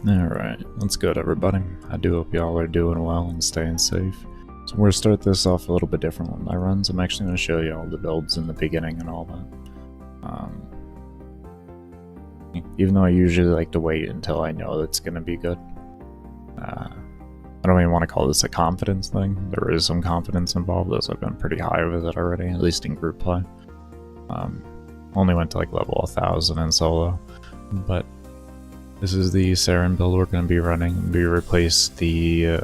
Alright, that's good everybody. I do hope y'all are doing well and staying safe. So we're gonna start this off a little bit different with my runs. I'm actually going to show you all the builds in the beginning and all that. Even though I usually like to wait until I know it's going to be good. I don't even want to call this a confidence thing. There is some confidence involved as I've been pretty high with it already, at least in group play. Only went to like level 1000 in solo, but this is the Saryn build we're going to be running. We replace the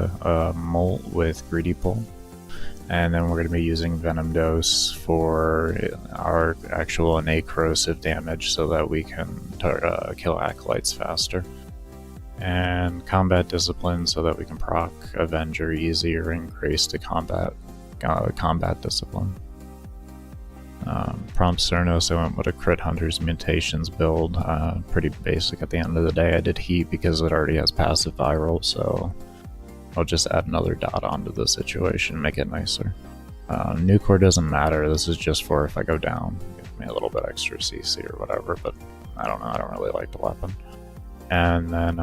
Molt with Greedy Pull, and then we're going to be using Venom Dose for our actual innate corrosive damage so that we can kill Acolytes faster. And Combat Discipline so that we can proc Avenger easier and Grace to Combat Discipline. Prompt Cernos, I went with a Crit Hunter's Mutations build. Pretty basic at the end of the day. I did Heat because it already has passive viral, so I'll just add another dot onto the situation, make it nicer. Nucor doesn't matter, this is just for if I go down. Give me a little bit extra CC or whatever, but I don't know, I don't really like the weapon. And then,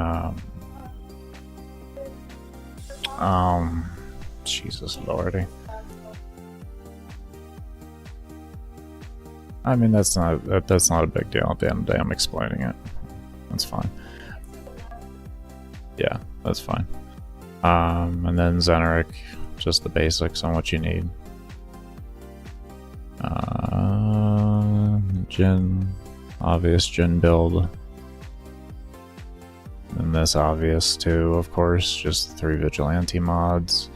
Jesus lordy. I mean, that's not a big deal. At the end of the day, I'm explaining it. That's fine. Yeah, that's fine. And then Zeneric, just the basics on what you need. Jin, obvious Jin build. And this obvious too, of course, just 3 Vigilante mods.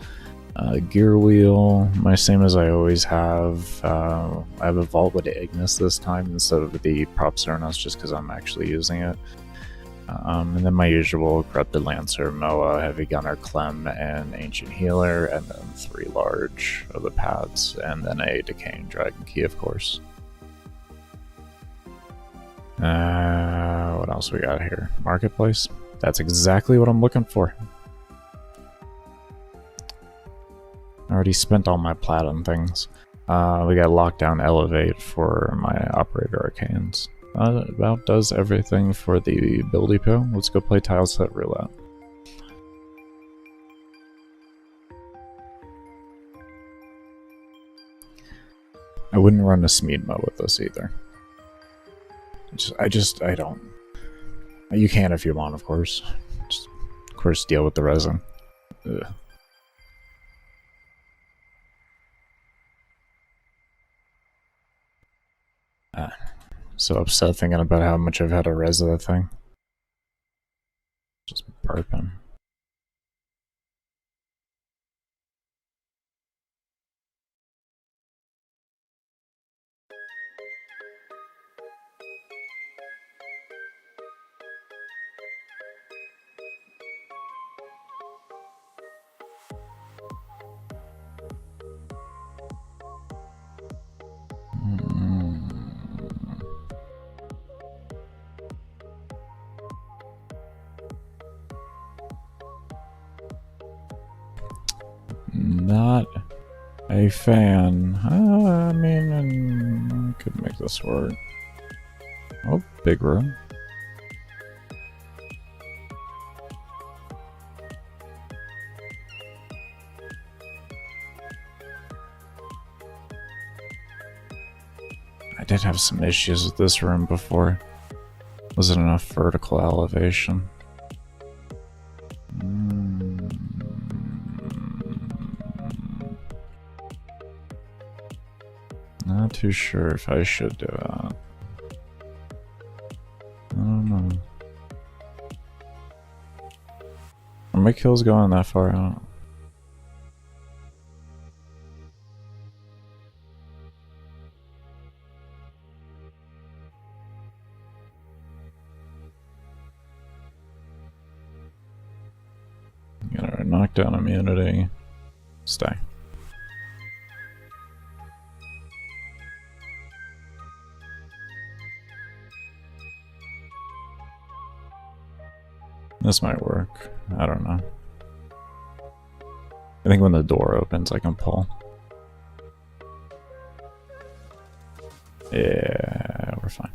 Gear wheel, my same as I always have. I have a Vault with Ignis this time instead of the Prop Cernos just because I'm actually using it. And then my usual Corrupted Lancer, Moa, Heavy Gunner, Clem, and Ancient Healer, and then 3 large of the pads, and then a Decaying Dragon Key, of course. What else we got here? Marketplace. That's exactly what I'm looking for. I already spent all my platinum things. We got Lockdown Elevate for my Operator Arcanes. That about does everything for the buildy pill. Let's go play Tile Set Roulette. I wouldn't run a Smeedmo with this either. I don't. You can if you want, of course. Just, of course, deal with the resin. Ugh. So upset thinking about how much I've had to res of that thing. Just burping. Not a fan. I mean, I could make this work. Oh, big room. I did have some issues with this room before. Wasn't enough vertical elevation. Not too sure if I should do that. I don't know. Are my kills going that far out? Gotta knock down immunity. Stay. This might work. I don't know. I think when the door opens, I can pull. Yeah, we're fine.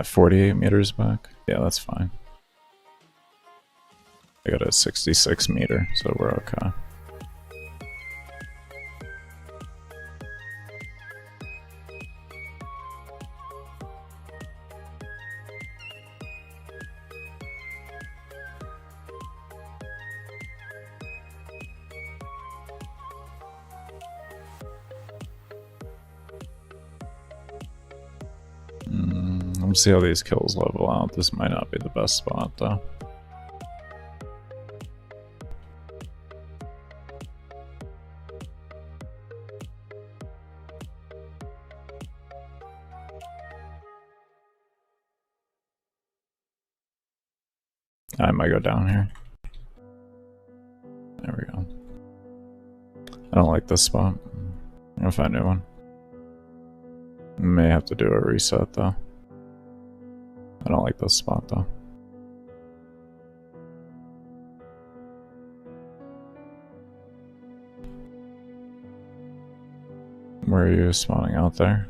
48 meters back. Yeah, that's fine. I got a 66 meter, so we're okay. Let's see how these kills level out. This might not be the best spot though. I might go down here. There we go. I don't like this spot. I'm gonna find a new one. May have to do a reset though. I don't like this spot though. Where are you spawning out there?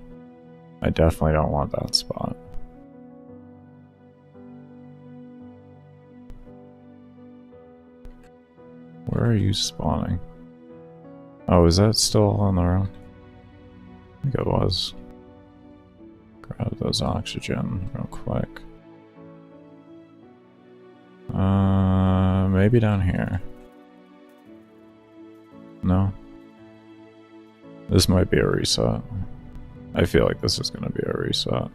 I definitely don't want that spot. Where are you spawning? Oh, is that still on the road? I think it was. Grab those oxygen real quick. Maybe down here. No? This might be a reset. I feel like this is gonna be a reset.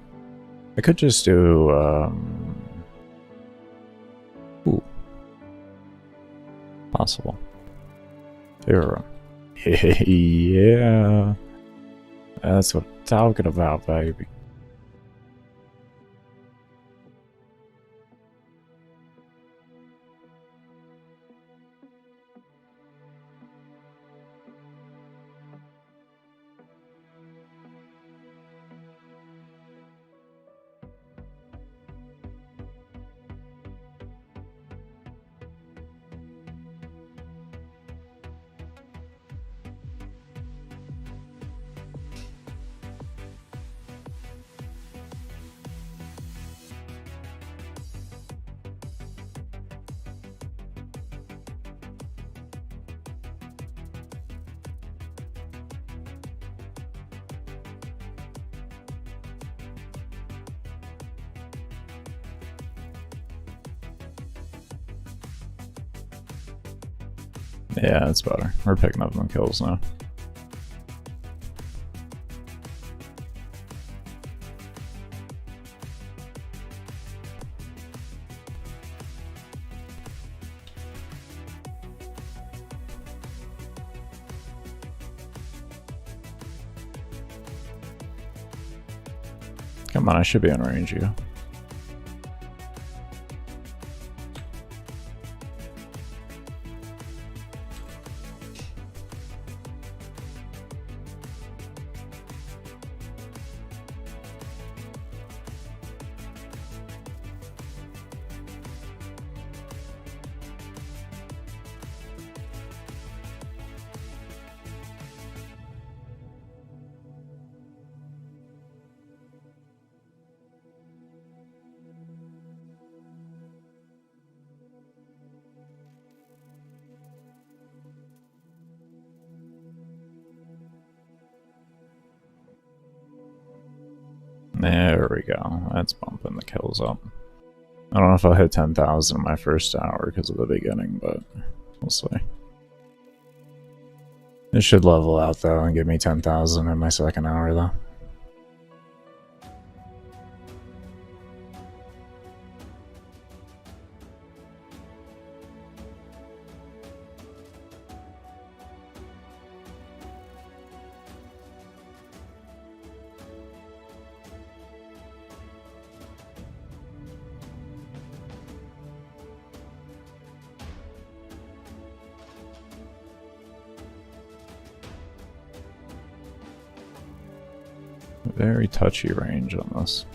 I could just do, ooh. Possible. Here. Yeah. That's what I'm talking about, baby. Yeah, it's better. We're picking up them kills now. Come on, I should be in range of you. There we go. That's bumping the kills up. I don't know if I'll hit 10,000 in my first hour because of the beginning, but we'll see. It should level out though and give me 10,000 in my second hour though. Very touchy range on this.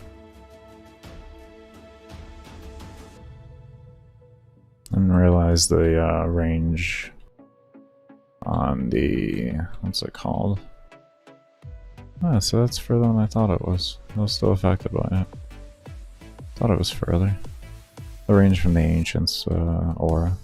Didn't realize the range on the, what's it called? Ah, so that's further than I thought it was. I was still affected by it. Thought it was further. The range from the Ancient's aura.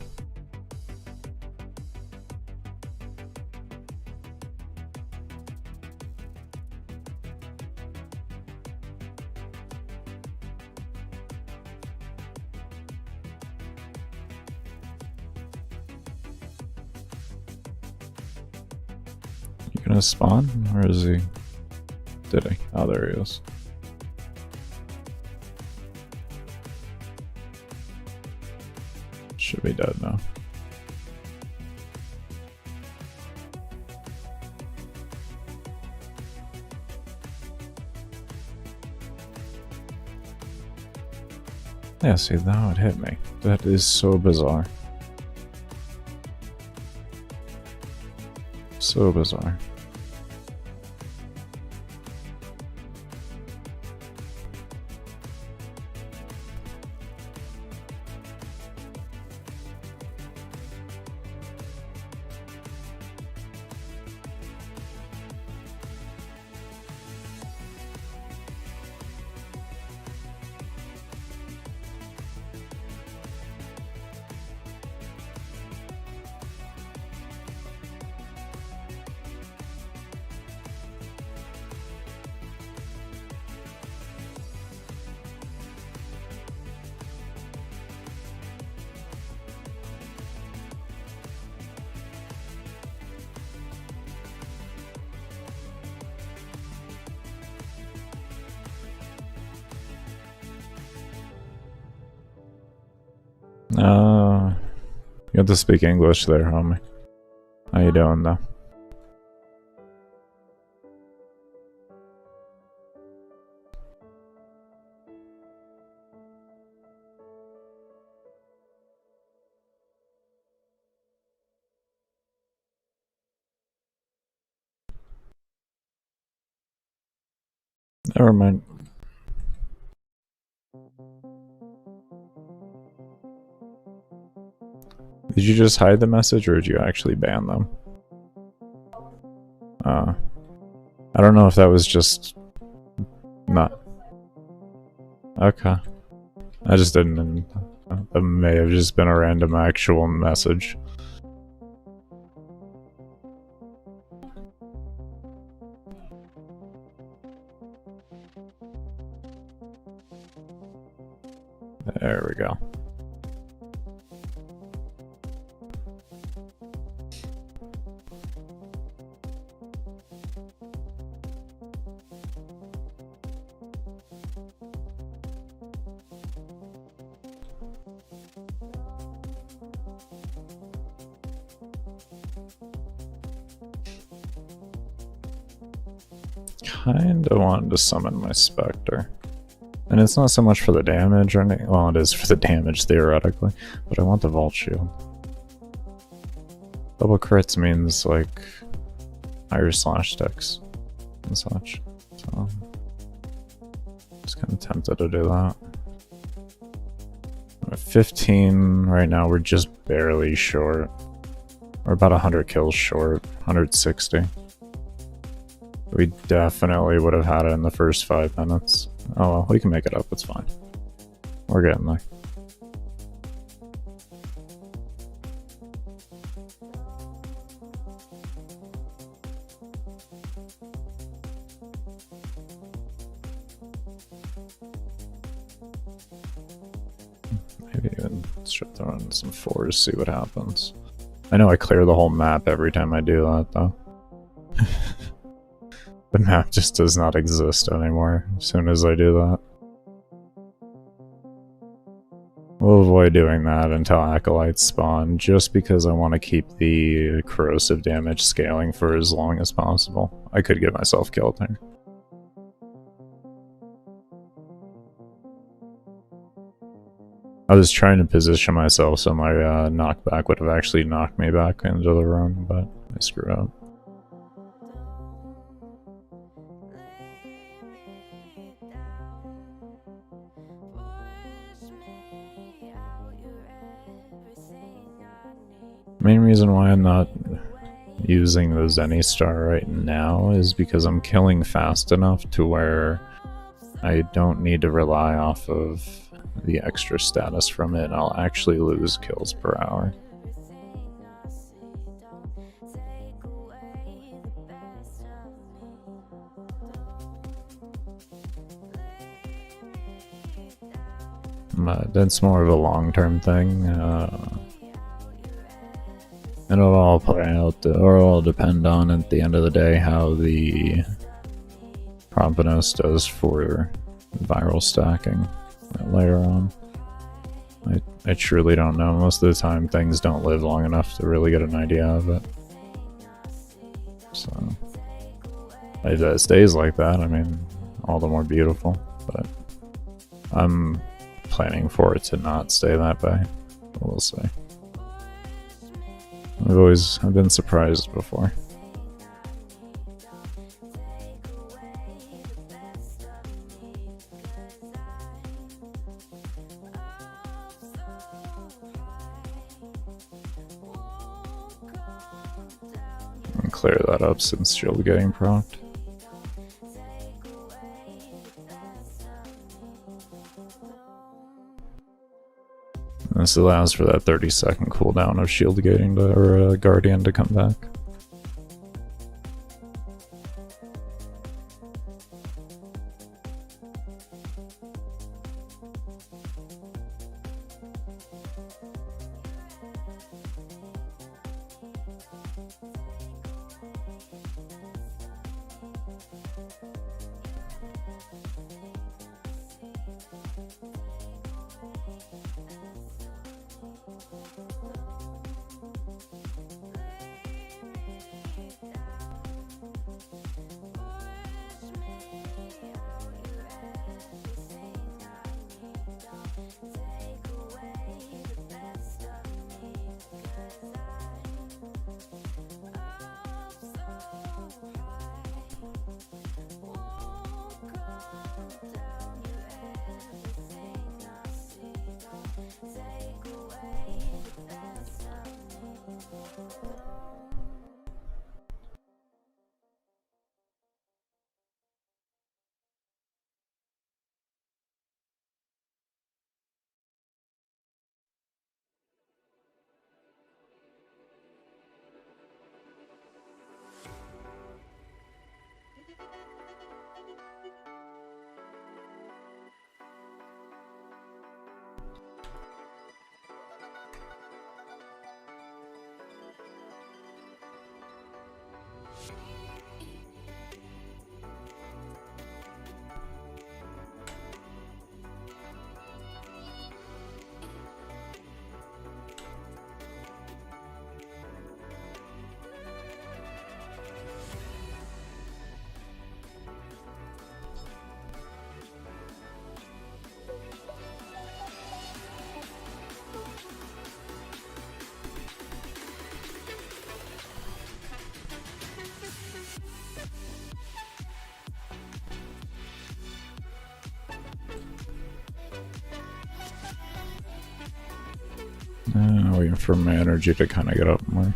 You gonna spawn? Or is he? Did he? Oh, there he is. Should be dead now. Yeah, see, now it hit me. That is so bizarre. So bizarre. You have to speak English there, homie. How you doing, though? Never mind. Did you just hide the message, or did you actually ban them? I don't know if that was just not. Okay. I just didn't. That may have just been a random actual message. There we go. Kinda wanted to summon my Spectre. And it's not so much for the damage or anything. Well, it is for the damage theoretically, but I want the Vault Shield. Double crits means like higher slash sticks and such. So just kind of tempted to do that. I'm at 15 right now. We're just barely short. We're about 100 kills short, 160. We definitely would have had it in the first 5 minutes. Oh well, we can make it up, it's fine. We're getting there. Maybe even start throwing some 4s, see what happens. I know I clear the whole map every time I do that, though. The map just does not exist anymore as soon as I do that. We'll avoid doing that until Acolytes spawn, just because I want to keep the corrosive damage scaling for as long as possible. I could get myself killed there. I was trying to position myself so my knockback would have actually knocked me back into the room, but I screwed up. Main reason why I'm not using the Zenny Star right now is because I'm killing fast enough to where I don't need to rely off of the extra status from it, I'll actually lose kills per hour. That's more of a long-term thing. It'll all play out, or it'll all depend on, at the end of the day, how the Prompinus does for viral stacking later on. I truly don't know. Most of the time, things don't live long enough to really get an idea of it. So, if it stays like that, I mean, all the more beautiful. But I'm planning for it to not stay that way. We'll see. I've been surprised before. And clear that up since she'll be getting procced. This allows for that 30-second cooldown of shield gating to, or guardian to come back. Waiting for my energy to kind of get up more.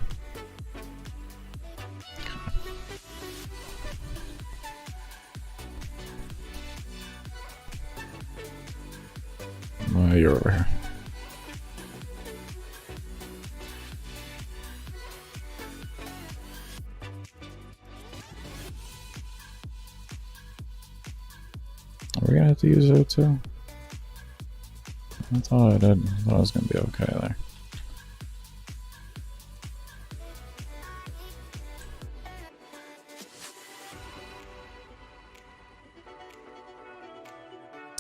You're over here. Are we gonna have to use it too? I thought I did. I thought I was gonna be okay there.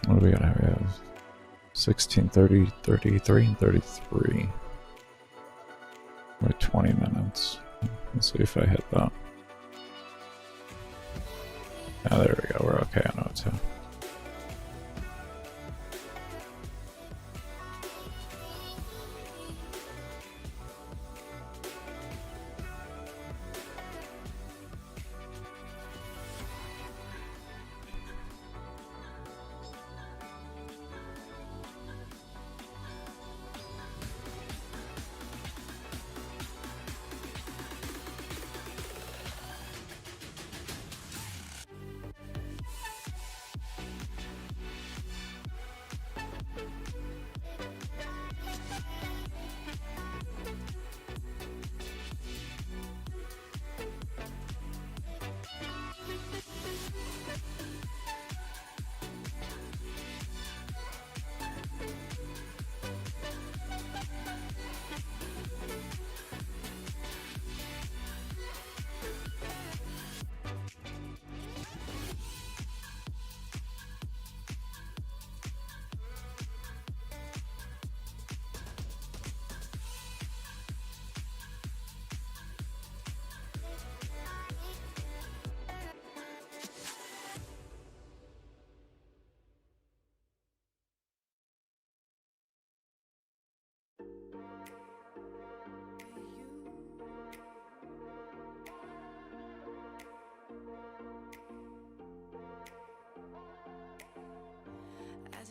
What do we got? We have 16, 30, 33, and 33. We're at 20 minutes. Let's see if I hit that. Ah, there we go. We're okay on O2.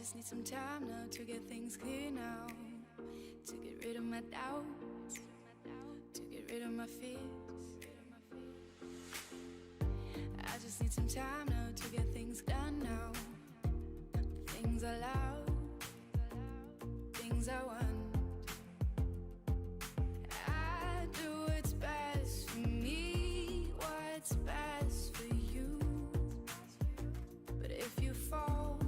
just need some time now to get things clear now, to get rid of my doubts, to get rid of my fears. I just need some time now to get things done now, things I love, things I want. I do what's best for me, what's best for you. But if you fall,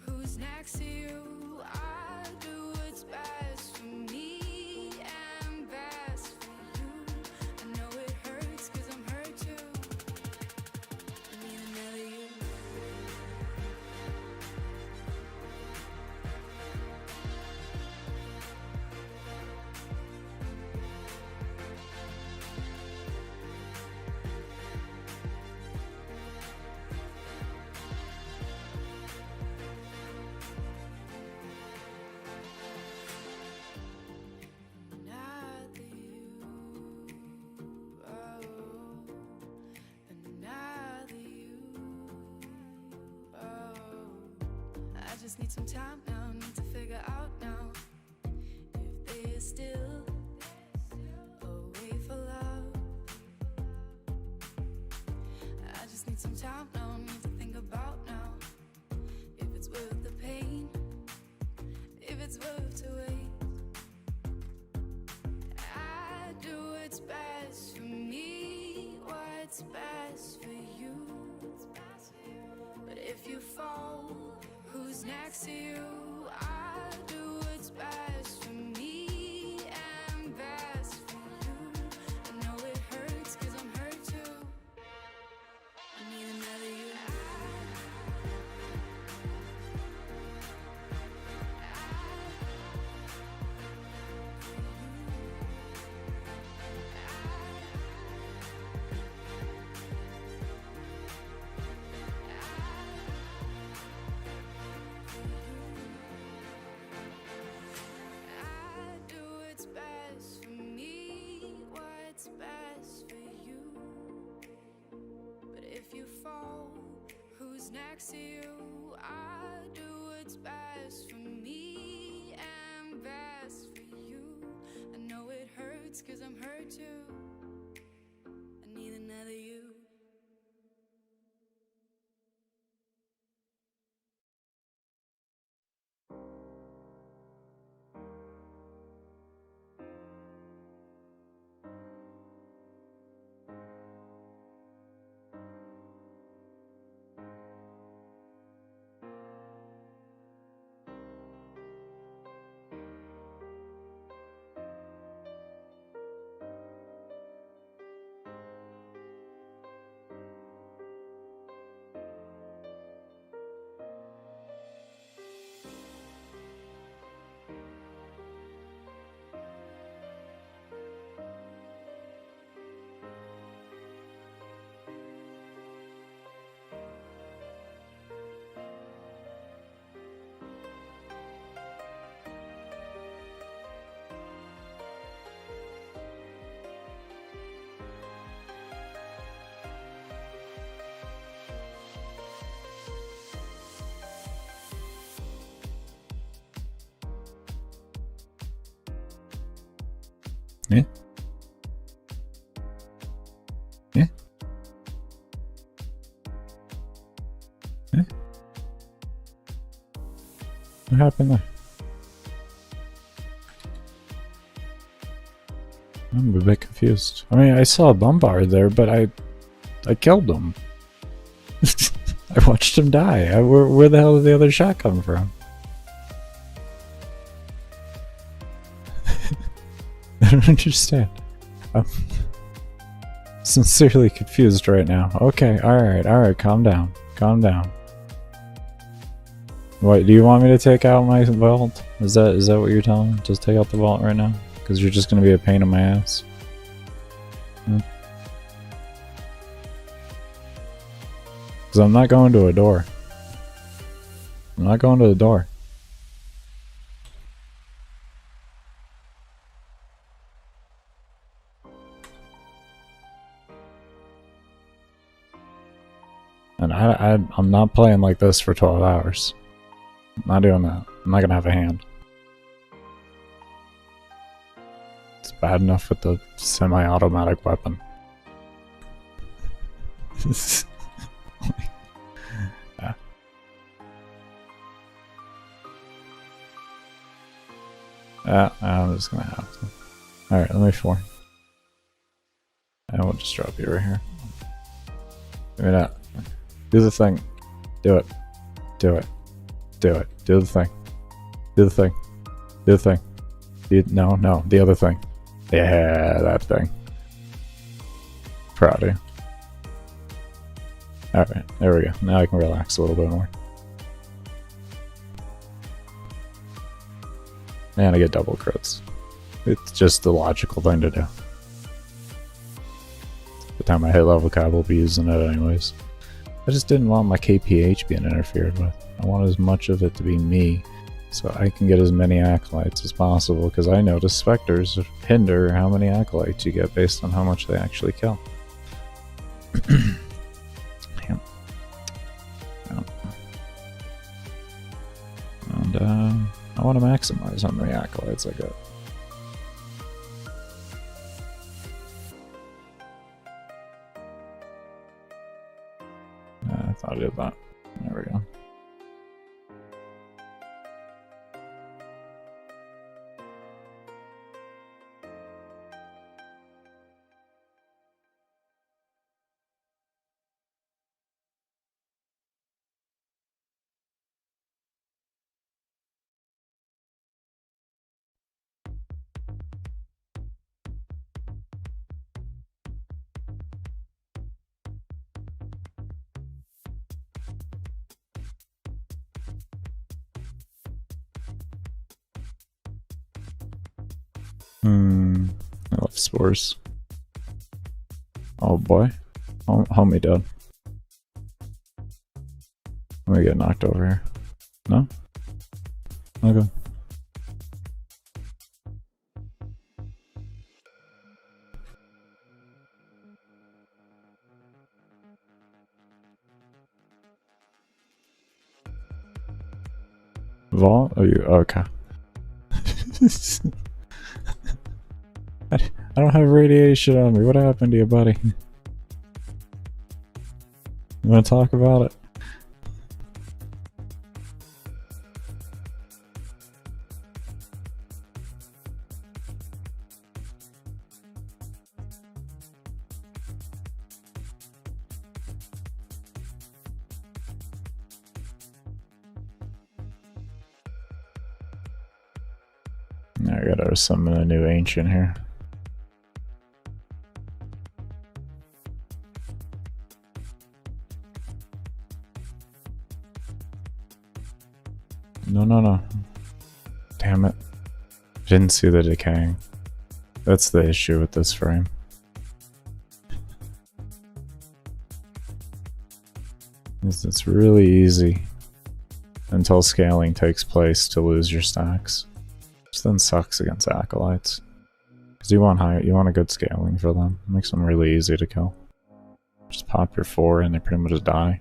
who's next to you? I do what's best for me and best for you. I know it hurts 'cause I'm hurt too. I need another you. Another you, oh, another you, oh. I just need some time now, need to figure out now if there's still a way for love. I just need some time now, need to think about now if it's worth the pain, if it's worth to wait. I do what's best for me, what's best for you. But if you fall, who's next to you? I do what's best for me and best for you. I know it hurts 'cause I'm hurt too. I need another you. I do what's best for me, what's best for you. But if you fall, who's next to you? I do what's best for me and best for you. I know it hurts 'cause I'm hurt too. I need another you. Yeah? Yeah? Yeah? What happened there? I'm a bit confused. I mean, I saw a bombard there, but I killed him. I watched him die. Where the hell did the other shot come from? I don't understand. I'm sincerely confused right now. Okay, alright, calm down. Calm down. What, do you want me to take out my vault? Is that what you're telling me? Just take out the vault right now? Because you're just gonna be a pain in my ass? Because I'm not going to a door. I'm not going to the door. And I'm not playing like this for 12 hours. I'm not doing that. I'm not gonna have a hand. It's bad enough with the semi-automatic weapon. Yeah. I'm just gonna have to. Alright, let me 4. And we'll just drop you right here. Give me that. Do the thing. Do it. Do it. Do it. Do the thing. Do the thing. Do the thing. No, no, the other thing. Yeah, that thing. Proud of you. Alright, there we go. Now I can relax a little bit more. And I get double crits. It's just the logical thing to do. The time I hit level cap, will be using it anyways. I just didn't want my KPH being interfered with. I want as much of it to be me, so I can get as many acolytes as possible, because I notice specters hinder how many acolytes you get based on how much they actually kill. Damn. Yeah. And I want to maximize how many acolytes I get. I thought I did that. There we go. I love spores. Oh boy. Homie dead. Let me get knocked over here. No? Okay. Vault? Oh, you okay? I don't have radiation on me. What happened to you, buddy? You want to talk about it? I gotta summon a new ancient here. No, no, no. Damn it. Didn't see the decaying. That's the issue with this frame. It's really easy until scaling takes place to lose your stacks. Which then sucks against acolytes. Because you want a good scaling for them. It makes them really easy to kill. Just pop your 4 and they pretty much die.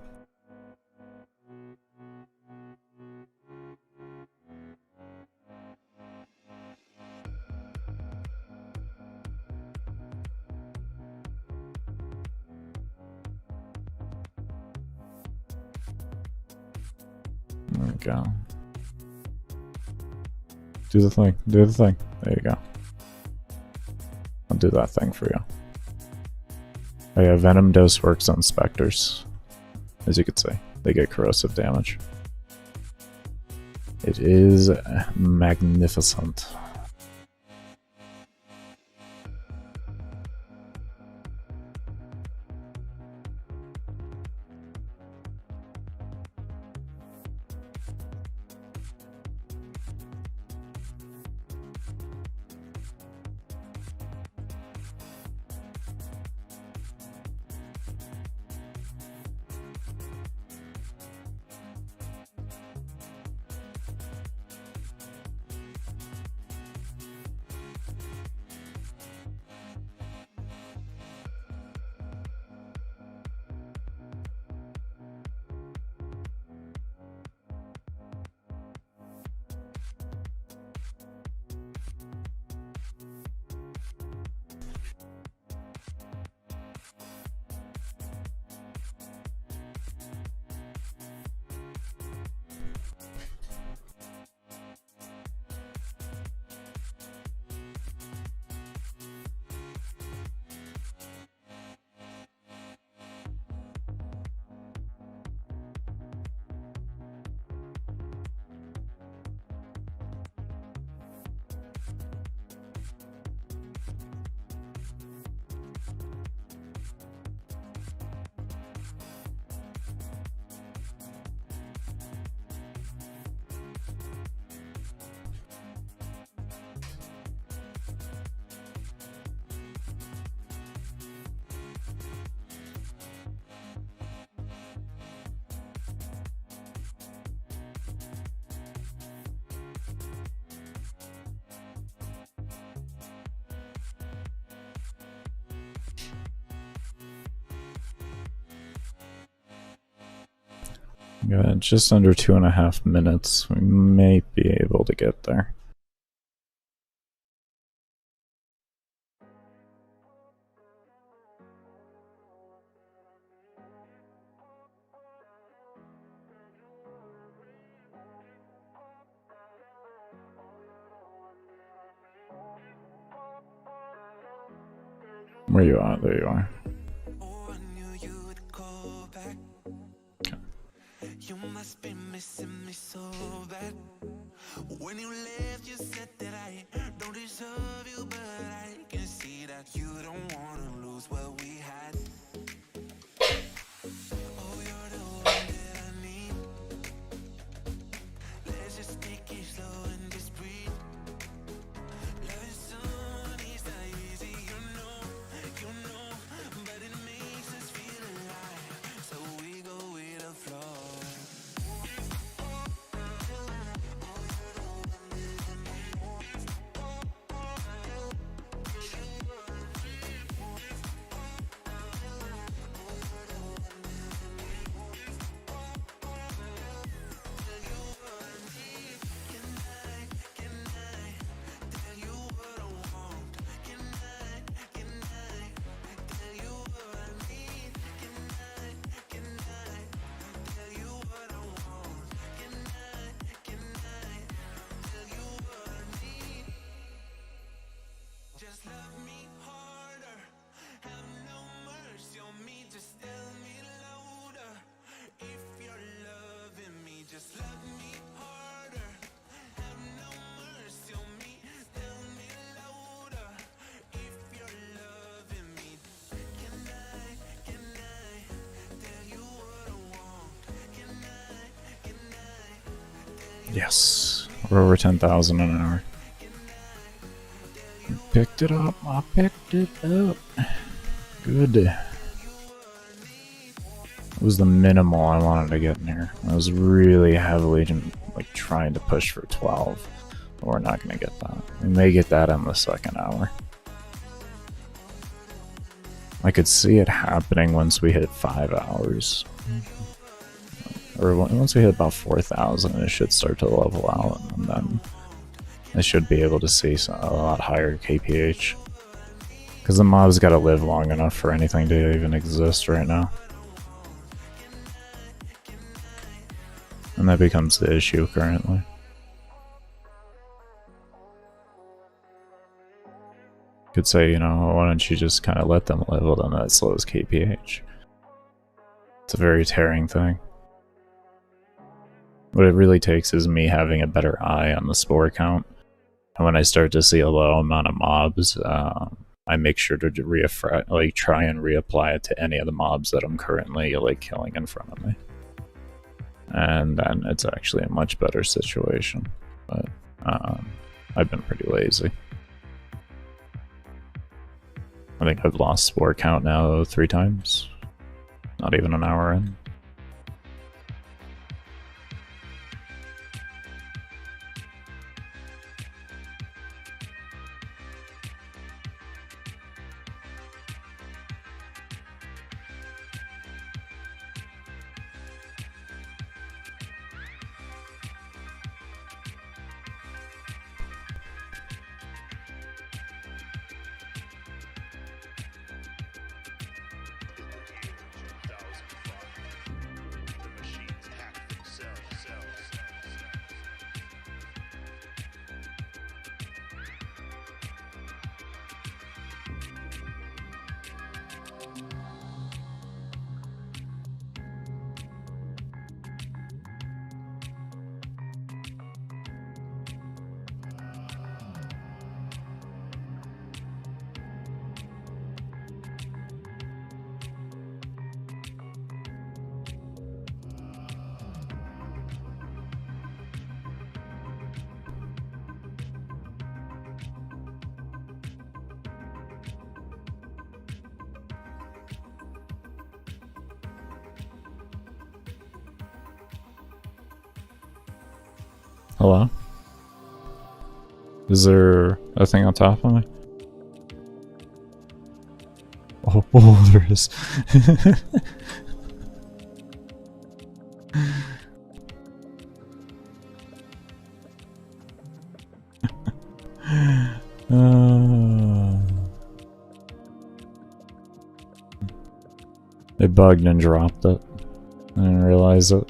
There we go. Do the thing. Do the thing. There you go. I'll do that thing for you. Oh yeah, Venom Dose works on Spectres. As you can see, they get corrosive damage. It is magnificent. Got just under 2.5 minutes. We may be able to get there. Where you are? There you are. You must be missing me so bad. When you left, you said that I don't deserve you, but I can see that you don't wanna lose what we had. Oh, you're the one that I need. Let's just take it slow and just breathe. Loving someone is not easy, you know, but it makes us feel alive, so we go with the flow. Just love me harder, have no mercy on me, just tell me louder. If you're loving me, just love me harder, have no mercy on me, tell me louder. If you're loving me, can I tell you what I want? Can I tell you? Yes, we're over 10,000 an hour. Picked it up. I picked it up. Good. It was the minimal I wanted to get in here. I was really heavily like trying to push for 12, but we're not going to get that. We may get that in the second hour. I could see it happening once we hit 5 hours. Or once we hit about 4,000, it should start to level out, and then I should be able to see a lot higher KPH. Because the mob's got to live long enough for anything to even exist right now. And that becomes the issue currently. Could say, you know, why don't you just kind of let them live, well, then that slows KPH. It's a very tearing thing. What it really takes is me having a better eye on the spore count. And when I start to see a low amount of mobs, I make sure to try and reapply it to any of the mobs that I'm currently killing in front of me. And then it's actually a much better situation. But I've been pretty lazy. I think I've lost spore count now 3 times. Not even an hour in. Hello? Is there a thing on top of me? Oh, there is. It bugged and dropped it. I didn't realize it.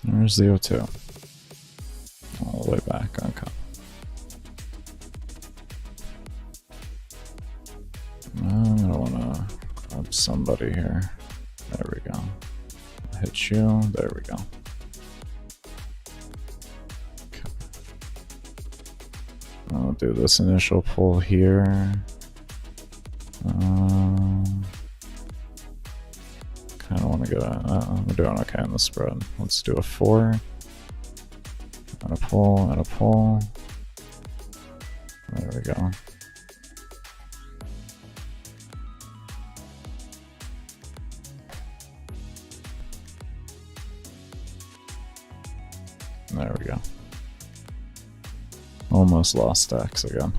Where's the O2? All the way back, okay. I'm gonna wanna grab somebody here. There we go. Hit you, there we go. Okay. I'll do this initial pull here. Kind of want to go. We're doing okay on the spread. Let's do a 4. And a pull, and a pull. There we go. There we go. Almost lost stacks again.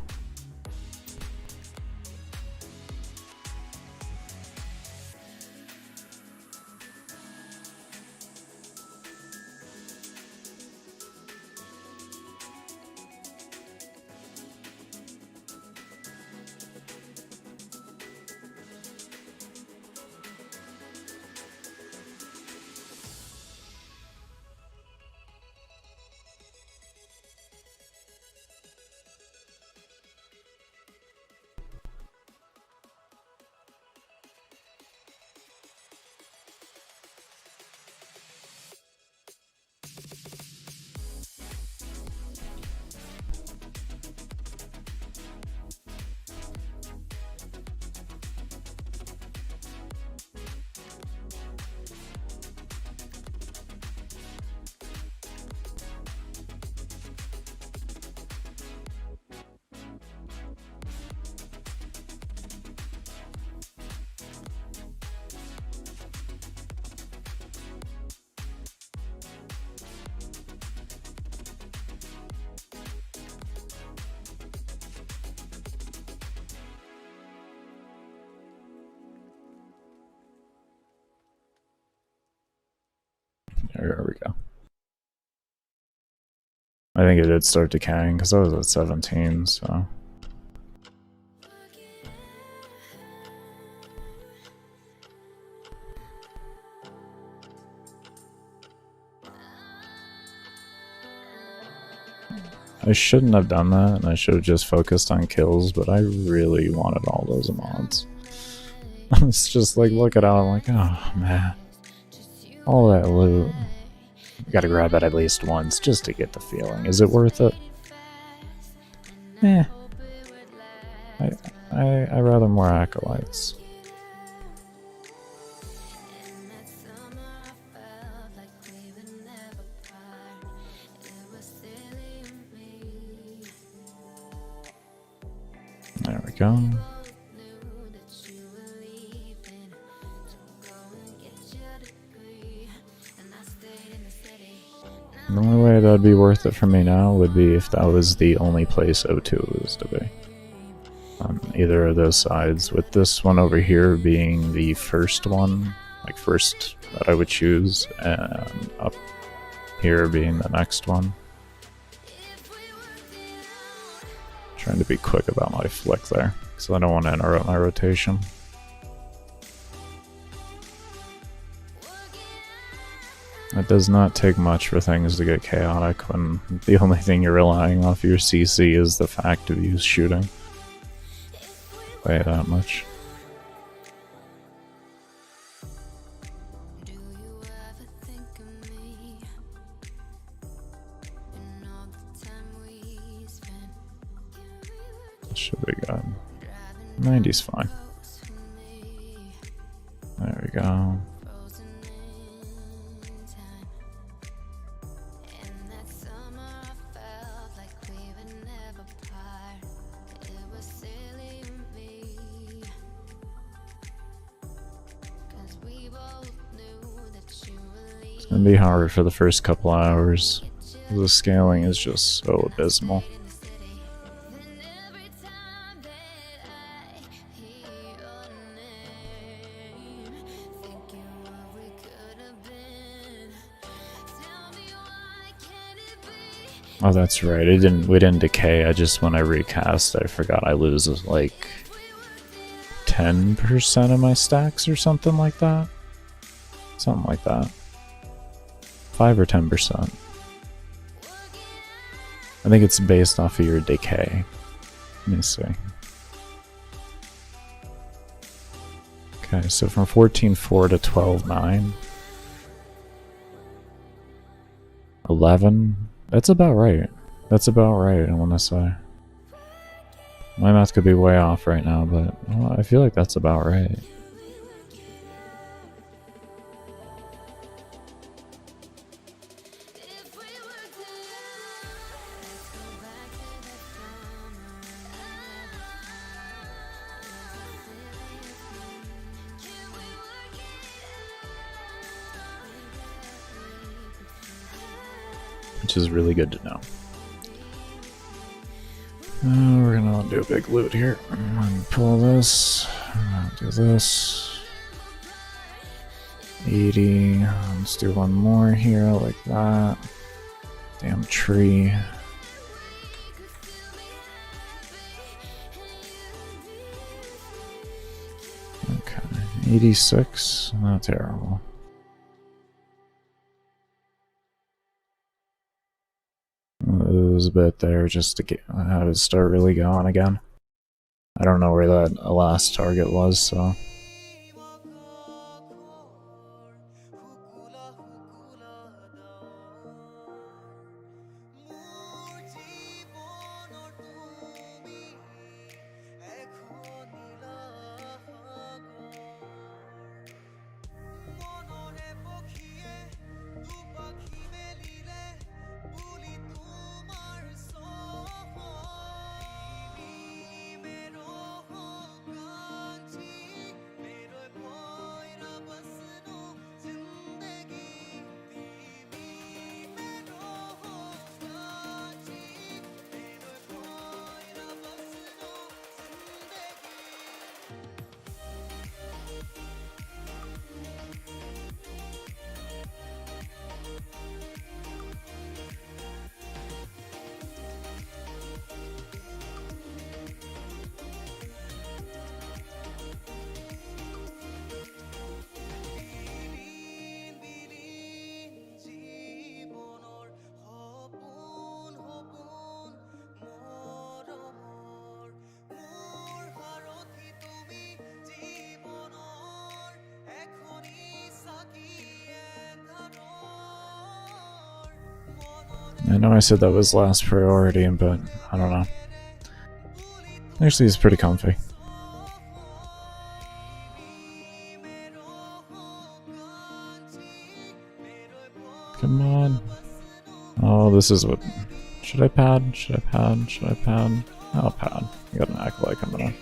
There we go. I think it did start decaying because I was at 17, so. I shouldn't have done that, and I should have just focused on kills, but I really wanted all those mods. It's just like, look at how I'm like, oh man. All that loot. You gotta grab it at least once just to get the feeling. Is it worth it? Eh. I rather more acolytes. There we go. The only way that'd be worth it for me now would be if that was the only place O2 was to be. on either of those sides, with this one over here being the first one, like first that I would choose, and up here being the next one. Trying to be quick about my flick there, because I don't want to interrupt my rotation. It does not take much for things to get chaotic when the only thing you're relying off your CC is the fact of you shooting way that much. Should be good. 90's fine. There we go. It's gonna be hard for the first couple hours. The scaling is just so abysmal. Oh, that's right. We didn't decay. I just, when I recast, I forgot I lose like 10% of my stacks or something like that. Something like that. 5 or 10%. I think it's based off of your decay. Let me see. Okay, so from 14.4 to 12.9. 11. That's about right. That's about right, I want to say. My math could be way off right now, but well, I feel like that's about right. Which is really good to know. We're gonna do a big loot here. I'm gonna pull this. I'm gonna do this. 80. Let's do one more here, like that. Damn tree. Okay, 86. Not terrible. Lose a bit there just to get have it start really going again. I don't know where that last target was, so. I know I said that was last priority, but I don't know. Actually, it's pretty comfy. Come on. Oh, this is what... Should I pad? Should I pad? Should I pad? I'll pad. I got an acolyte coming in.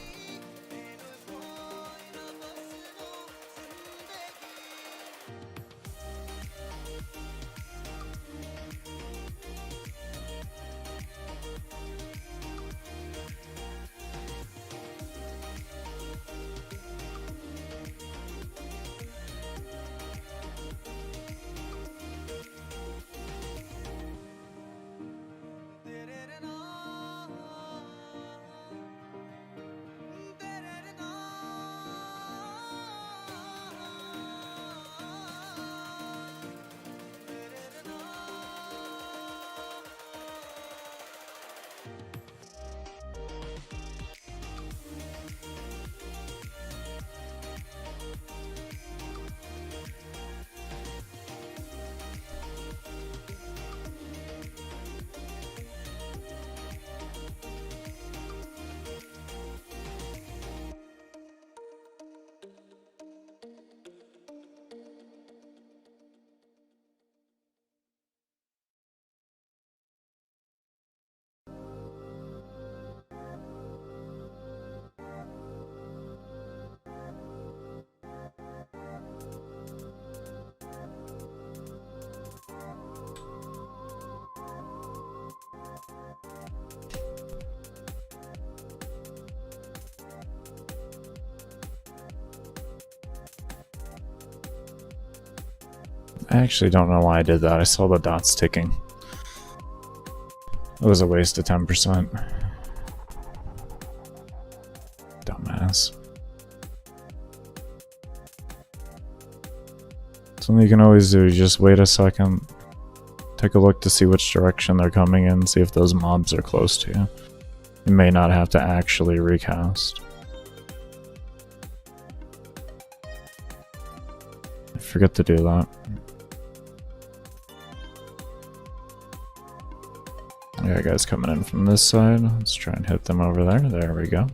I actually don't know why I did that. I saw the dots ticking. It was a waste of 10%. Dumbass. Something you can always do, just wait a second. Take a look to see which direction they're coming in, see if those mobs are close to you. You may not have to actually recast. I forget to do that. Yeah, guys coming in from this side. Let's try and hit them over there. There we go.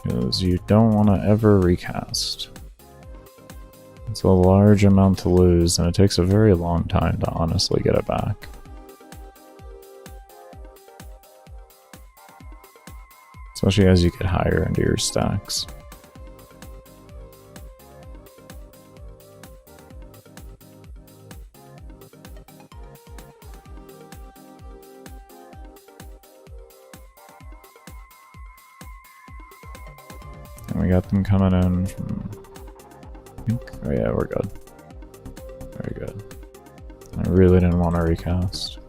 Because you don't want to ever recast. It's a large amount to lose, and it takes a very long time to honestly get it back. Especially as you get higher into your stacks. And we got them coming in from... Oh yeah, we're good. Very good. I really didn't want to recast.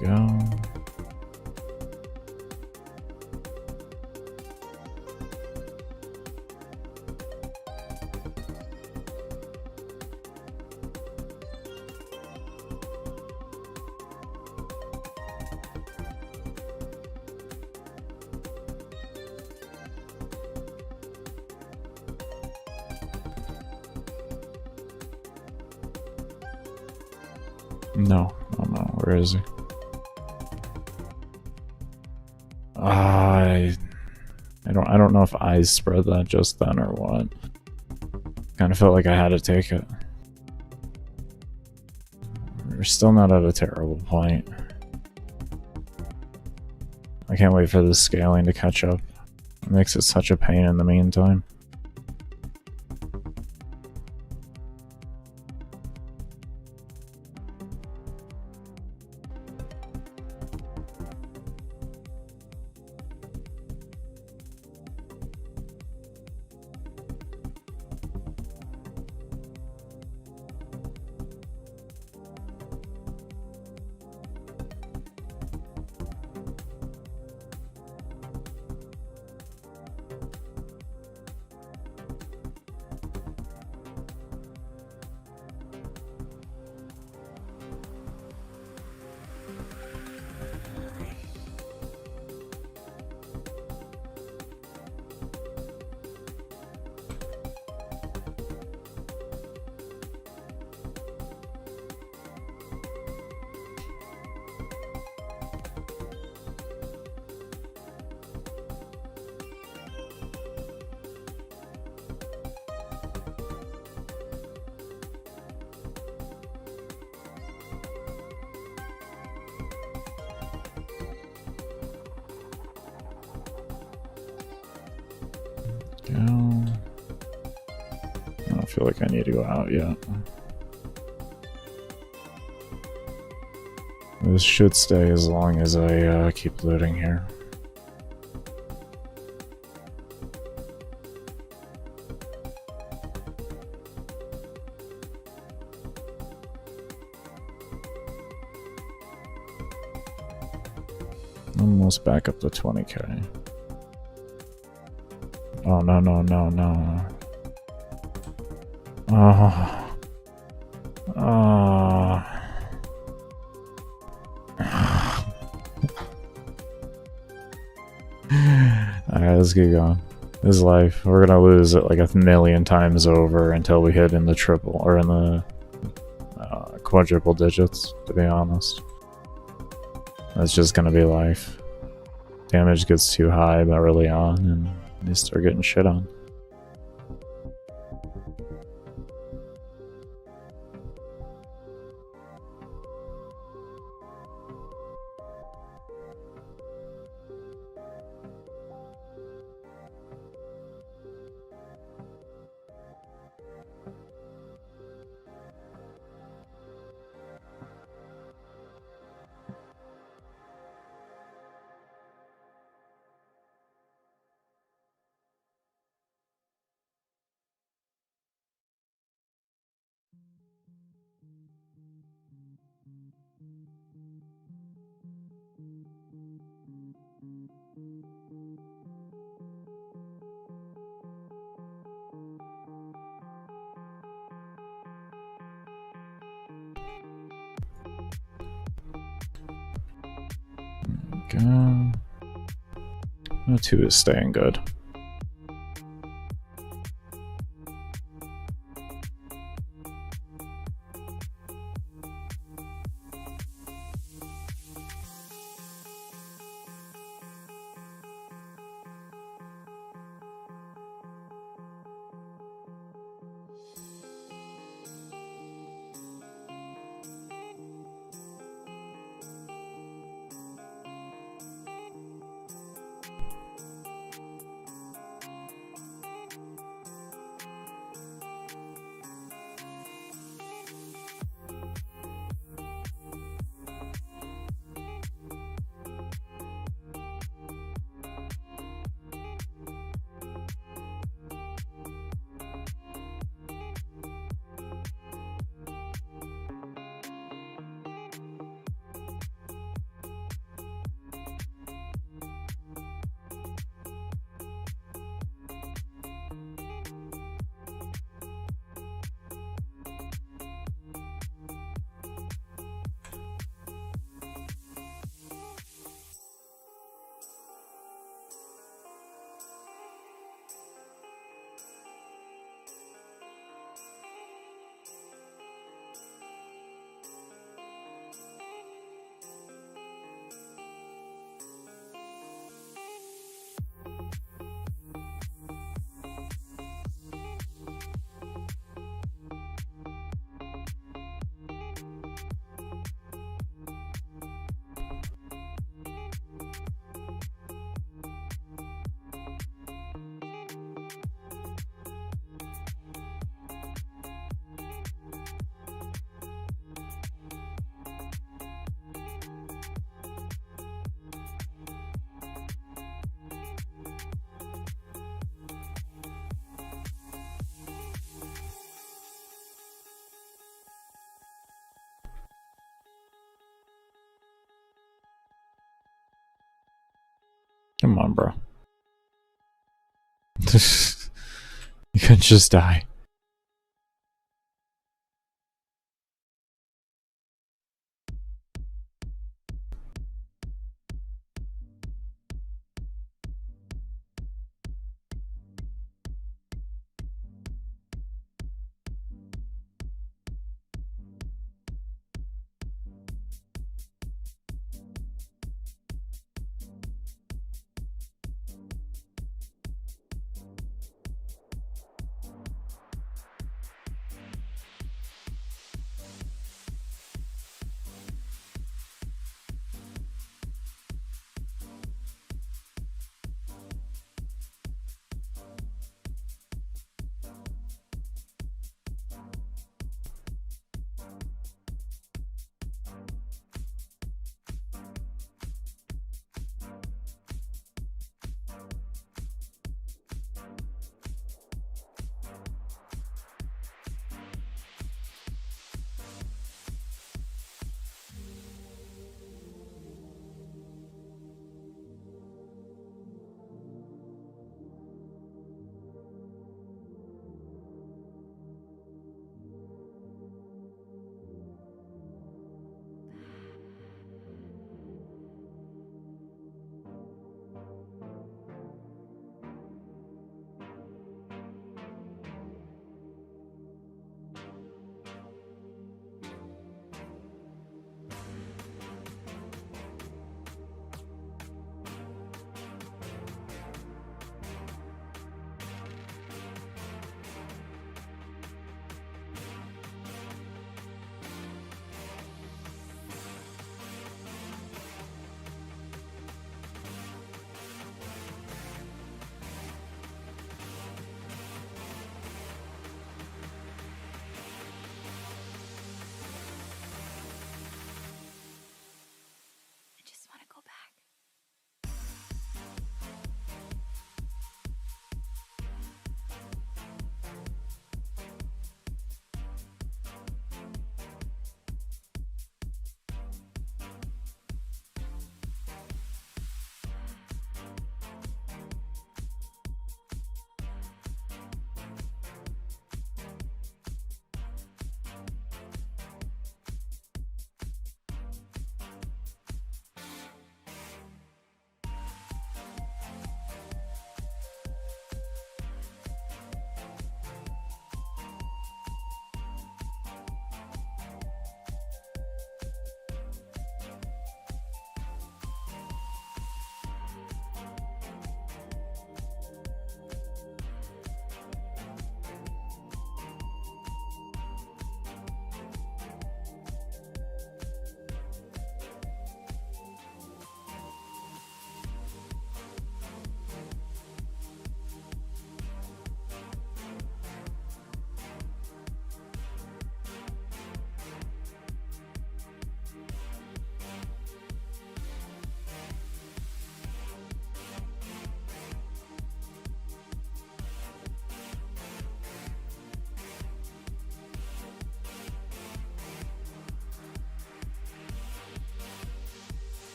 There we go. No, where is he? I don't know if I spread that just then or what. Kind of felt like I had to take it. We're still not at a terrible point. I can't wait for this scaling to catch up. It makes it such a pain in the meantime. Go. I don't feel like I need to go out yet. This should stay as long as I keep looting here. Almost back up to 20k. Oh, no, no, no, no. Oh. Oh. Alright, let's keep going. This is life. We're gonna lose it like 1,000,000 times over until we hit in the triple, or in the quadruple digits, to be honest. That's just gonna be life. Damage gets too high but early on, and they start getting shit on. Okay. No, 2 is staying good. Come on, bro. You could just die.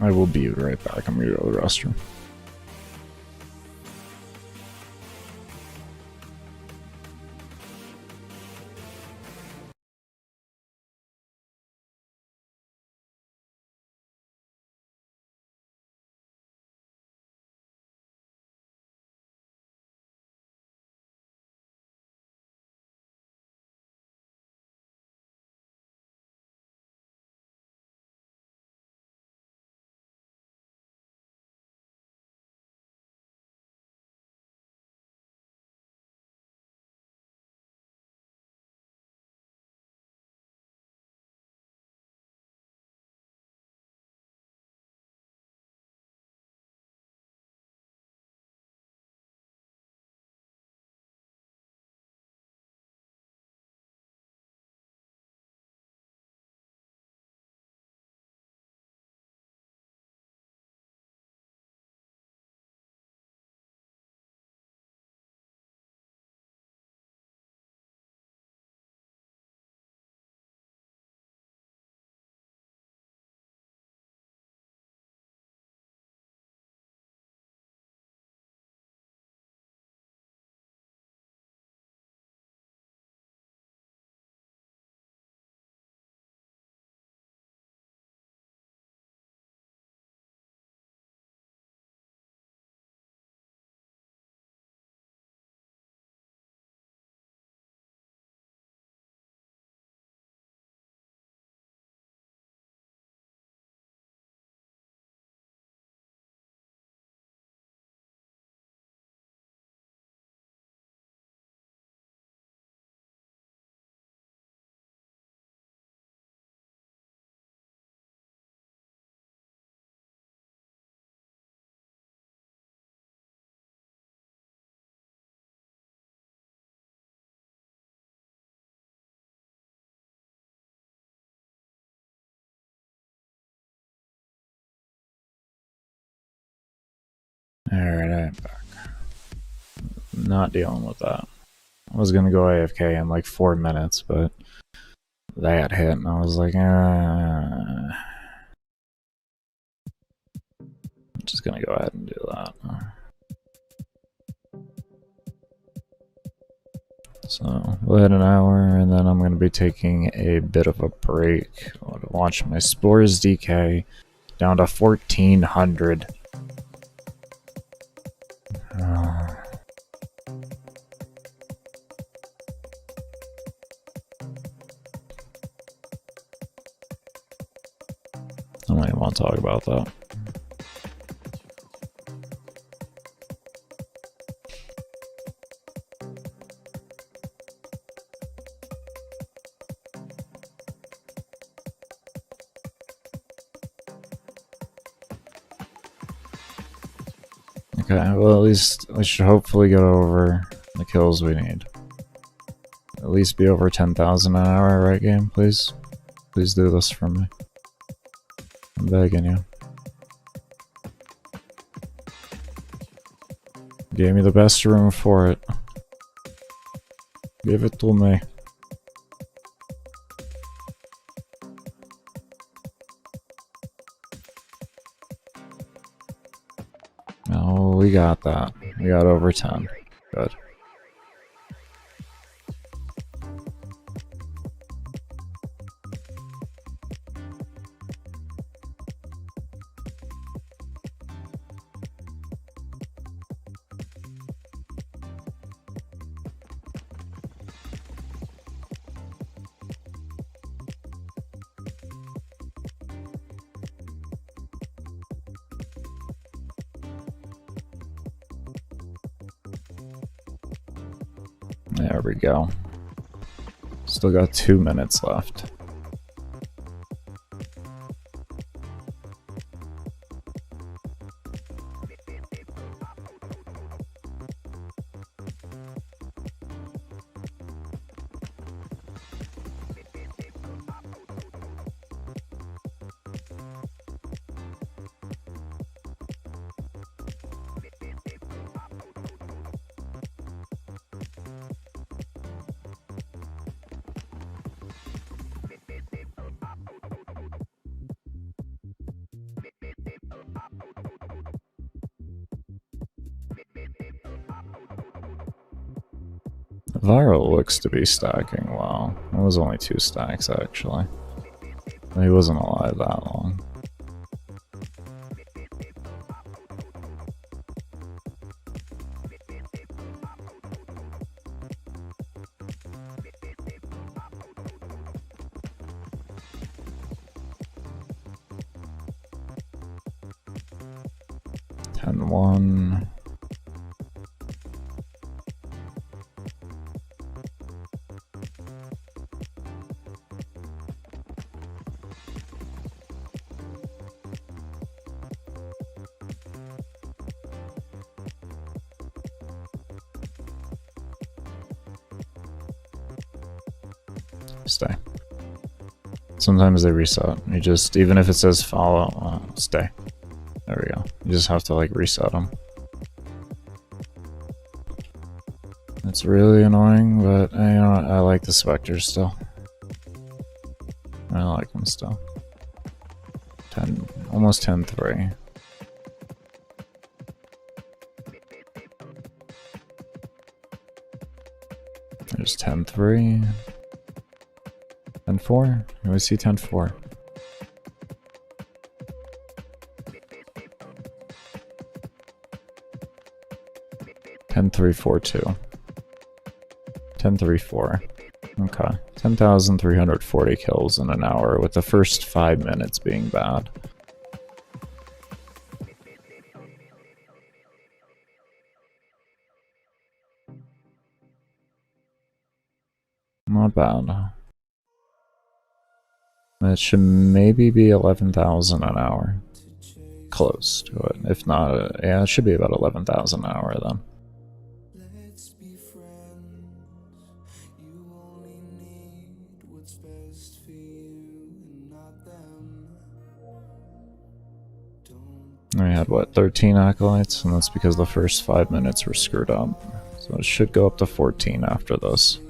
I will be right back. I'm gonna go to the restroom. Alright, I'm back. Not dealing with that. I was gonna go AFK in like 4 minutes, but that hit and I was like, I'm just gonna go ahead and do that. So we'll hit an hour and then I'm gonna be taking a bit of a break. I want to launch my Spores DK down to 1400. I don't even want to talk about that. Okay, well at least we should hopefully get over the kills we need. At least be over 10,000 an hour, right game, please? Please do this for me. I'm begging you. Gave me the best room for it. Give it to me. Oh, we got that. We got over 10. Good. There we go. Still got 2 minutes left. Viral looks to be stacking well. It was only 2 stacks actually. He wasn't alive that long. And 1. Stay. Sometimes they reset. You just, even if it says follow, stay. There we go. You just have to like reset them. It's really annoying, but you know, I like the Spectres still. I like them still. 10, almost 10-3. There's 10-3. 10-4? We see 10-4. 10-3-4-2. 10-3-4. Okay. 10,340 kills in an hour, with the first 5 minutes being bad. Not bad. It should maybe be 11,000 an hour. Close to it. If not, yeah, it should be about 11,000 an hour then. Let's be friends. You only need what's best for you and not them. Don't We had, what, 13 acolytes? And that's because the first 5 minutes were screwed up. So it should go up to 14 after this.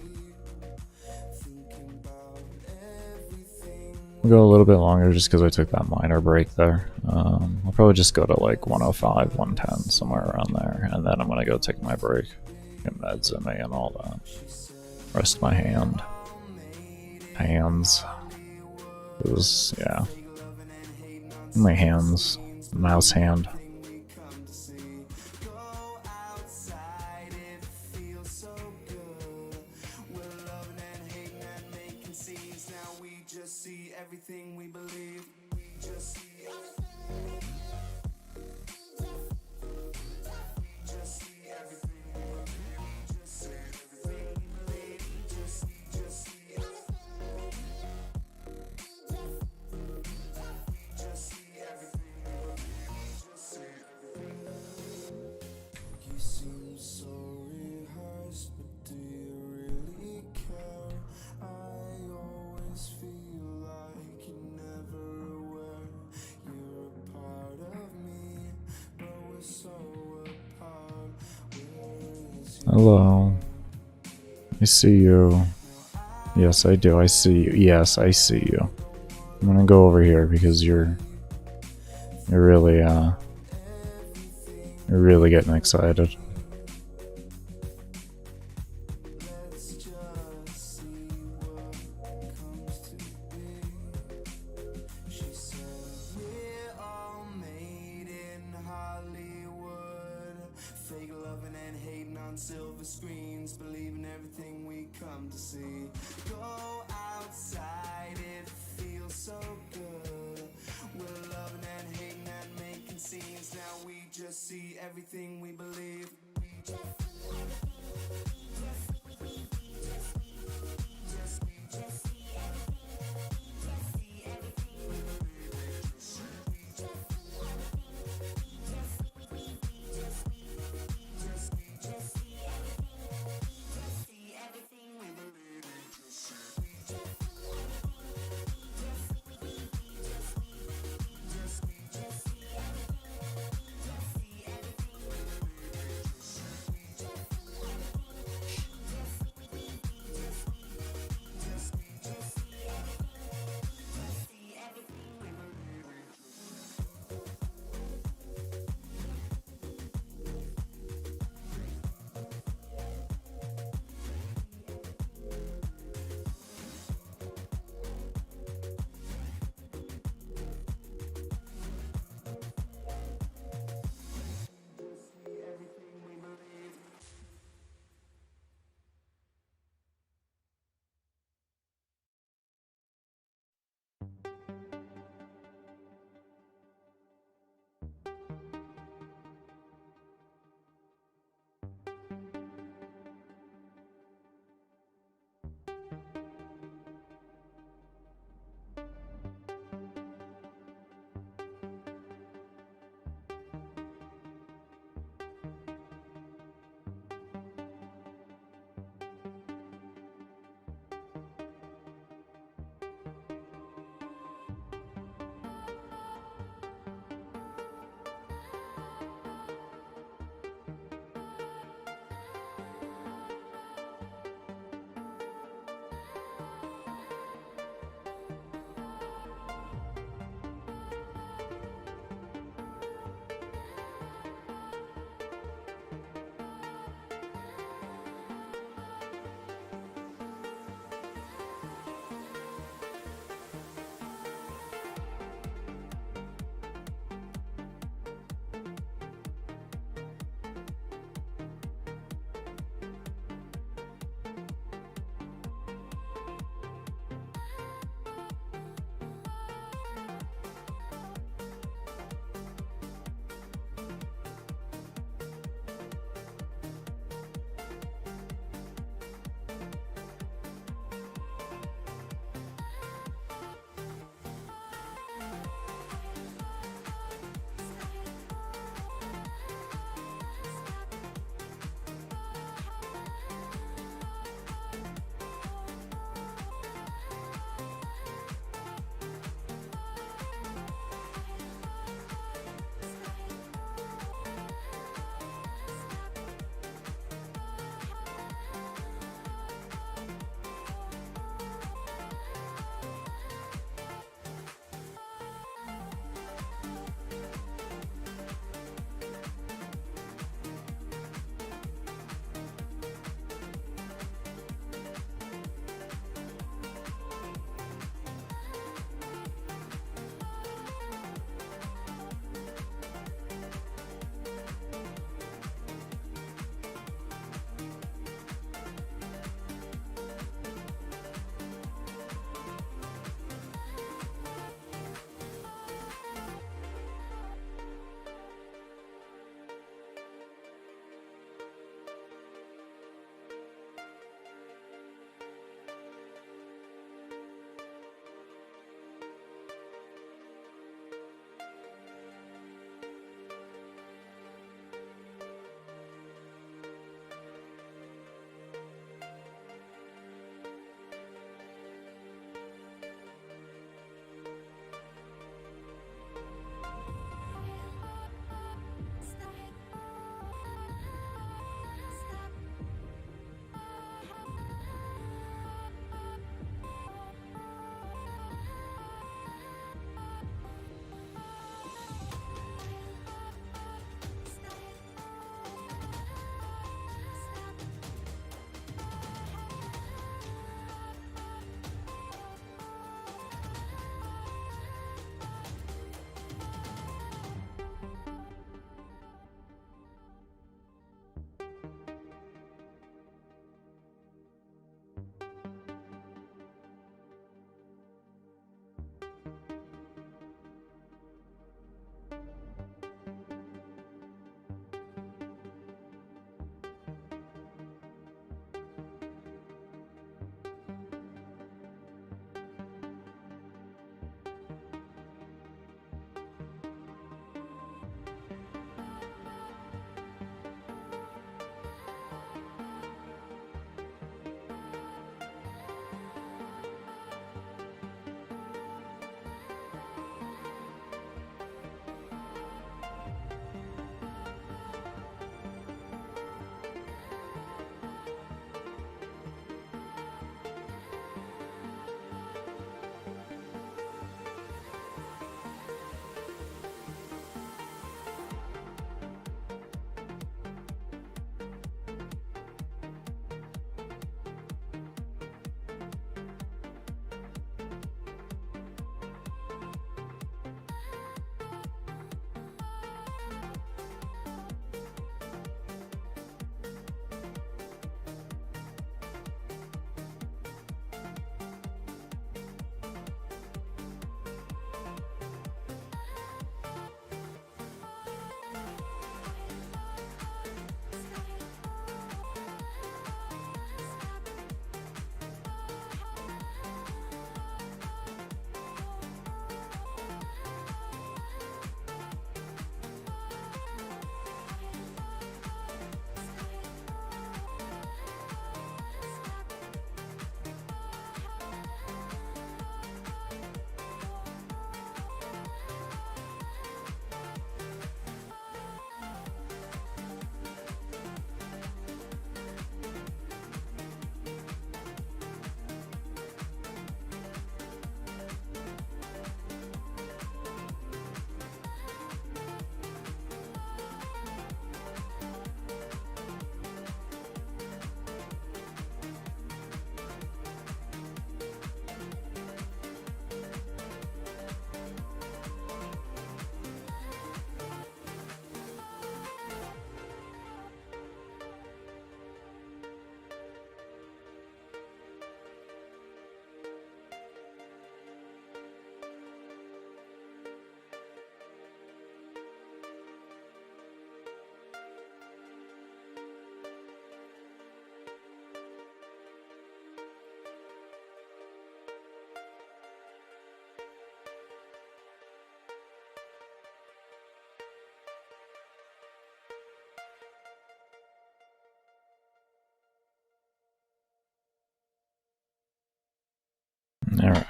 We'll go a little bit longer just because I took that minor break there. I'll probably just go to like 105, 110, somewhere around there. And then I'm going to go take my break. Get meds in me and all that. Rest my hand. Hands. It was, yeah. My hands. Mouse hand. everything we believe. We just see everything. We just see everything we believe. We just see everything we believe. We just see everything. We just see everything we believe. We just see everything. You seem so rehearsed, but do you really care? I always feel like you're never aware. You're a part of me, but we're so apart. Where is your Hello. I see you. Yes, I do. I see you. Yes, I see you. I'm gonna go over here because you're really getting excited. Let's just see what comes to be. She said we're all made in Hollywood, fake loving and hating on silver screens, believing everything we come to see. Go outside, it feels so good. We're loving and hating and making scenes. Now we just see everything we believe. We just see everything. We just see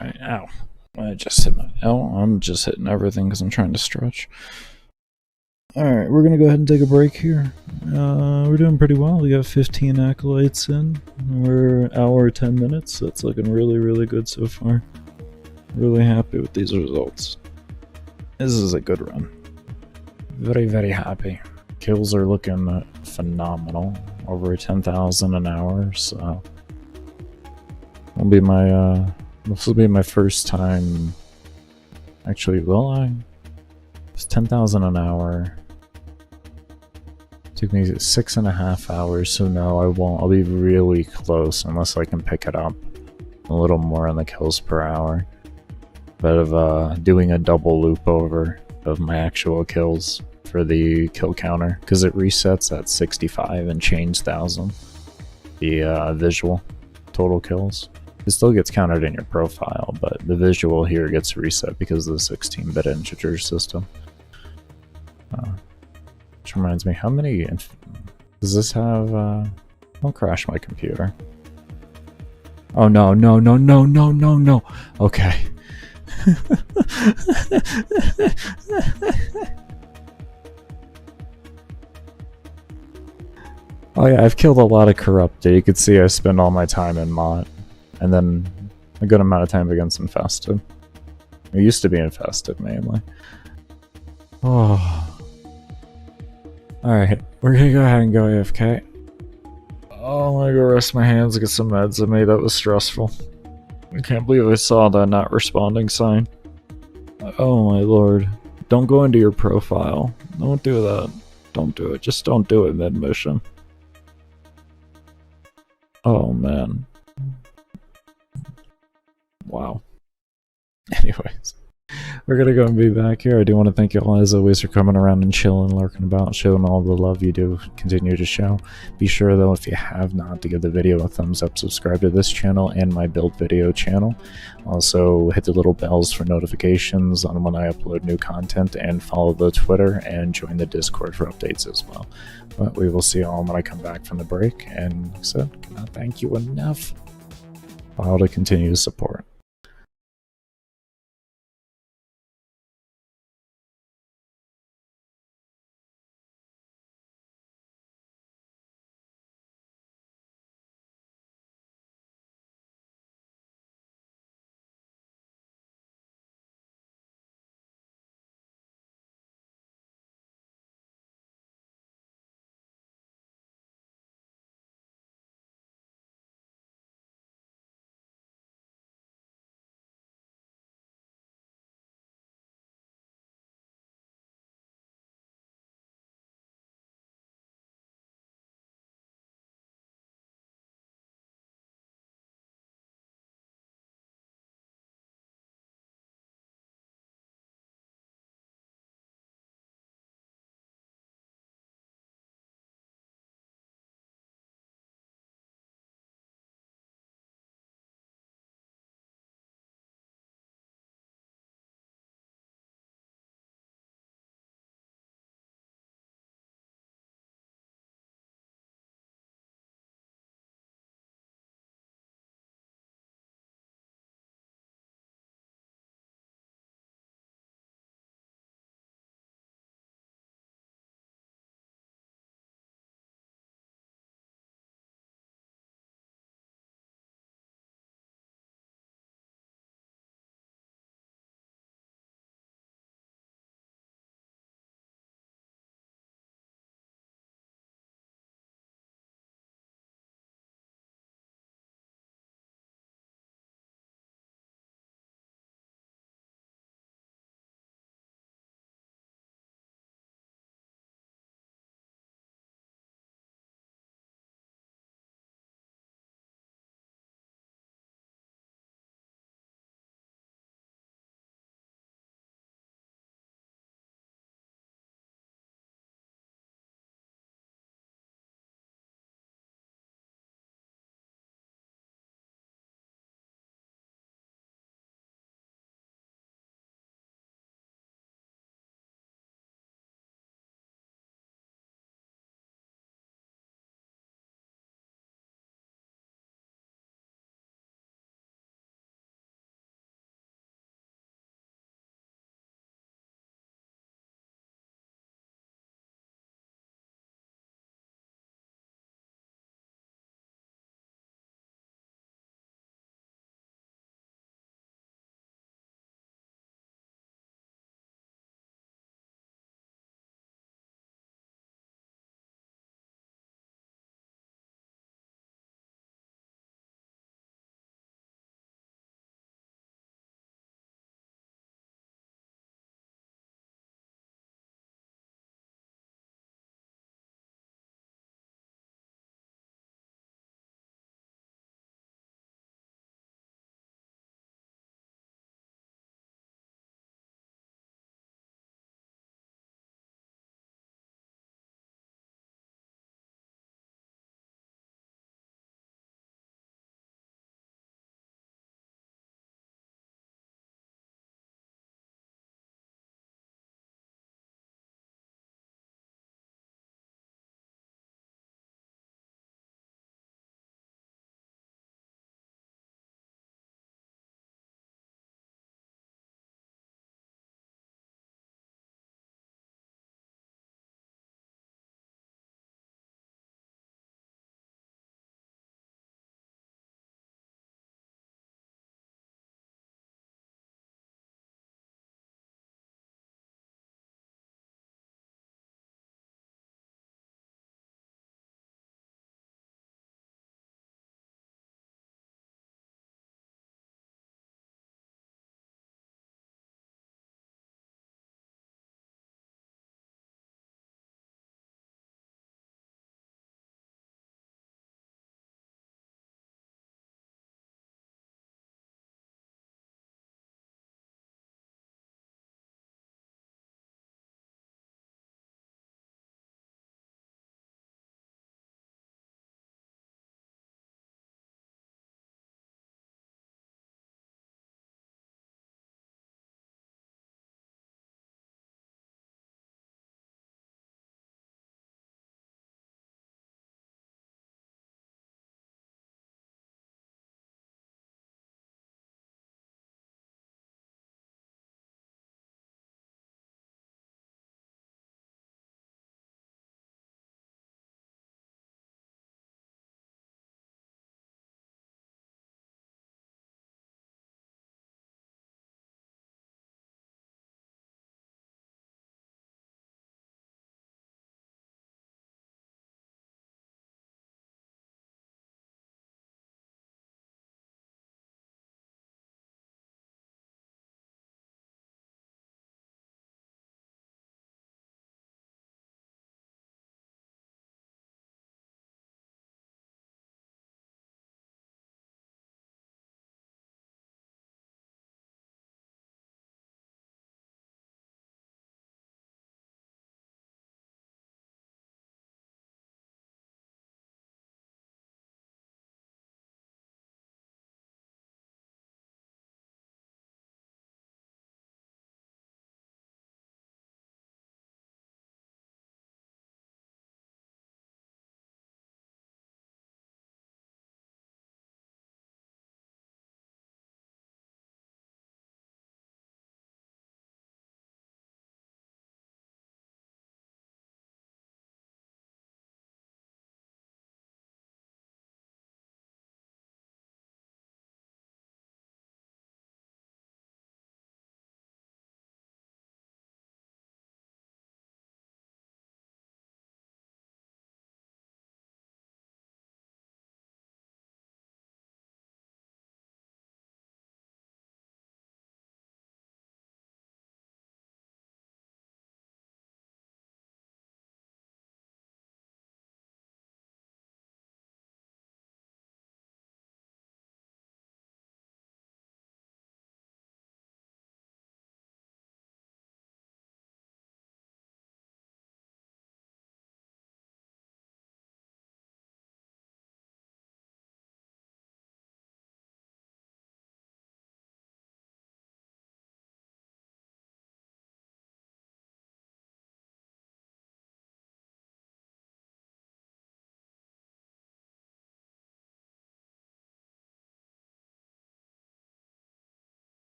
Okay, ow. I just hit my L. I'm just hitting everything because I'm trying to stretch. Alright, we're gonna go ahead and take a break here. We're doing pretty well. We got 15 acolytes in. We're hour 10 minutes. That's looking really, really good so far. Really happy with these results. This is a good run. Very, very happy. Kills are looking phenomenal. Over 10,000 an hour, so it'll be my this will be my first time. Actually, will I? It's 10,000 an hour. Took me 6.5 hours, so no, I won't. I'll be really close unless I can pick it up a little more on the kills per hour. But of doing a double loop over of my actual kills for the kill counter, because it resets at 65 and change thousand. The visual total kills. It still gets counted in your profile, but the visual here gets reset because of the 16-bit integer system. Which reminds me, how many... Does this have... Don't crash my computer. Oh no, no, no, no, no, no, no! Okay. Oh yeah, I've killed a lot of corrupted. You can see I spend all my time in Mott. And then a good amount of time against Infested. It used to be Infested, mainly. Oh. Alright, we're gonna go ahead and go AFK. Oh, I'm gonna go rest my hands and get some meds in me. That was stressful. I can't believe I saw that not responding sign. Oh my lord. Don't go into your profile. Don't do that. Don't do it. Just don't do it mid-mission. Oh man. Wow. Anyways. We're gonna go and be back here. I do want to thank you all as always for coming around and chilling, lurking about, showing all the love you do continue to show. Be sure though, if you have not, to give the video a thumbs up, subscribe to this channel and my build video channel. Also hit the little bells for notifications on when I upload new content, and follow the Twitter and join the Discord for updates as well. But we will see you all when I come back from the break, and like I said, cannot thank you enough for all the continued support.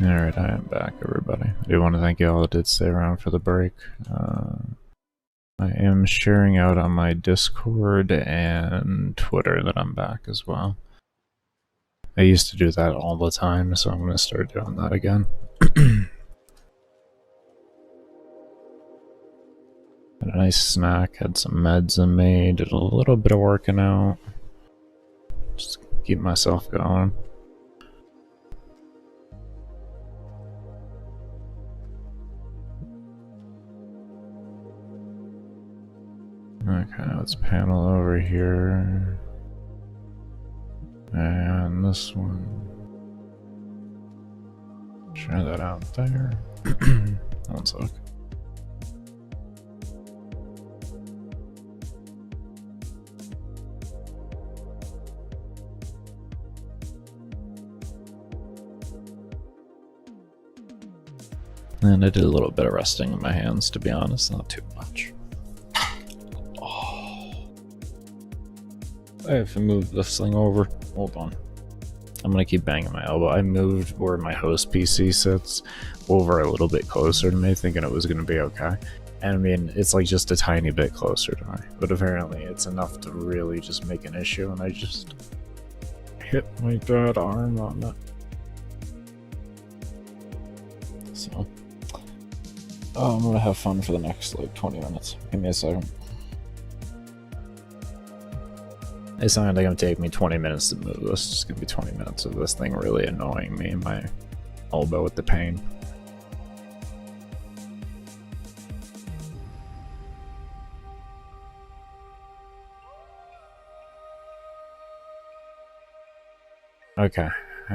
Alright, I am back, everybody. I do want to thank you all that did stay around for the break. I am sharing out on my Discord and Twitter that I'm back as well. I used to do that all the time, so I'm going to start doing that again. Had a nice snack, had some meds in me, did a little bit of working out. Just keep myself going. Okay, let's panel over here. And this one. Try that out there. One sec. And I did a little bit of resting in my hands, to be honest, not too much. Oh. I have to move this thing over. Hold on. I'm gonna keep banging my elbow. I moved where my host PC sits over a little bit closer to me, thinking it was gonna be okay. And I mean, it's like just a tiny bit closer to me. But apparently it's enough to really just make an issue, and I just hit my dead arm on it. So, I'm gonna have fun for the next like 20 minutes. Give me a second. It's not gonna take me 20 minutes to move this. It's gonna be 20 minutes of this thing really annoying me in my elbow with the pain. Okay,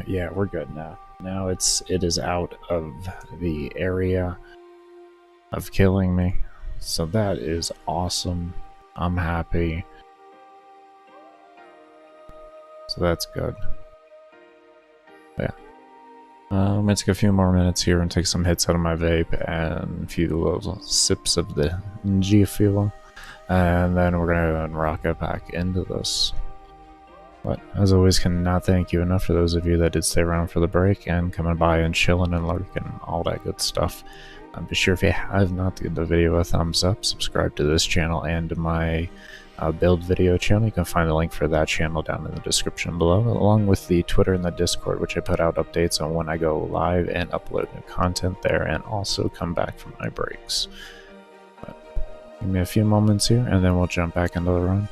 yeah, we're good now. Now it is out of the area of killing me, so that is awesome. I'm happy. So that's good. Yeah. I'm gonna take a few more minutes here and take some hits out of my vape and a few little sips of the G Fuel, and then we're gonna rock it back into this. But as always, cannot thank you enough for those of you that did stay around for the break and coming by and chilling and lurking and all that good stuff. Be sure if you have not to give the video a thumbs up, subscribe to this channel and to my build video channel. You can find the link for that channel down in the description below, along with the Twitter and the Discord, which I put out updates on when I go live and upload new content there, and also come back from my breaks. But give me a few moments here and then we'll jump back into the run.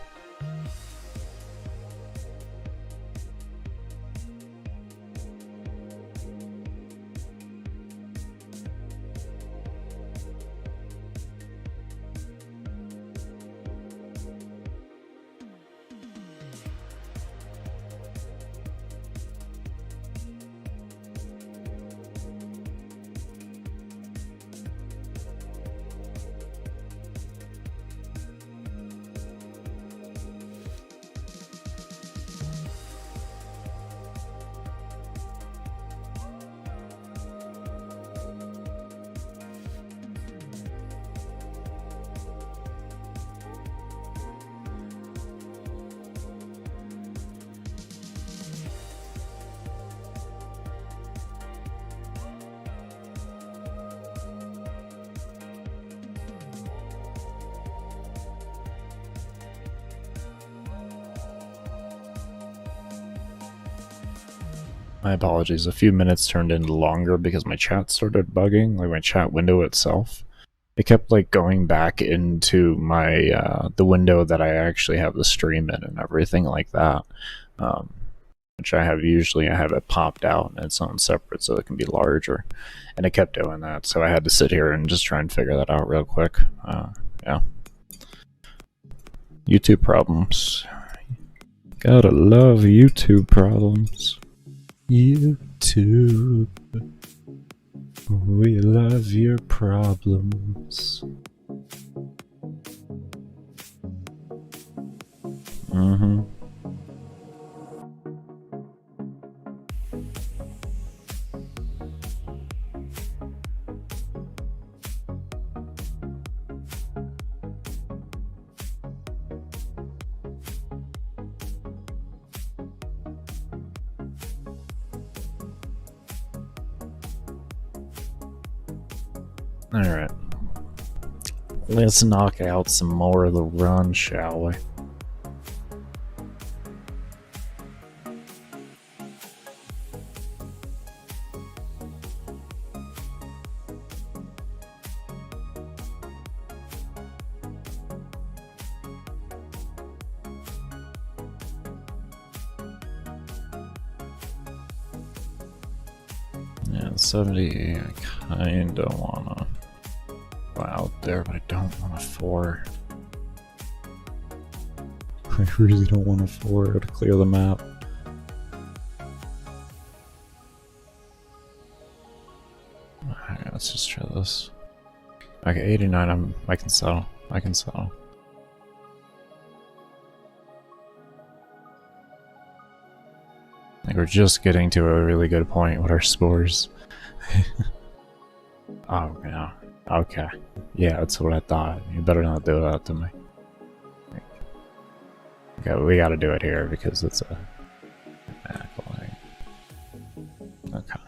My apologies, a few minutes turned into longer because my chat started bugging, like my chat window itself. It kept like going back into my the window that I actually have the stream in and everything like that. Which I have it popped out and it's on separate so it can be larger. And it kept doing that, so I had to sit here and just try and figure that out real quick. Yeah. YouTube problems. Gotta love YouTube problems. YouTube, we love your problems. Alright. Let's knock out some more of the run, shall we? Yeah, 70, I kinda wanna go out there, but I don't want a 4. I really don't want a 4 to clear the map. Alright, let's just try this. Okay, 89, I can settle. I can settle. I think we're just getting to a really good point with our spores. Oh, yeah. Okay. Yeah, that's what I thought. You better not do that to me. Okay, we gotta do it here because it's a... Okay.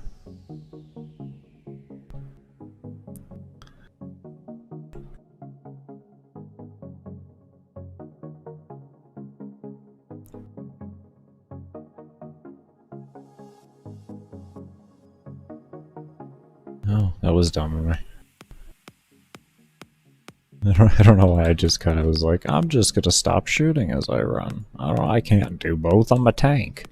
Oh, that was dumb of me. I don't know why I just kind of was like, I'm just gonna stop shooting as I run. I can't do both, I'm a tank.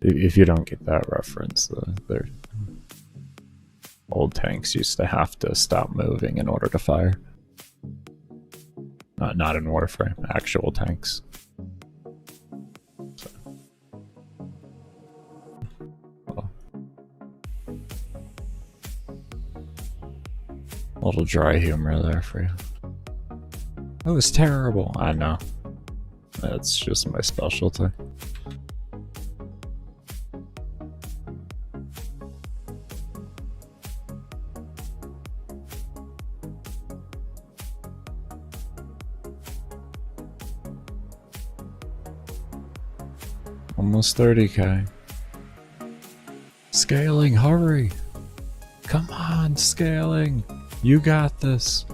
If you don't get that reference, their old tanks used to have to stop moving in order to fire. Not in Warframe, actual tanks. So. Well. A little dry humor there for you. That was terrible. I know. That's just my specialty. Almost 30k. Scaling, hurry! Come on, scaling! You got this!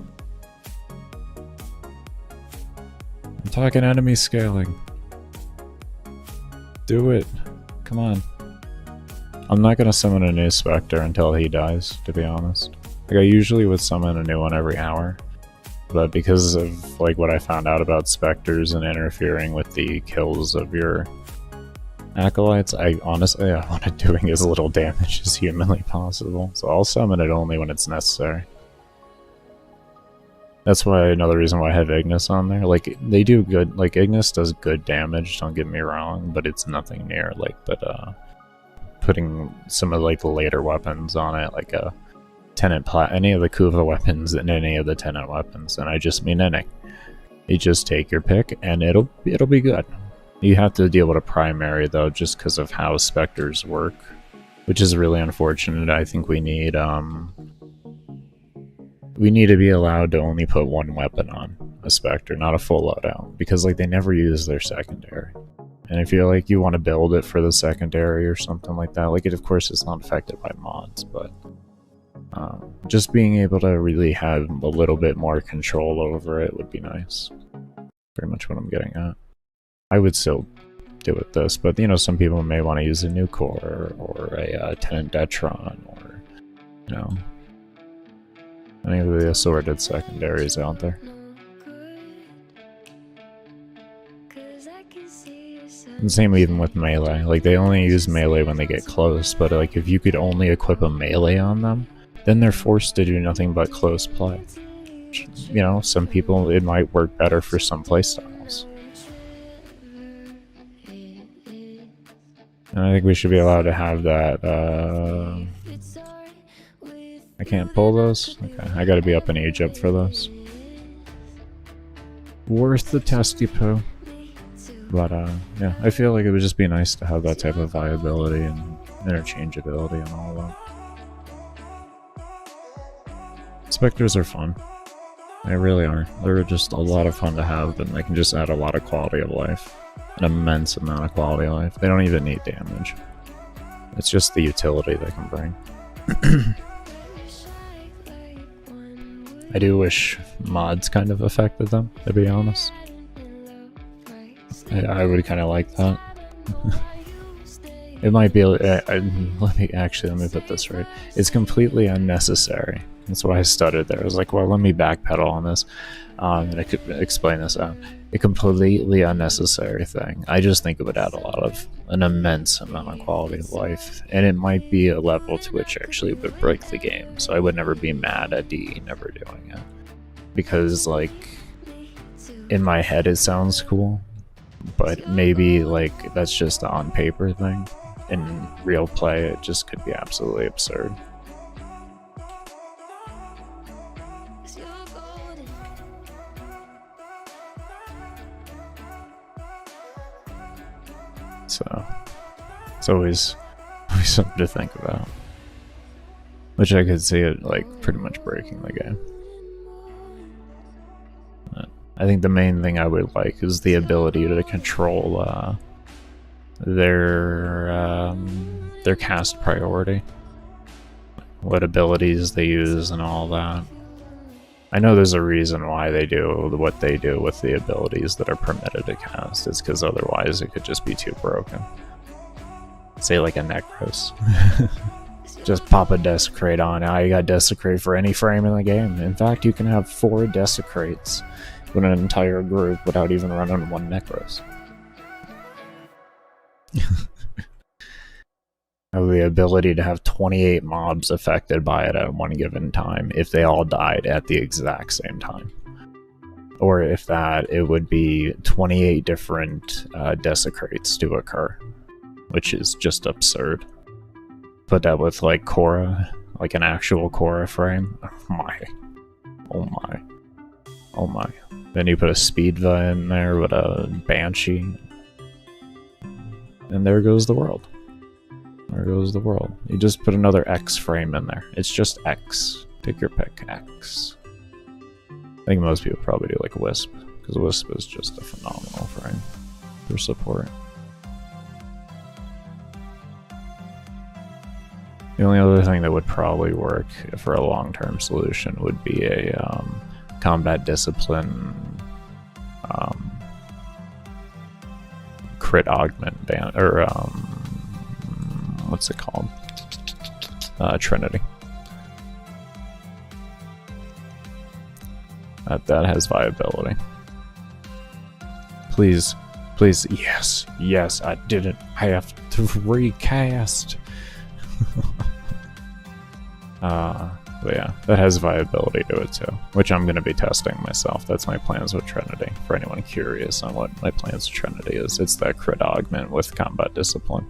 I'm talking enemy scaling. Do it. Come on. I'm not gonna summon a new Spectre until he dies, to be honest. Like, I usually would summon a new one every hour. But because of like what I found out about Spectres and interfering with the kills of your acolytes, I honestly wanted doing as little damage as humanly possible, so I'll summon it only when it's necessary. That's why another reason why I have Ignis on there. Like, they do good, like Ignis does good damage, don't get me wrong, but it's nothing near like putting some of like the later weapons on it, like a Tenant any of the Kuva weapons and any of the Tenant weapons, and I just mean any. You just take your pick and it'll be good. You have to deal with a primary though, just because of how Spectres work, which is really unfortunate. I think we need to be allowed to only put one weapon on a Spectre, not a full loadout, because like they never use their secondary. And if you're like you want to build it for the secondary or something like that, like it of course is not affected by mods, but just being able to really have a little bit more control over it would be nice. Pretty much what I'm getting at. I would still do it this, but you know, some people may want to use a new core or a Tenant Detron, or you know, any of the assorted secondaries out there. And same even with melee. Like they only use melee when they get close, but like if you could only equip a melee on them, then they're forced to do nothing but close play. You know, some people it might work better for some playstyles. And I think we should be allowed to have that, I can't pull those? Okay, I gotta be up in Egypt for those. Worth the testy poo. But, yeah, I feel like it would just be nice to have that type of viability and interchangeability and all that. Spectres are fun. They really are. They're just a lot of fun to have, and they can just add a lot of quality of life. An immense amount of quality of life. They don't even need damage. It's just the utility they can bring. I do wish mods kind of affected them, to be honest. I would kind of like that. It might be. Let me put this right. It's completely unnecessary. That's why I stuttered there. I was like, well, let me backpedal on this, and I could explain this out. A completely unnecessary thing. I just think it would add an immense amount of quality of life, and it might be a level to which actually would break the game. So I would never be mad at DE never doing it, because like in my head it sounds cool, but maybe like that's just the on paper thing. In real play, it just could be absolutely absurd. So it's always something to think about, which I could see it like pretty much breaking the game. I think the main thing I would like is the ability to control their cast priority, what abilities they use and all that. I know there's a reason why they do what they do with the abilities that are permitted to cast. It's because otherwise it could just be too broken. Say like a Necros. Just pop a Desecrate on. Now you got Desecrate for any frame in the game. In fact, you can have 4 Desecrates with an entire group without even running 1 Necros. Have the ability to have 28 mobs affected by it at one given time if they all died at the exact same time. Or if that, it would be 28 different Desecrates to occur, which is just absurd. Put that with like Korra, like an actual Korra frame. Oh my. Oh my. Oh my. Then you put a Speedva in there with a Banshee. And there goes the world. There goes the world. You just put another X frame in there. It's just X. Take your pick, X. I think most people probably do like Wisp, because Wisp is just a phenomenal frame for support. The only other thing that would probably work for a long-term solution would be a combat discipline crit augment ban, or what's it called? Trinity. That has viability. Please, please, yes, I didn't have to recast. But yeah, that has viability to it too, which I'm going to be testing myself. That's my plans with Trinity. For anyone curious on what my plans with Trinity is, it's that crit augment with combat discipline.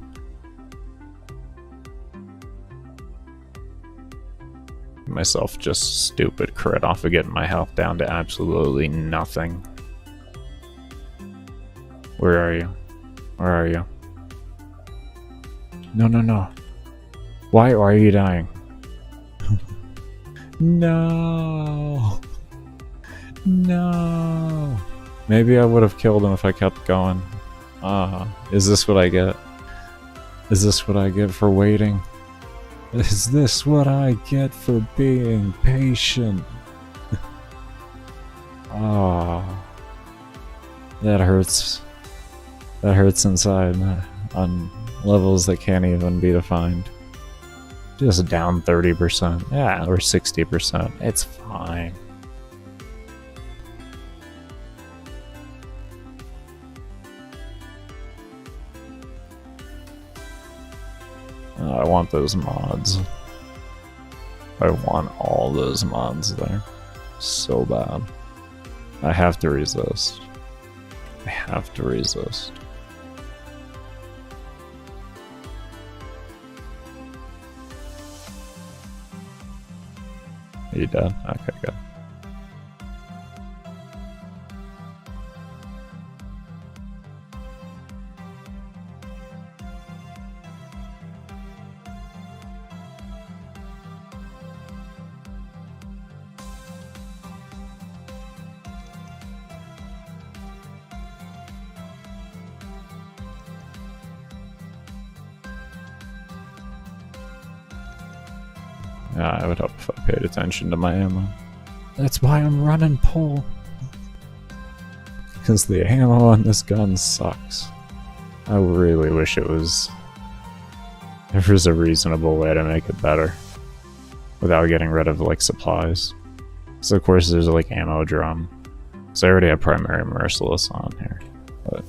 Myself just stupid crit off of getting my health down to absolutely nothing. Where are you? Where are you? No. Why are you dying? No. No. Maybe I would have killed him if I kept going. Is this what I get? Is this what I get for waiting? Is this what I get for being patient? That hurts. That hurts inside on levels that can't even be defined. Just down 30%. Yeah, or 60%. It's fine. I want those mods. I want all those mods there. So bad. I have to resist. I have to resist. Are you dead? Okay, good. Yeah, I would hope if I paid attention to my ammo. That's why I'm running pull. Because the ammo on this gun sucks. I really wish it was... there was a reasonable way to make it better. Without getting rid of, like, supplies. So of course there's, like, ammo drum. So I already have primary merciless on here. But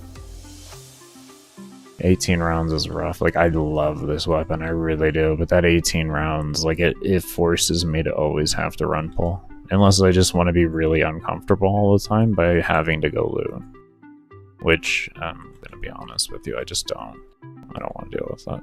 18 rounds is rough. Like, I love this weapon, I really do. But that 18 rounds, like, it forces me to always have to run pull. Unless I just want to be really uncomfortable all the time by having to go loot. Which, I'm gonna be honest with you, I just don't. I don't want to deal with that.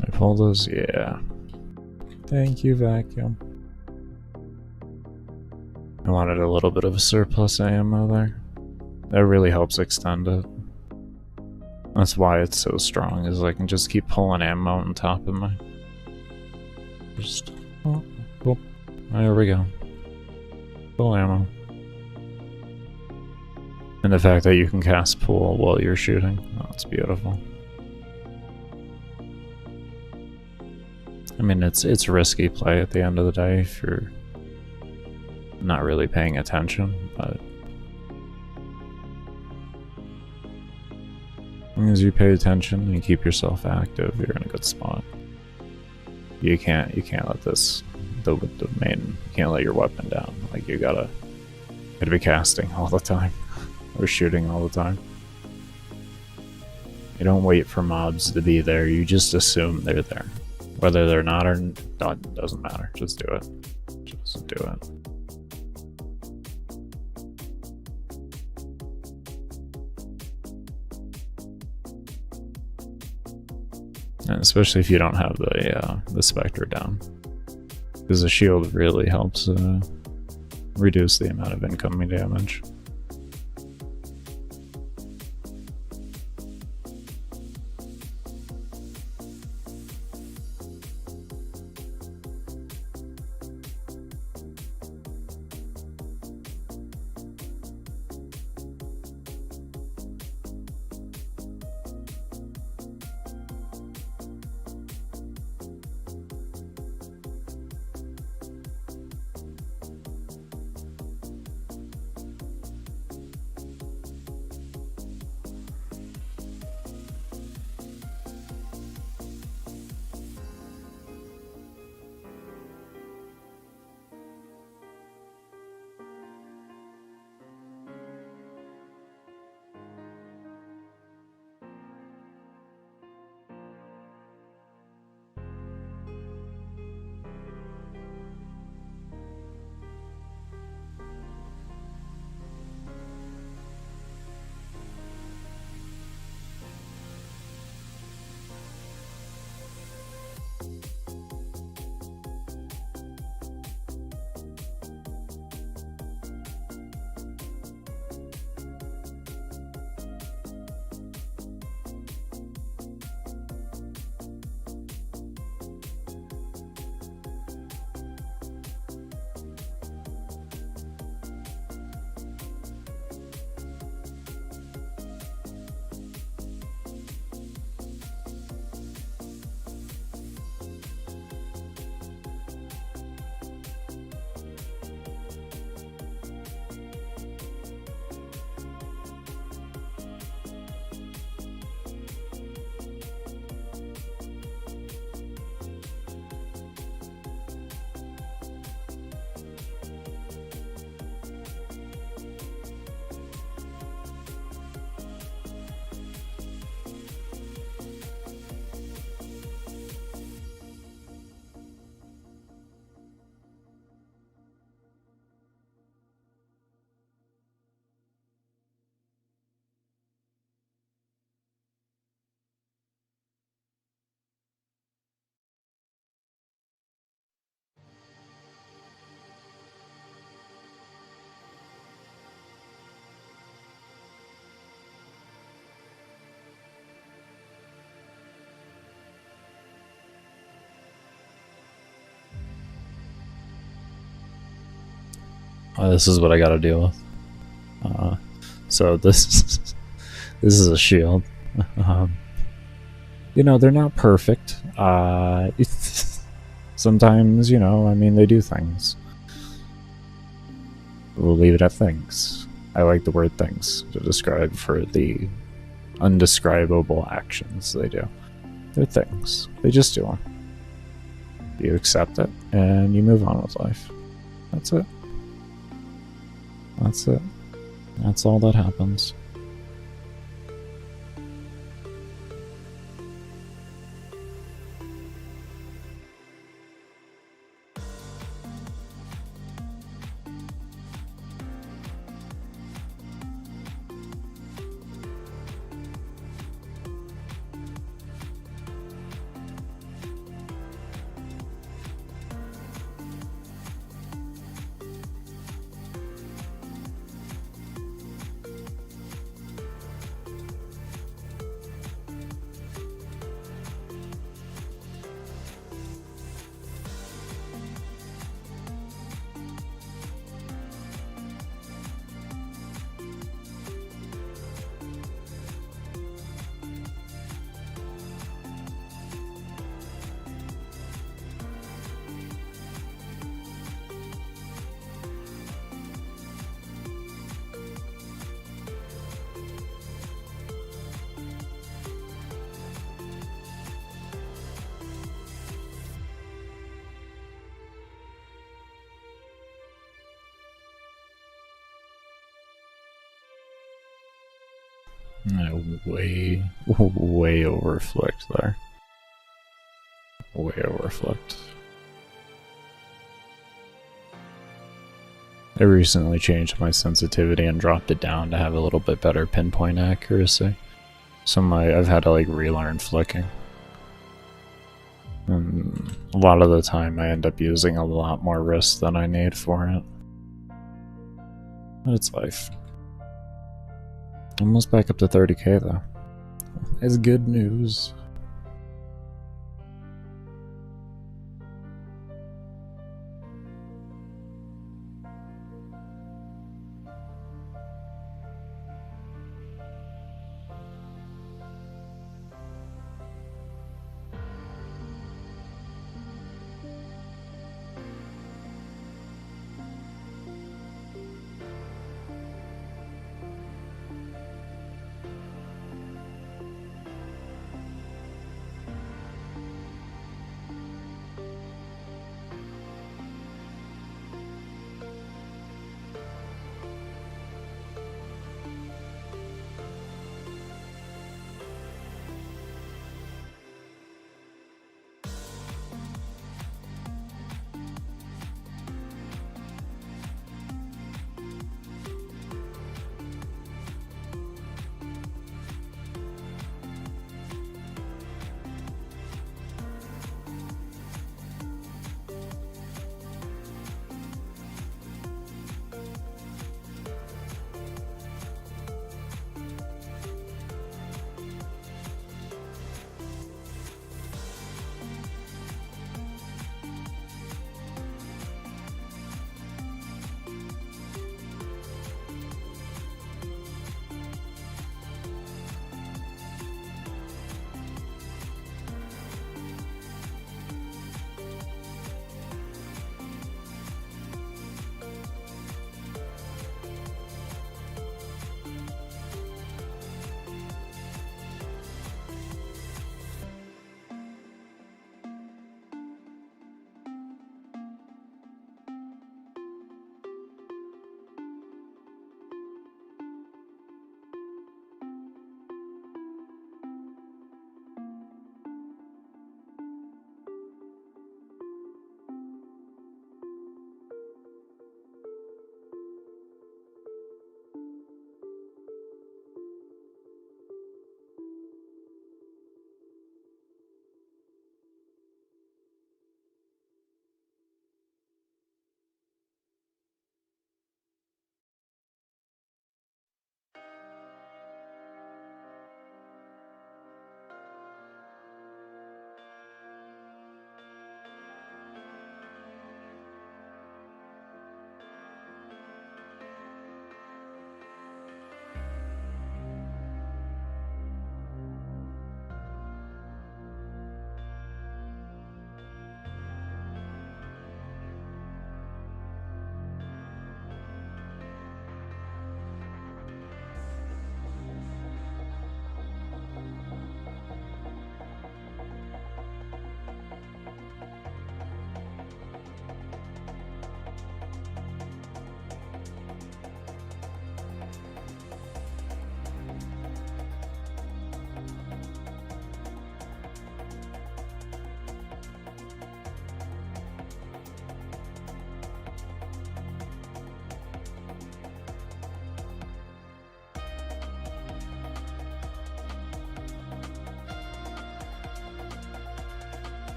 I pull those? Yeah. Thank you, vacuum. I wanted a little bit of a surplus ammo there. That really helps extend it. That's why it's so strong, is I can just keep pulling ammo on top of my... Just... oh, oh, there we go. Full ammo. And the fact that you can cast pool while you're shooting, oh, it's beautiful. I mean, it's risky play at the end of the day if you're not really paying attention, but as long as you pay attention and you keep yourself active, you're in a good spot. You can't let this the main, you can't let your weapon down. Like, you gotta be casting all the time or shooting all the time. You don't wait for mobs to be there, you just assume they're there. Whether they're not or not doesn't matter. Just do it. Just do it. And especially if you don't have the Spectre down, because the shield really helps reduce the amount of incoming damage. This is what I gotta deal with. So this this is a shield. You know, they're not perfect. Sometimes, you know, I mean, they do things. We'll leave it at things. I like the word things to describe for the undescribable actions they do. They're things. They just do them. You accept it, and you move on with life. That's it. That's it. That's all that happens. Way overflicked there. Way overflicked. I recently changed my sensitivity and dropped it down to have a little bit better pinpoint accuracy. So I've had to like relearn flicking. And a lot of the time I end up using a lot more wrist than I need for it. But it's life. Almost back up to 30k though. It's good news.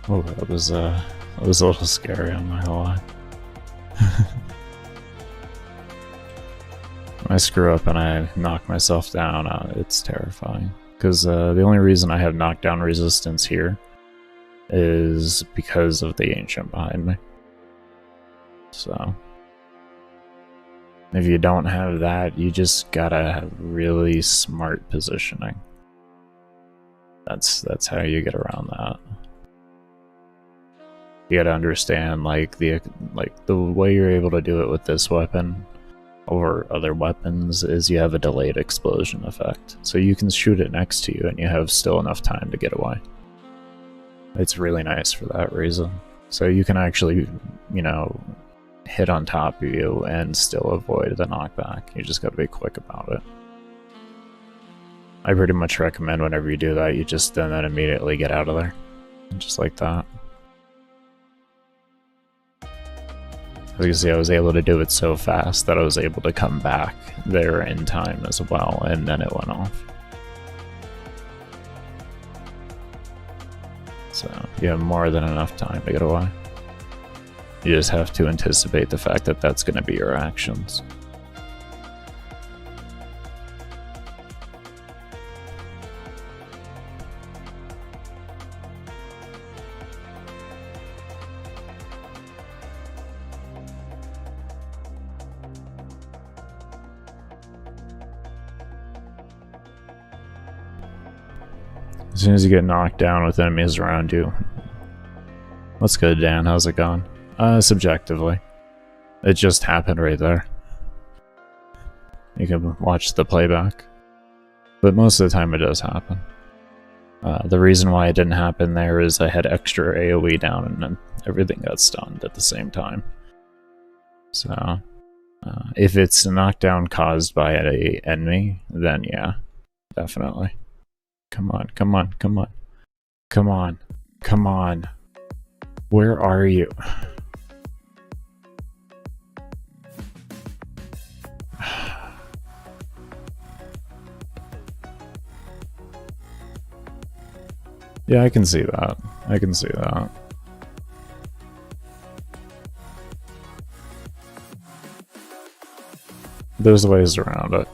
Oh, that was a little scary, I'm not gonna lie. When I screw up and I knock myself down, it's terrifying. Because the only reason I have knockdown resistance here is because of the ancient behind me. So if you don't have that, you just gotta have really smart positioning. That's how you get around that. You gotta understand like the way you're able to do it with this weapon over other weapons is you have a delayed explosion effect. So you can shoot it next to you and you have still enough time to get away. It's really nice for that reason. So you can actually, you know, hit on top of you and still avoid the knockback. You just gotta be quick about it. I pretty much recommend whenever you do that, you just then immediately get out of there. Just like that. As you can see, I was able to do it so fast that I was able to come back there in time as well, and then it went off. So you have more than enough time to get away. You just have to anticipate the fact that that's going to be your actions. As soon as you get knocked down with enemies around you. What's good, Dan? How's it going? Subjectively. It just happened right there. You can watch the playback. But most of the time it does happen. The reason why it didn't happen there is I had extra AoE down and then everything got stunned at the same time. So, if it's a knockdown caused by an enemy, then yeah, definitely. Come on, come on, come on. Come on, come on. Where are you? Yeah, I can see that. I can see that. There's ways around it.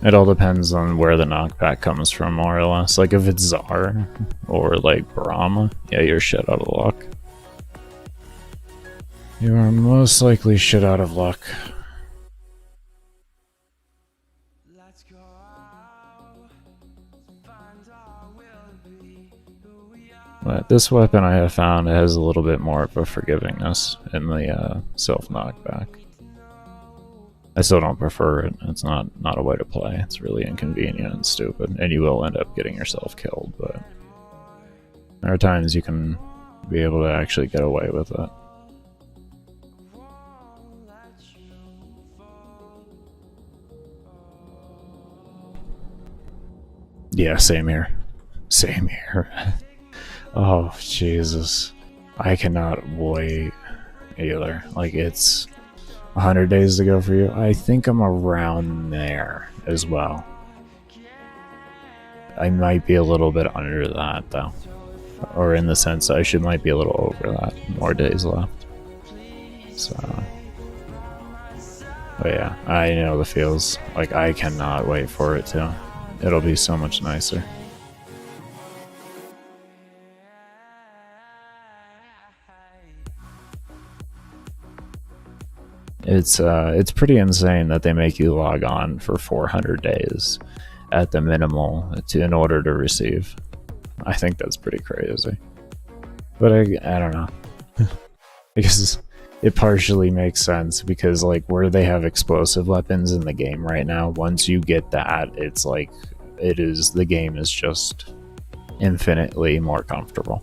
It all depends on where the knockback comes from, more or less. Like, if it's Czar, or, like, Brahma, yeah, you're shit out of luck. You are most likely shit out of luck. But this weapon I have found has a little bit more of a forgivingness in the self-knockback. I still don't prefer it. It's not a way to play. It's really inconvenient and stupid, and you will end up getting yourself killed, but there are times you can be able to actually get away with it. Yeah, same here. Same here. Oh, Jesus. I cannot wait either. Like, it's 100 days to go for you. I think I'm around there as well. I might be a little bit under that though, or in the sense I might be a little over that. More days left. So, but yeah, I know the feels. Like, I cannot wait for it to. It'll be so much nicer. It's pretty insane that they make you log on for 400 days at the minimal in order to receive. I think that's pretty crazy. But I don't know. Because it partially makes sense, because like where they have explosive weapons in the game right now, once you get that, it's like the game is just infinitely more comfortable.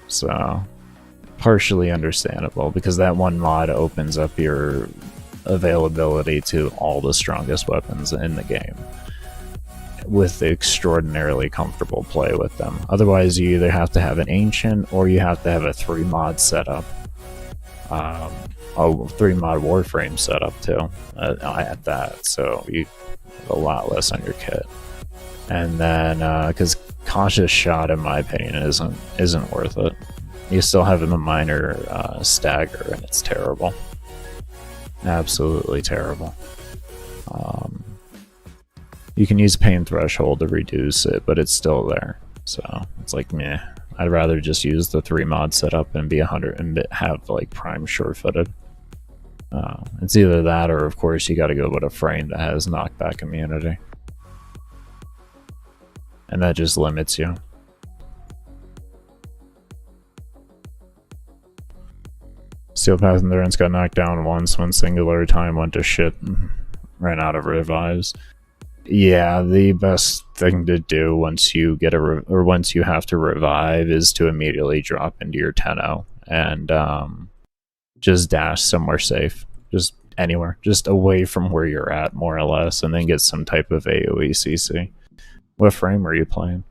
So partially understandable, because that one mod opens up your availability to all the strongest weapons in the game with extraordinarily comfortable play with them. Otherwise, you either have to have an ancient or you have to have a 3-mod setup, a 3-mod Warframe setup too at that, so you have a lot less on your kit. And then, because cautious shot, in my opinion, isn't worth it. You still have a minor stagger, and it's terrible. Absolutely terrible. You can use pain threshold to reduce it, but it's still there. So it's like, meh. I'd rather just use the 3 mod setup and be 100 and have like prime sure-footed. It's either that, or of course you got to go with a frame that has knockback immunity, and that just limits you. Steel Path Endurance got knocked down once when singular time went to shit and ran out of revives. Yeah, the best thing to do once you get once you have to revive is to immediately drop into your 10-0 and just dash somewhere safe, just anywhere, just away from where you're at, more or less, and then get some type of AoE CC. What frame are you playing?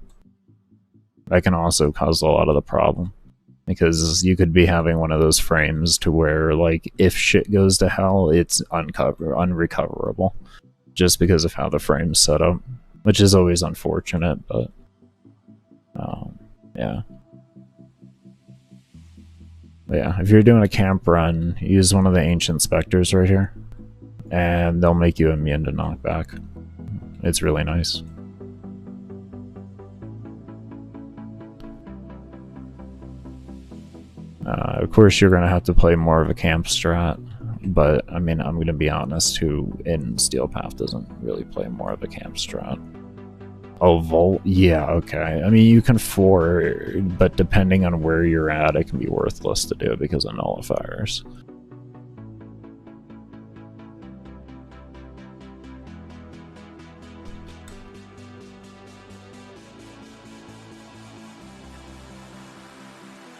That can also cause a lot of the problem, because you could be having one of those frames to where, like, if shit goes to hell, it's unrecoverable, just because of how the frame's set up, which is always unfortunate, but yeah. But yeah, if you're doing a camp run, use one of the ancient specters right here, and they'll make you immune to knockback. It's really nice. Of course, you're going to have to play more of a camp strat, but I mean, I'm going to be honest, who in Steel Path doesn't really play more of a camp strat? Oh, Volt? Yeah, okay. I mean, you can forward, but depending on where you're at, it can be worthless to do because of nullifiers.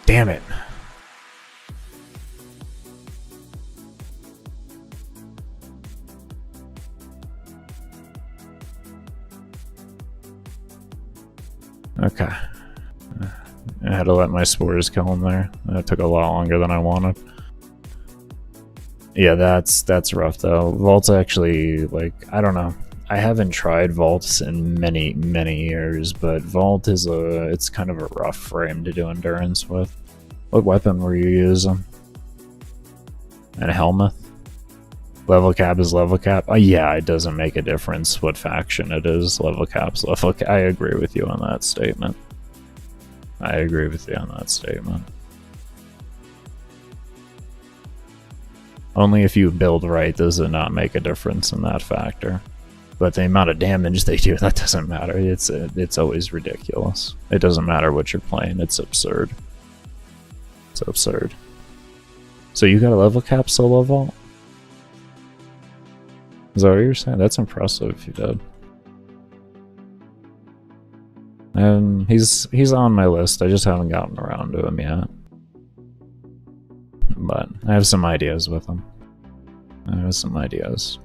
Damn it. Okay. I had to let my spores kill him there. That took a lot longer than I wanted. Yeah, that's rough though. Vault's actually, like, I don't know. I haven't tried Vaults in many years, but Vault is it's kind of a rough frame to do endurance with. What weapon were you using? And a helmet? Level cap is level cap. Oh yeah, it doesn't make a difference what faction it is. Level cap's level cap. I agree with you on that statement. I agree with you on that statement. Only if you build right does it not make a difference in that factor. But the amount of damage they do, that doesn't matter. It's always ridiculous. It doesn't matter what you're playing. It's absurd. It's absurd. So you got a level cap solo vault? Is that what you're saying? That's impressive if you did. And he's on my list. I just haven't gotten around to him yet. But I have some ideas with him. I have some ideas.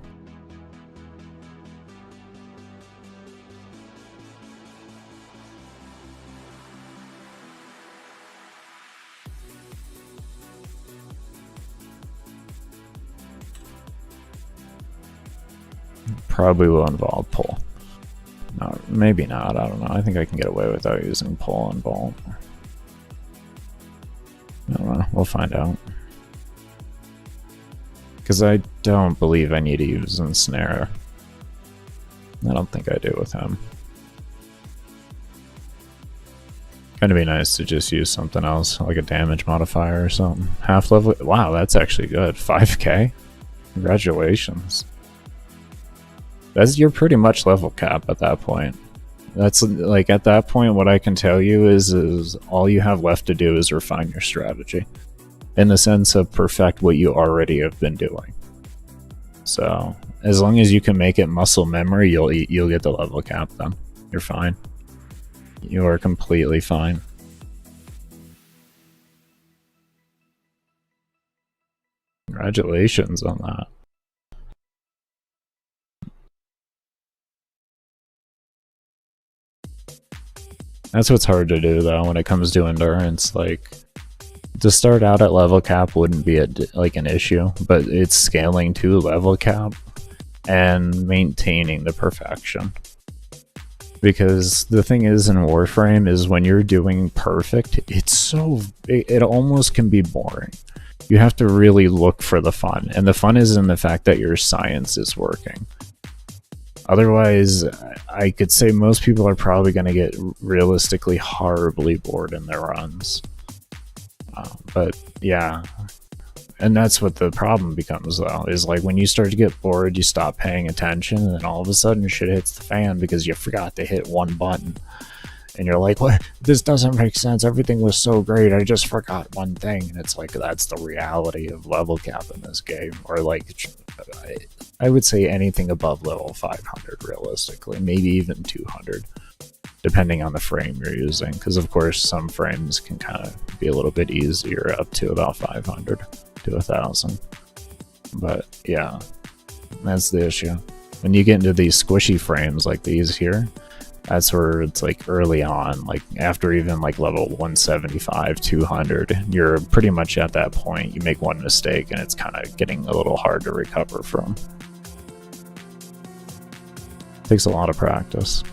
Probably will involve pull. No, maybe not. I don't know. I think I can get away without using pull and bolt. I don't know. We'll find out. Because I don't believe I need to use Ensnare. I don't think I do with him. Gonna be nice to just use something else, like a damage modifier or something. Half level. Wow, that's actually good. 5k? Congratulations. You're pretty much level cap at that point. That's like, at that point, what I can tell you is all you have left to do is refine your strategy, in the sense of perfect what you already have been doing. So as long as you can make it muscle memory, you'll get the level cap. Then you're fine. You are completely fine. Congratulations on that. That's what's hard to do though when it comes to endurance. Like, to start out at level cap wouldn't be like an issue, but it's scaling to level cap and maintaining the perfection. Because the thing is in Warframe is when you're doing perfect, it almost can be boring. You have to really look for the fun, and the fun is in the fact that your science is working. Otherwise, I could say most people are probably going to get realistically horribly bored in their runs. But yeah, and that's what the problem becomes, though, is like when you start to get bored, you stop paying attention, and then all of a sudden shit hits the fan because you forgot to hit one button. And you're like, what? This doesn't make sense. Everything was so great. I just forgot one thing. And it's like, that's the reality of level cap in this game. Or like, I would say anything above level 500, realistically. Maybe even 200, depending on the frame you're using. Because, of course, some frames can kind of be a little bit easier, up to about 500 to 1,000. But, yeah, that's the issue. When you get into these squishy frames like these here, that's where it's like early on, like after even like level 175, 200, you're pretty much at that point. You make one mistake and it's kind of getting a little hard to recover from. Takes a lot of practice.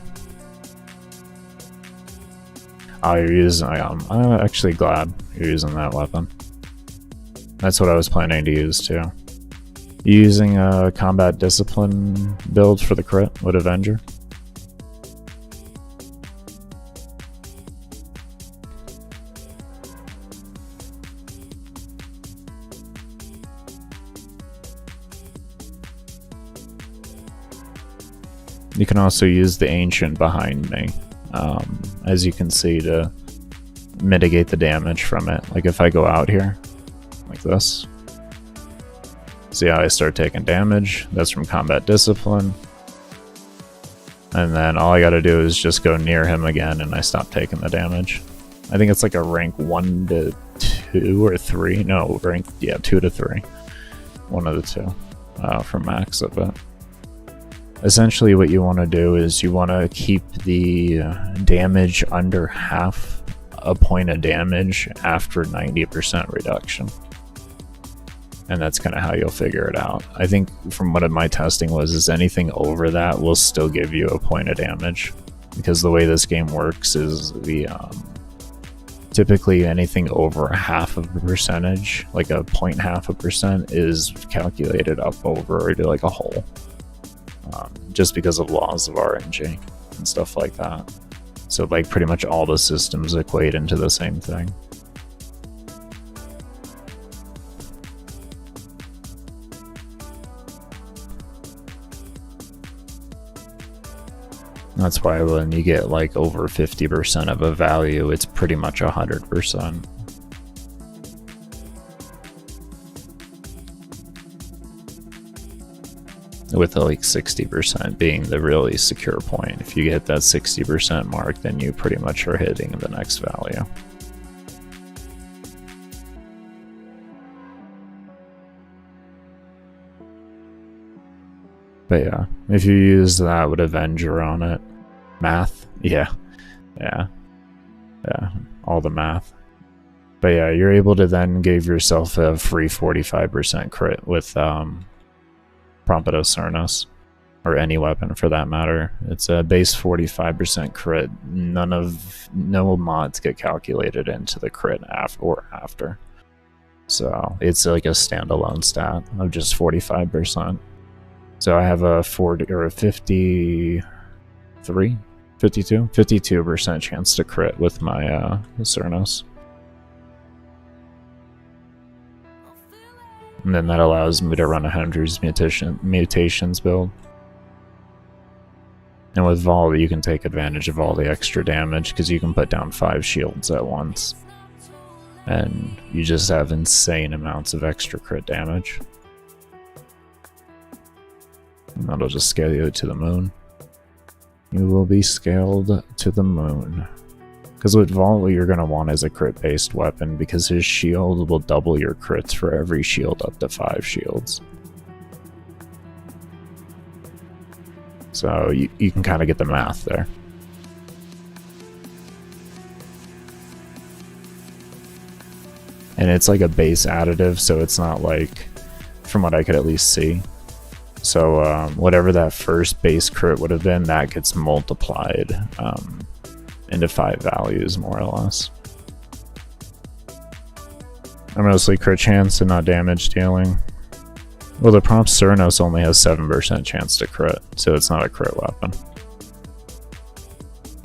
Oh, you're using, I'm actually glad you're using that weapon. That's what I was planning to use too. You using a combat discipline build for the crit with Avenger? You can also use the Ancient behind me, as you can see, to mitigate the damage from it. Like if I go out here, like this, see how I start taking damage? That's from combat discipline. And then all I gotta do is just go near him again and I stop taking the damage. I think it's like a rank 1 to 2 or 3. No, rank, yeah, 2 to 3. One of the two for max of it. Essentially what you want to do is you want to keep the damage under half a point of damage after 90% reduction. And that's kind of how you'll figure it out. I think from what my testing was, is anything over that will still give you a point of damage. Because the way this game works is the typically anything over a half of a percentage, like a 0.5%, is calculated up over to like a whole. Just because of laws of RNG and stuff like that. So like pretty much all the systems equate into the same thing. That's why when you get like over 50% of a value, it's pretty much 100%. With like 60% being the really secure point. If you get that 60% mark, then you pretty much are hitting the next value. But yeah, if you use that with Avenger on it, math, yeah, all the math. But yeah, you're able to then give yourself a free 45% crit with Prompto Cernos, or any weapon for that matter. It's a base 45% crit. No mods get calculated into the crit after. So it's like a standalone stat of just 45%. So I have a 52% chance to crit with my Cernos. And then that allows me to run a Hunter's Mutations build. And with Vol, you can take advantage of all the extra damage because you can put down 5 shields at once. And you just have insane amounts of extra crit damage. And that'll just scale you to the moon. You will be scaled to the moon. Because with Vol, what you're going to want is a crit-based weapon, because his shield will double your crits for every shield up to 5 shields. So you can kind of get the math there. And it's like a base additive, so it's not like, from what I could at least see, So whatever that first base crit would have been, that gets multiplied into 5 values, more or less. I'm mostly crit chance and not damage dealing. Well, the prompt Cernos only has 7% chance to crit, so it's not a crit weapon.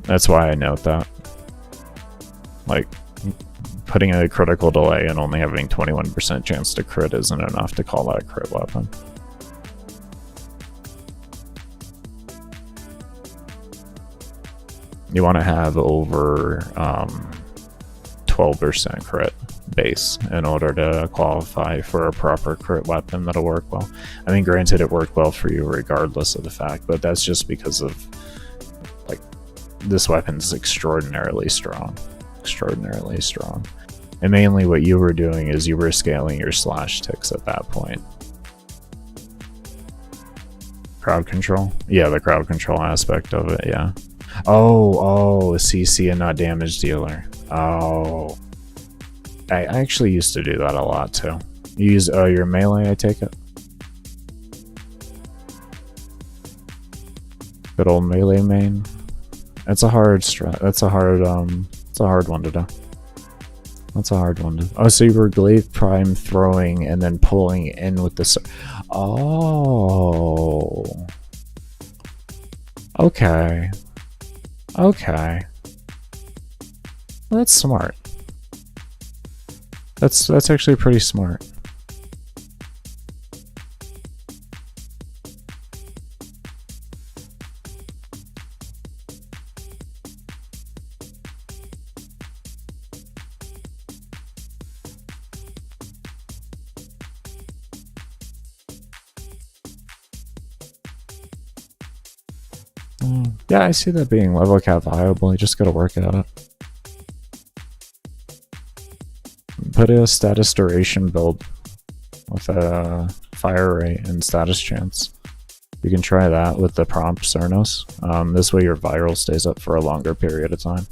That's why I note that. Like, putting a critical delay and only having 21% chance to crit isn't enough to call that a crit weapon. You want to have over 12% crit base in order to qualify for a proper crit weapon that'll work well. I mean, granted, it worked well for you regardless of the fact, but that's just because of, like, this weapon's extraordinarily strong. Extraordinarily strong. And mainly what you were doing is you were scaling your slash ticks at that point. Crowd control? Yeah, the crowd control aspect of it, yeah. Oh, CC and not damage dealer. Oh. I actually used to do that a lot too. You use your melee, I take it. Good old melee main. That's a hard strat. That's a hard one to do. That's a hard one to do. Oh, so you were glaive prime throwing and then pulling in with the. Oh. Okay. Okay. Well, that's smart. That's actually pretty smart. Yeah, I see that being level cap viable. You just gotta work at it. Put a status duration build with a fire rate and status chance. You can try that with the prompt Cernos. This way your viral stays up for a longer period of time.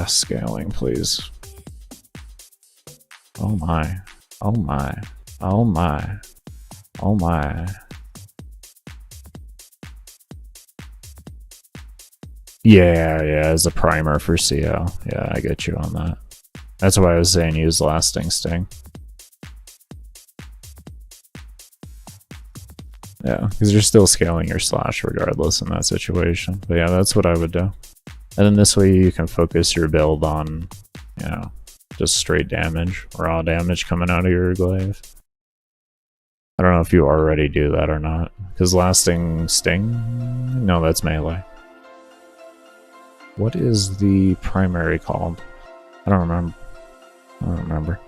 Scaling, please. Oh my. Oh my. Oh my. Oh my. Yeah, as a primer for CO. Yeah, I get you on that. That's why I was saying use Lasting Sting. Yeah, because you're still scaling your slash regardless in that situation. But yeah, that's what I would do. And then this way you can focus your build on, you know, just straight damage, raw damage coming out of your glaive. I don't know if you already do that or not. Because Lasting Sting? No, that's melee. What is the primary called? I don't remember.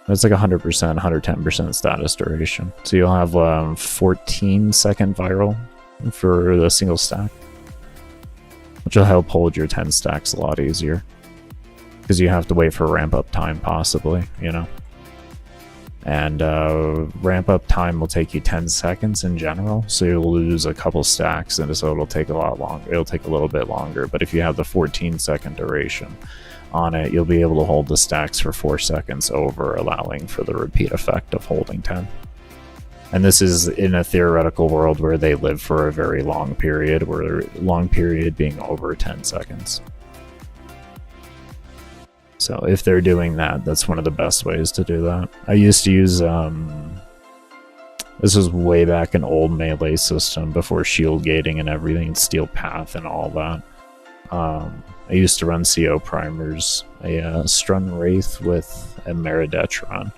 It's like 100%, 110% status duration. So you'll have 14-second viral for the single stack, which will help hold your 10 stacks a lot easier. Because you have to wait for ramp up time, possibly, you know. And ramp up time will take you 10 seconds in general, so you'll lose a couple stacks, and so it'll take a lot longer. It'll take a little bit longer, but if you have the 14-second duration on it, you'll be able to hold the stacks for 4 seconds over, allowing for the repeat effect of holding 10. And this is in a theoretical world where they live for a very long period, where long period being over 10 seconds. So if they're doing that, that's one of the best ways to do that. I used to use, this was way back in old melee system before shield gating and everything, and steel path and all that. I used to run CO primers, a Strun Wraith with a Meridetron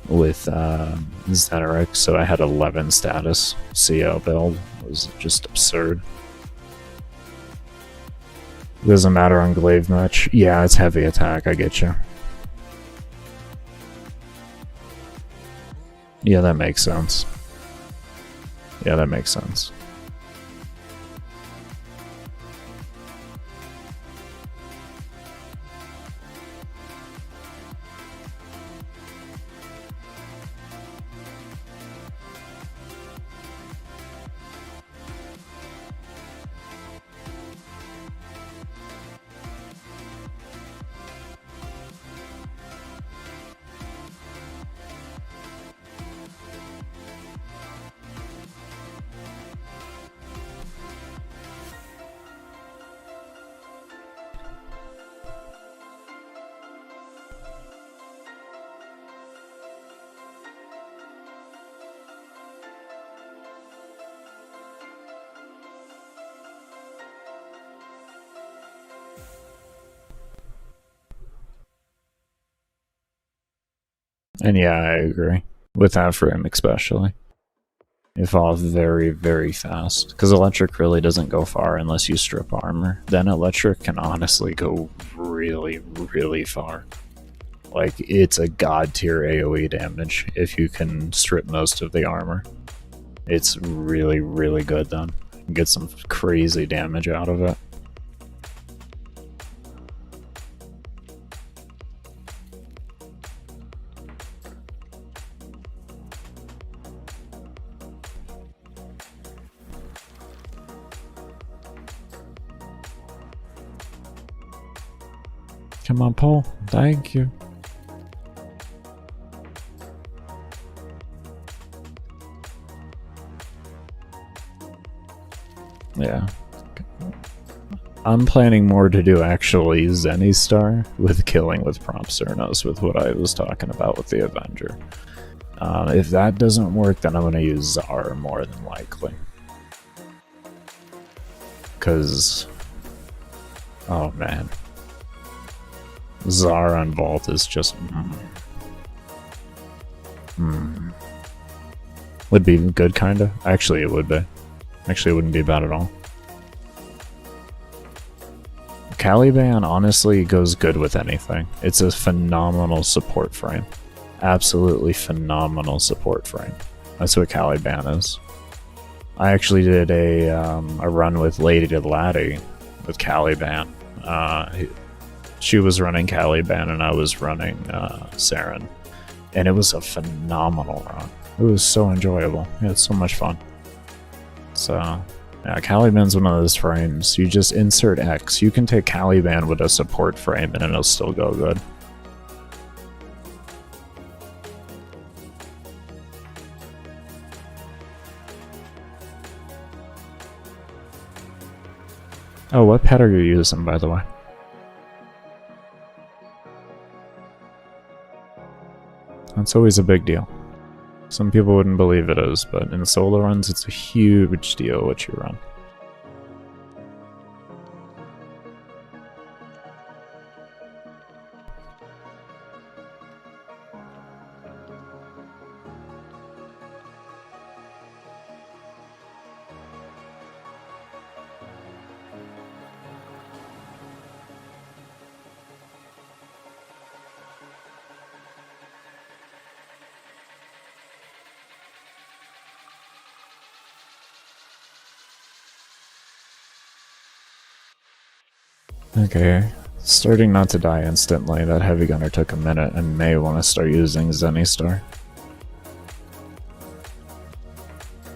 with Zenerix, so I had 11 status CO build. It was just absurd. Doesn't matter on glaive much. Yeah, it's heavy attack, I get you. Yeah, that makes sense. Yeah, that makes sense. And yeah, I agree. With that frame especially. It falls very, very fast. Because electric really doesn't go far unless you strip armor. Then electric can honestly go really, really far. Like, it's a god tier AoE damage if you can strip most of the armor. It's really, really good then. You get some crazy damage out of it. Come on, Paul. Thank you. Yeah. I'm planning more to do actually Zenistar with killing with Prompt Cernos with what I was talking about with the Avenger. If that doesn't work, then I'm going to use Zar more than likely. Because... oh man. Zar on Vault is just... Would be good, kinda. Actually, it would be. Actually, it wouldn't be bad at all. Caliban honestly goes good with anything. It's a phenomenal support frame. Absolutely phenomenal support frame. That's what Caliban is. I actually did a run with Lady Laddie with Caliban. She was running Caliban and I was running Saryn. And it was a phenomenal run. It was so enjoyable. We had so much fun. So, yeah, Caliban's one of those frames. You just insert X. You can take Caliban with a support frame and it'll still go good. Oh, what pet are you using, by the way? That's always a big deal. Some people wouldn't believe it is, but in solo runs, it's a huge deal what you run. Okay, starting not to die instantly. That heavy gunner took a minute and may want to start using Zenistar.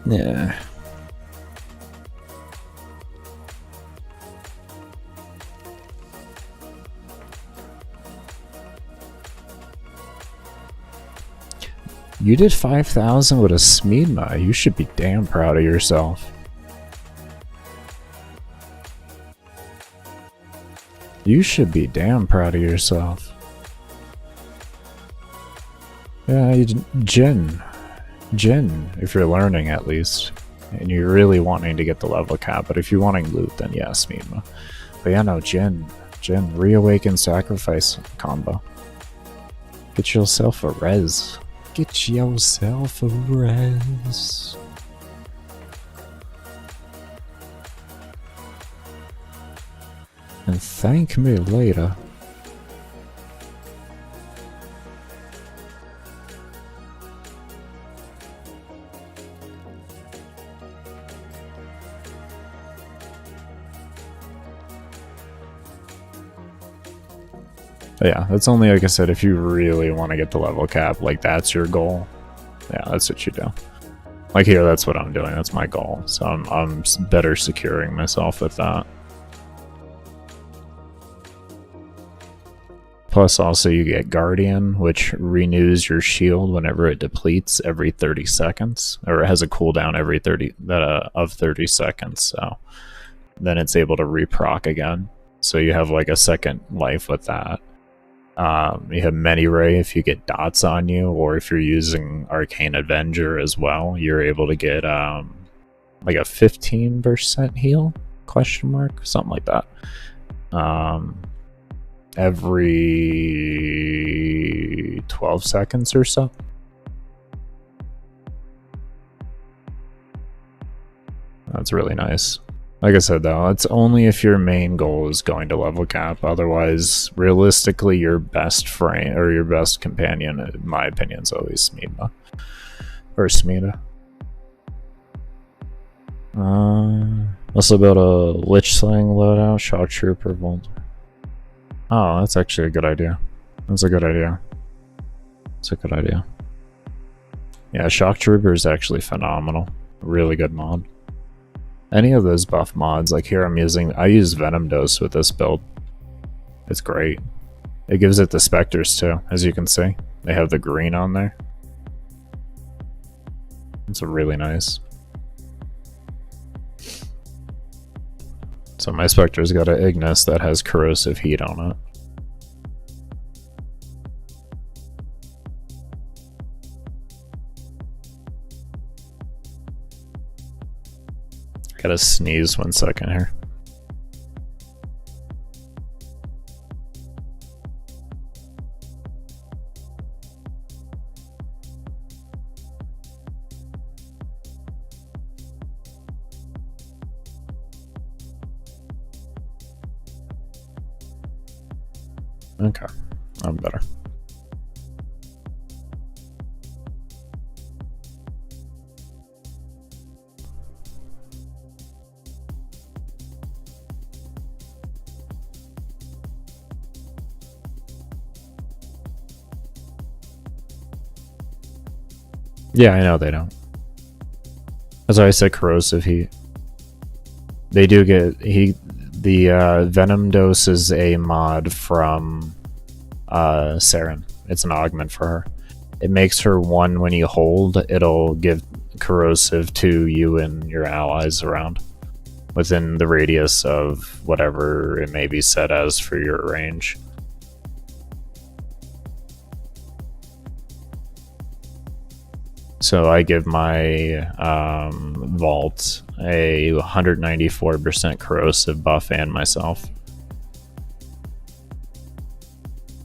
Yeah. You did 5,000 with a Smedma. You should be damn proud of yourself. You should be damn proud of yourself. Yeah, Jin, if you're learning at least, and you're really wanting to get the level cap, but if you're wanting loot, then yeah, Smedma. But yeah, no, Jin, Reawaken Sacrifice combo. Get yourself a res. Get yourself a res. And thank me later. But yeah, that's only, like I said, if you really want to get the level cap, like that's your goal. Yeah, that's what you do. Like here, that's what I'm doing. That's my goal. So I'm better securing myself with that. Plus, also, you get Guardian, which renews your shield whenever it depletes every 30 seconds, or it has a cooldown every 30 seconds. So then it's able to reproc again. So you have like a second life with that. You have Many Ray if you get dots on you, or if you're using Arcane Avenger as well, you're able to get like a 15% heal? Question mark, something like that. every 12 seconds or so. That's really nice. Like I said though, it's only if your main goal is going to level cap. Otherwise, realistically, your best frame or your best companion, in my opinion, is always Smida. Or Smida. Also build a Lich Sling loadout, Shock Trooper, Volt. Oh, that's actually a good idea. That's a good idea. It's a good idea. Yeah, Shock Trooper is actually phenomenal. Really good mod. Any of those buff mods, like here I use Venom Dose with this build. It's great. It gives it the specters too, as you can see. They have the green on there. It's really nice. So my specter's got an Ignis that has corrosive heat on it. Gotta sneeze 1 second here. Okay, I'm better. Yeah, I know they don't. That's why I said corrosive heat. They do get the Venom Dose is a mod from Saryn. It's an augment for her. It makes her one when you hold, it'll give corrosive to you and your allies around within the radius of whatever it may be set as for your range. So I give my Vault a 194% corrosive buff and myself.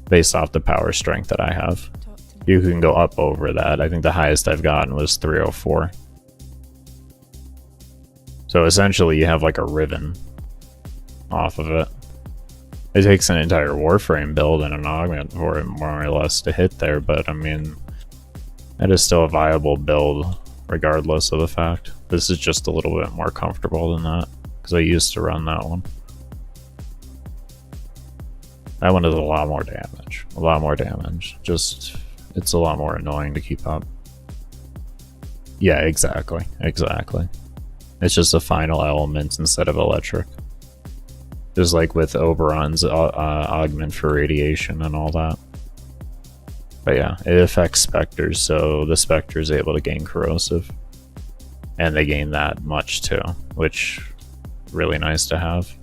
Based off the power strength that I have. You can go up over that. I think the highest I've gotten was 304. So essentially you have like a ribbon off of it. It takes an entire Warframe build and an augment for it more or less to hit there, but I mean, it is still a viable build regardless of the fact. This is just a little bit more comfortable than that because I used to run that one. That one does a lot more damage. A lot more damage. Just, it's a lot more annoying to keep up. Yeah, exactly. Exactly. It's just a final element instead of electric. Just like with Oberon's augment for radiation and all that. But yeah, it affects specters, so the specter is able to gain corrosive. And they gain that much too, which really nice to have.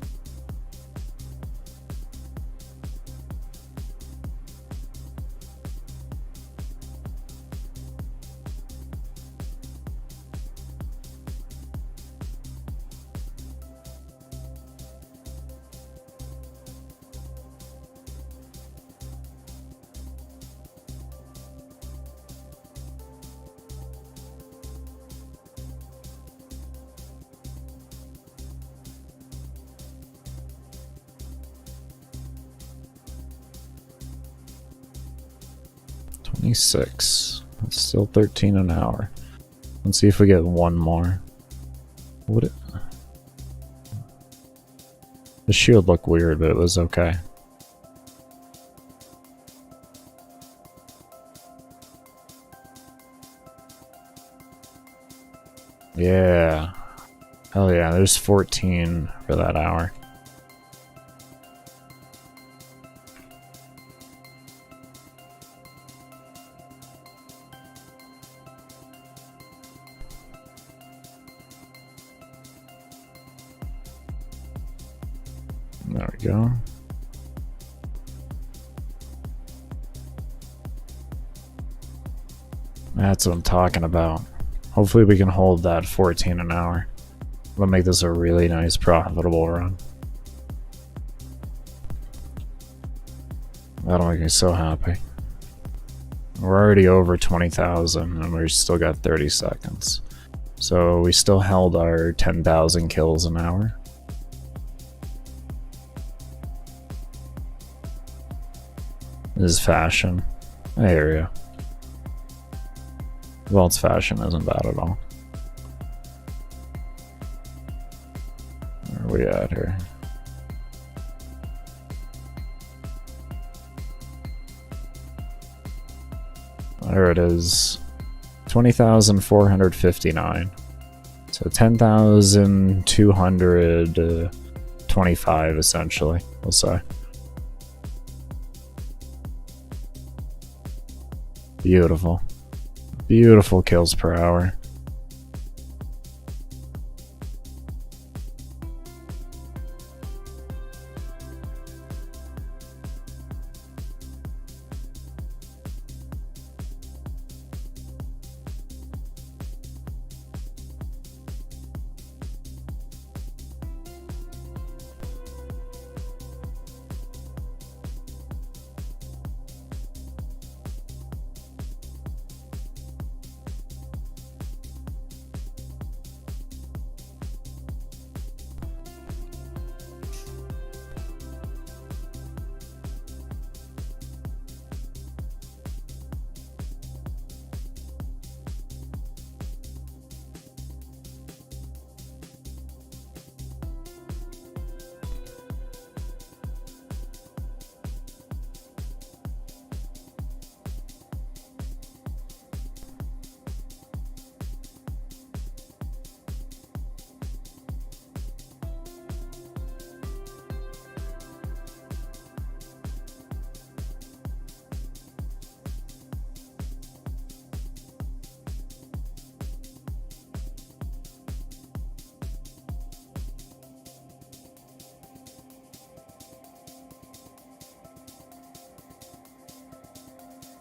$26. It's still 13 an hour. Let's see if we get one more. Would it? The shield looked weird, but it was okay. Yeah. Hell yeah, there's 14 for that hour. There we go. That's what I'm talking about. Hopefully we can hold that 14 an hour. We'll make this a really nice profitable run. That'll make me so happy. We're already over 20,000 and we've still got 30 seconds. So we still held our 10,000 kills an hour. This is fashion. I hear you. Well, it's fashion isn't bad at all. Where are we at here? There it is. 20,459. So 10,225 essentially, we'll say. Beautiful. Beautiful kills per hour.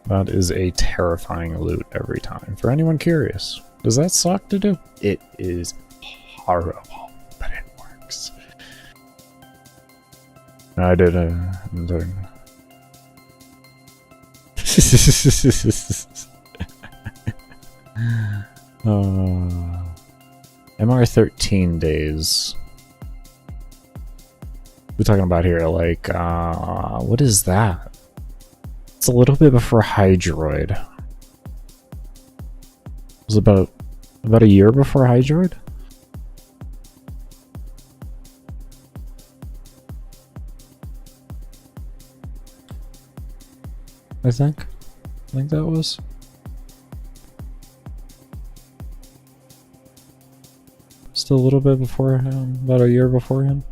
That is a terrifying loot every time. For anyone curious, does that suck to do? It is horrible, but it works. I did a... MR13 days. We're talking about here, like, what is that? It's a little bit before Hydroid. It was about a year before Hydroid? I think that was. Just a little bit before him, about a year before him.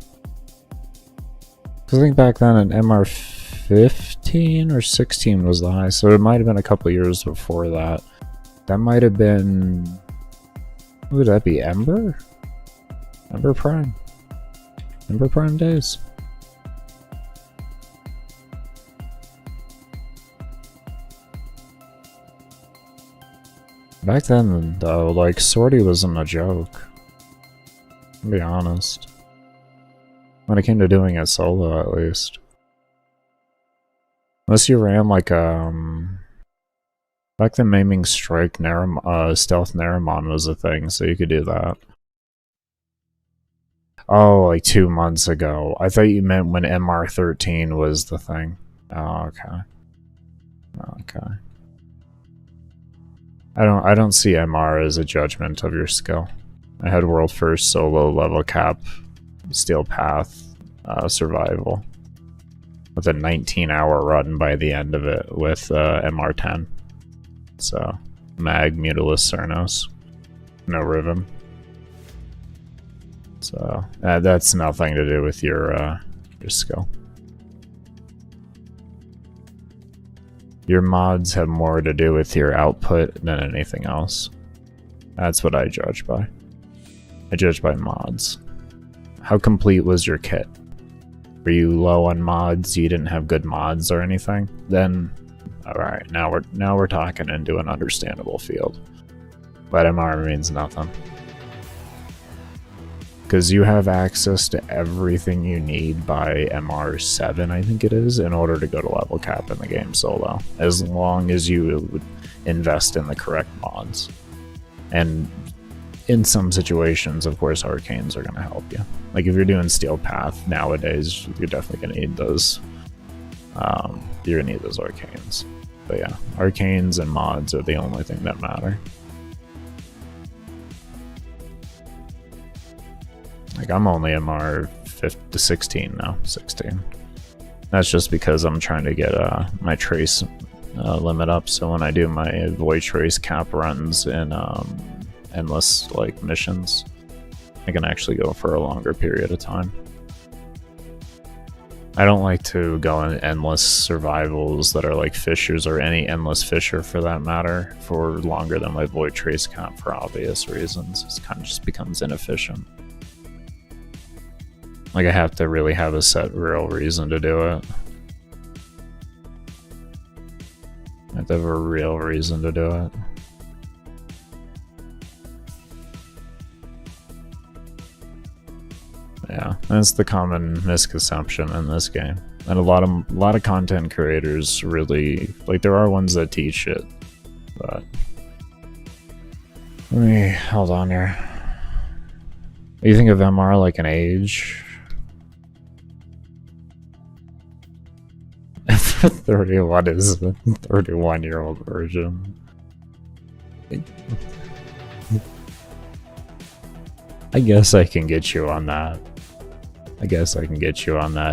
I think back then an MR15 or 16 was the high, so it might have been a couple years before that. That might have been... What would that be? Ember? Ember Prime. Ember Prime days. Back then, though, like, Sortie wasn't a joke. I'll be honest. When it came to doing it solo, at least. Unless you ran, like, back then Maiming Strike Stealth Naramon was a thing, so you could do that. Oh, like 2 months ago. I thought you meant when MR13 was the thing. Oh, okay. Okay. I don't see MR as a judgment of your skill. I had world first solo level cap, Steel Path, survival. With a 19-hour run by the end of it with MR10. So, Mag, Mutulus, Cernos. No Riven. So, that's nothing to do with your skill. Your mods have more to do with your output than anything else. That's what I judge by. I judge by mods. How complete was your kit? Were you low on mods? You didn't have good mods or anything? Then, alright, now we're talking into an understandable field. But MR means nothing. because you have access to everything you need by MR7, I think it is, in order to go to level cap in the game solo, as long as you invest in the correct mods. And in some situations, of course, arcanes are going to help you. Like if you're doing Steel Path nowadays, you're definitely going to need those. You're going to need those arcanes. But yeah, arcanes and mods are the only thing that matter. Like I'm only MR 16 now, 16. That's just because I'm trying to get my trace limit up, so when I do my void trace cap runs in endless like missions, I can actually go for a longer period of time. I don't like to go in endless survivals that are like fissures, or any endless fissure for that matter, for longer than my void trace cap for obvious reasons. It kind of just becomes inefficient. Like I have to really have a set real reason to do it. I have to have a real reason to do it. Yeah, that's the common misconception in this game. And a lot of content creators really, like, there are ones that teach it, but let me hold on here. You think of MR like an age? 31 is the 31-year-old version. I guess I can get you on that.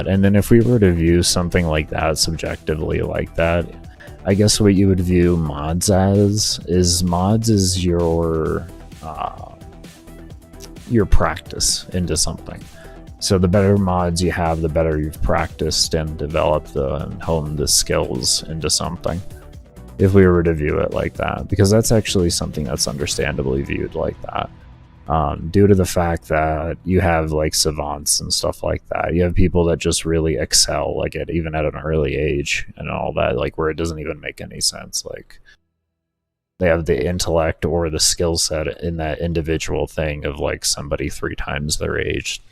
And then if we were to view something like that subjectively like that, I guess what you would view mods as is your practice into something. So the better mods you have, the better you've practiced and developed and honed the skills into something. If we were to view it like that, because that's actually something that's understandably viewed like that. Due to the fact that you have like savants and stuff like that. You have people that just really excel, like even at an early age and all that, like where it doesn't even make any sense. Like they have the intellect or the skill set in that individual thing of like somebody 3 times their age,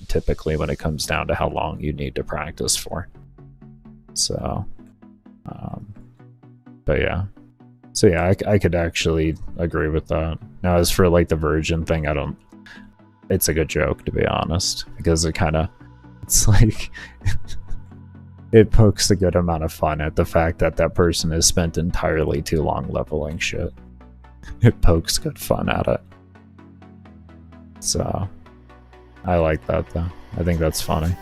typically, when it comes down to how long you need to practice for. So, but yeah. So yeah, I could actually agree with that. Now, as for like the virgin thing, it's a good joke, to be honest, because it's like, it pokes a good amount of fun at the fact that that person has spent entirely too long leveling shit. It pokes good fun at it. So, I like that though. I think that's funny.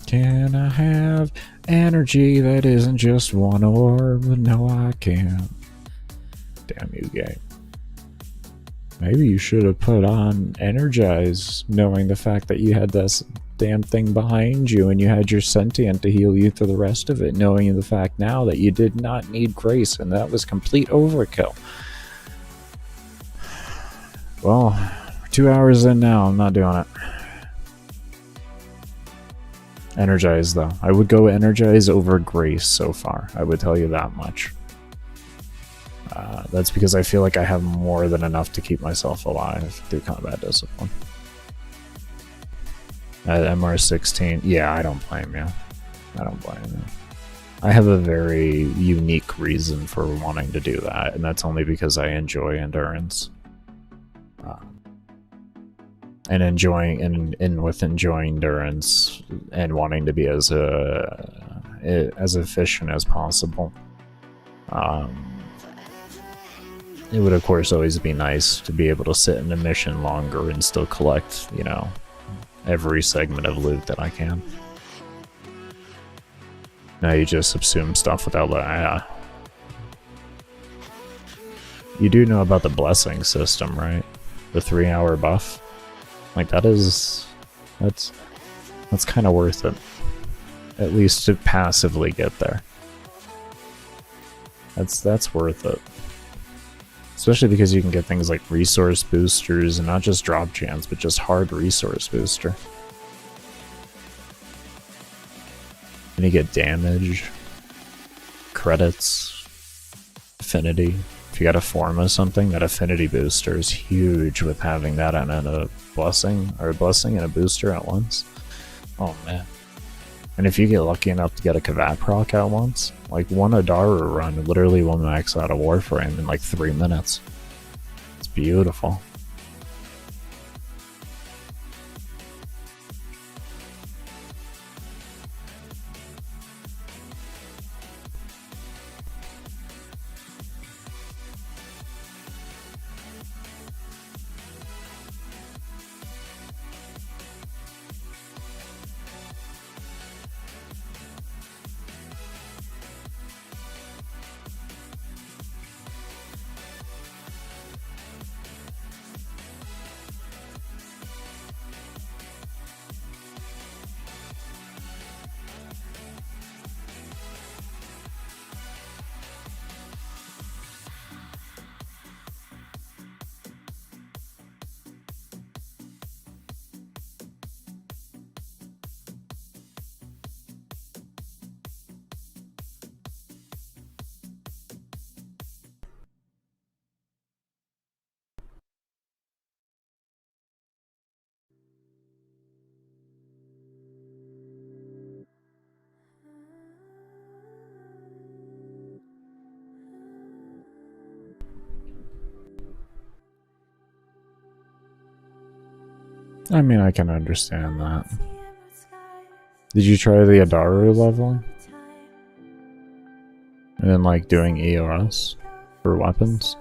Can I have energy that isn't just one orb? No, I can't. Damn you, game. Maybe you should have put on Energize, knowing the fact that you had this damn thing behind you and you had your sentient to heal you through the rest of it, knowing the fact now that you did not need Grace, and that was complete overkill. Well, 2 hours in now, I'm not doing it. Energize, though. I would go Energize over Grace so far. I would tell you that much. That's because I feel like I have more than enough to keep myself alive through combat discipline. At MR 16, yeah, I don't blame you. I have a very unique reason for wanting to do that, and that's only because I enjoy endurance. And enjoying endurance and wanting to be as efficient as possible. It would of course always be nice to be able to sit in a mission longer and still collect, you know, every segment of loot that I can. Now you just assume stuff without You do know about the blessing system, right? The 3-hour buff. Like that's kind of worth it. At least to passively get there. That's worth it. Especially because you can get things like resource boosters and not just drop chance, but just hard resource booster. And you get damage, credits, affinity. If you got a form of something, that affinity booster is huge with having that and a blessing, or a blessing and a booster at once. Oh man. And if you get lucky enough to get a Kavat proc at once, like one Adaru run literally will max out a Warframe in like 3 minutes. It's beautiful. I mean, I can understand that. Did you try the Adaru leveling? And then like doing EOS for weapons?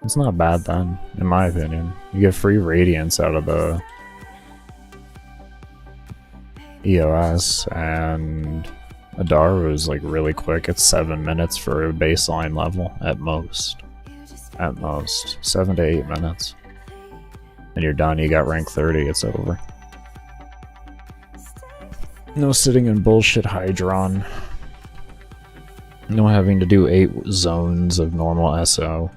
It's not bad then, in my opinion. You get free radiance out of the EOS, and Adaru is like really quick. It's 7 minutes for a baseline level at most. At most. 7 to 8 minutes. And you're done, you got rank 30, it's over. No sitting in bullshit Hydron. No having to do 8 zones of normal SO.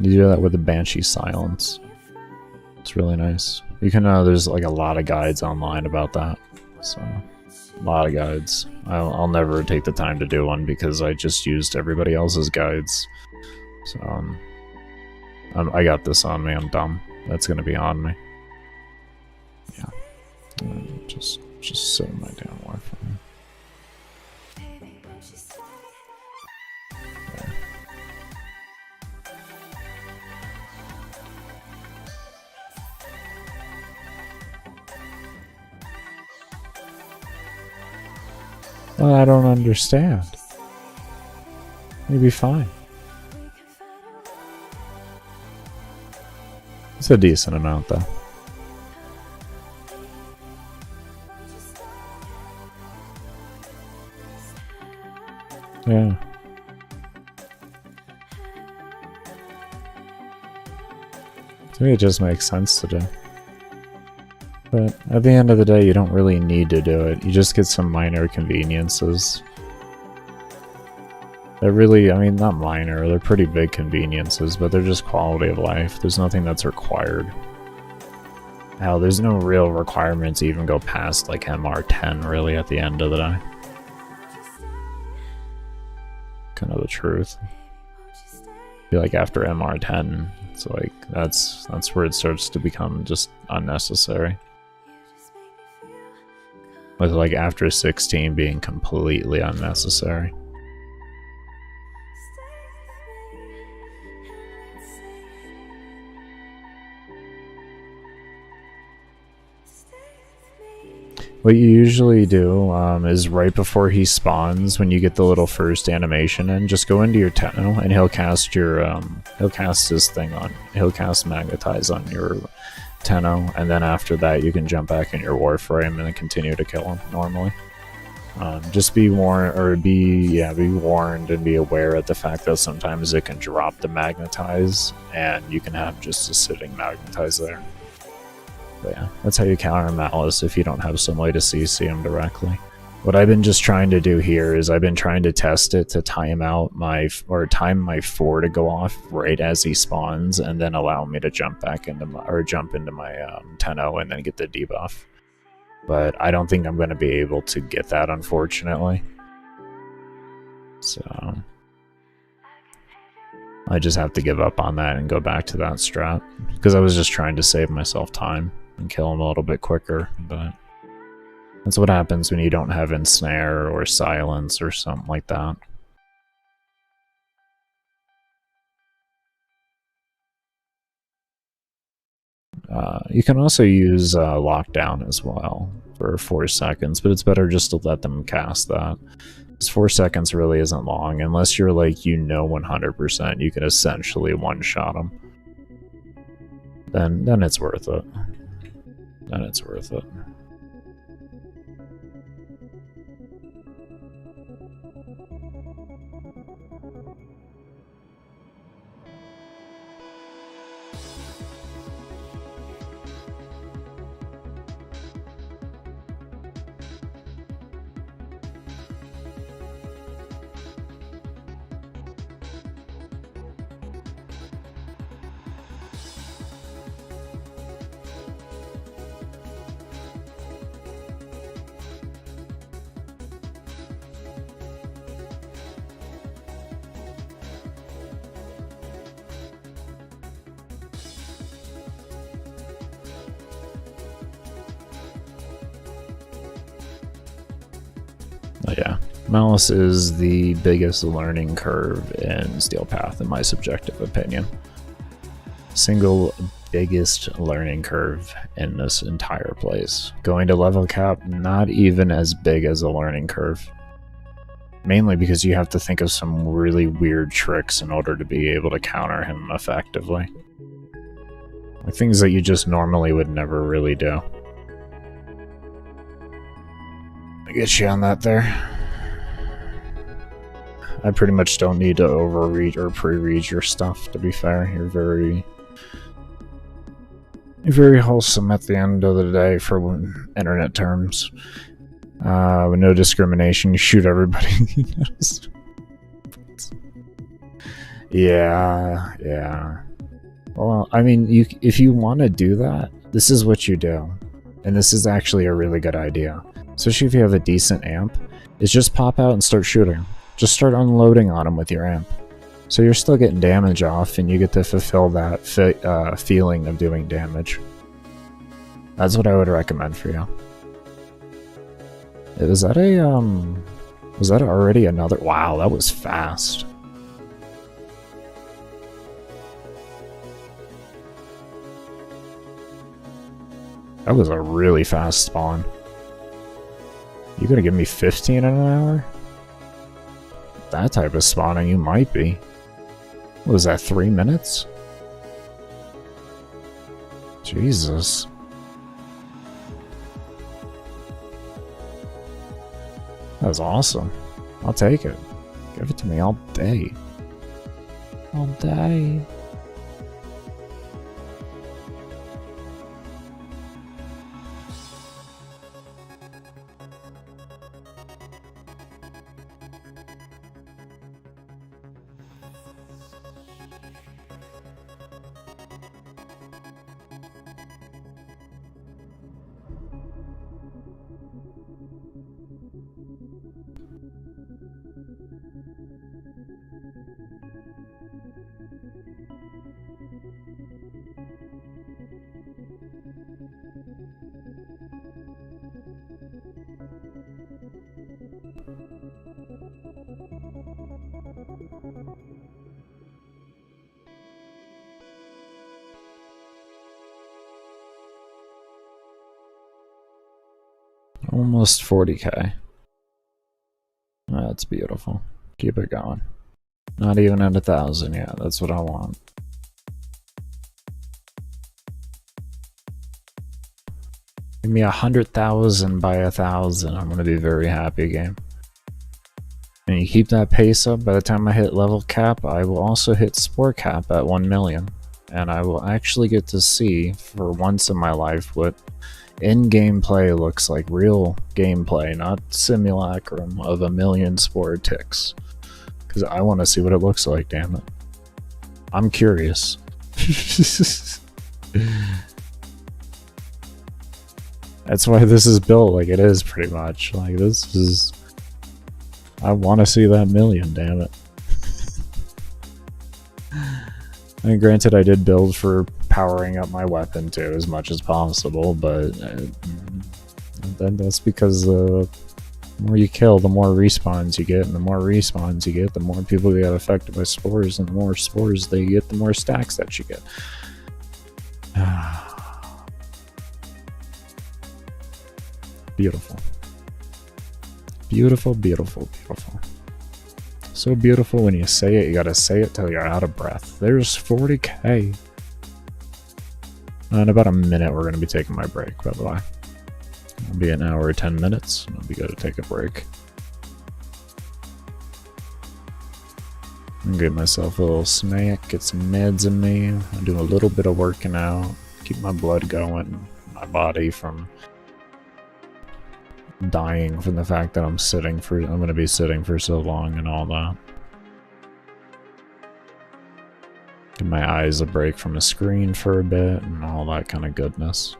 You do that with the Banshee Silence. It's really nice. You can, there's like a lot of guides online about that. So, a lot of guides. I'll never take the time to do one because I just used everybody else's guides. So, I got this on me, I'm dumb. That's gonna be on me. Yeah. Just sit in my damn Warframe. Well, I don't understand. You'll be fine. It's a decent amount, though. Yeah. To me, it just makes sense to do. But at the end of the day, you don't really need to do it. You just get some minor conveniences. They're really, I mean, not minor, they're pretty big conveniences, but they're just quality of life. There's nothing that's required. Hell, there's no real requirement to even go past, like, MR10, really, at the end of the day. Kind of the truth. I feel like after MR10, it's like, that's where it starts to become just unnecessary. With, like, after 16 being completely unnecessary. What you usually do is right before he spawns, when you get the little first animation in, just go into your Tenno and he'll cast his thing on, he'll cast Magnetize on your Tenno, and then after that you can jump back in your Warframe and then continue to kill him normally. Just be warned, or be warned and be aware of the fact that sometimes it can drop the Magnetize and you can have just a sitting Magnetize there. But yeah, that's how you counter Malice if you don't have some way to CC him directly. What I've been just trying to do here is I've been trying to test it to time my 4 to go off right as he spawns, and then allow me to jump back into my Tenno and then get the debuff. But I don't think I'm going to be able to get that, unfortunately. So I just have to give up on that and go back to that strat, because I was just trying to save myself time and kill him a little bit quicker. But that's what happens when you don't have Ensnare or Silence or something like that. You can also use Lockdown as well for 4 seconds, but it's better just to let them cast that. Because 4 seconds really isn't long, unless you're like, 100% you can essentially one-shot them. Then it's worth it. Then it's worth it. Yeah, Malice is the biggest learning curve in Steel Path, in my subjective opinion. Single biggest learning curve in this entire place. Going to level cap, not even as big as a learning curve. Mainly because you have to think of some really weird tricks in order to be able to counter him effectively. Like things that you just normally would never really do. I get you on that there. I pretty much don't need to overread or pre-read your stuff, to be fair. You're very wholesome at the end of the day for internet terms. With no discrimination, you shoot everybody. Yeah. Well, I mean, if you want to do that, this is what you do. And this is actually a really good idea. Especially if you have a decent amp, is just pop out and start shooting. Just start unloading on them with your amp. So you're still getting damage off, and you get to fulfill that feeling of doing damage. That's what I would recommend for you. Was that already another? Wow, that was fast. That was a really fast spawn. You gonna give me 15 in an hour? That type of spawning, you might be. What was that, 3 minutes? Jesus. That was awesome. I'll take it. Give it to me all day. All day. Almost 40k. That's beautiful. Keep it going. Not even at 1,000 yet. That's what I want. Give me 100,000 by 1,000. I'm gonna be very happy, game. And you keep that pace up. By the time I hit level cap, I will also hit sport cap at 1 million. And I will actually get to see, for once in my life, what in-game play looks like. Real gameplay, not simulacrum of 1,000,000 sport ticks. Because I want to see what it looks like, damn it. I'm curious. That's why this is built like it is, pretty much. Like, this is... I want to see that 1,000,000, damn it. I mean, granted, I did build for powering up my weapon too, as much as possible, but that's because the more you kill, the more respawns you get, and the more respawns you get, the more people get affected by spores, and the more spores they get, the more stacks that you get. Beautiful. Beautiful, beautiful, beautiful. So beautiful when you say it, you gotta say it till you're out of breath. There's 40k. In about a minute, we're gonna be taking my break, by the way. It'll be an hour or 10 minutes, and I'll be good to take a break. And get myself a little snack, get some meds in me. I'll do a little bit of working out, keep my blood going, my body from dying from the fact that I'm gonna be sitting for so long and all that. Give my eyes a break from a screen for a bit and all that kind of goodness.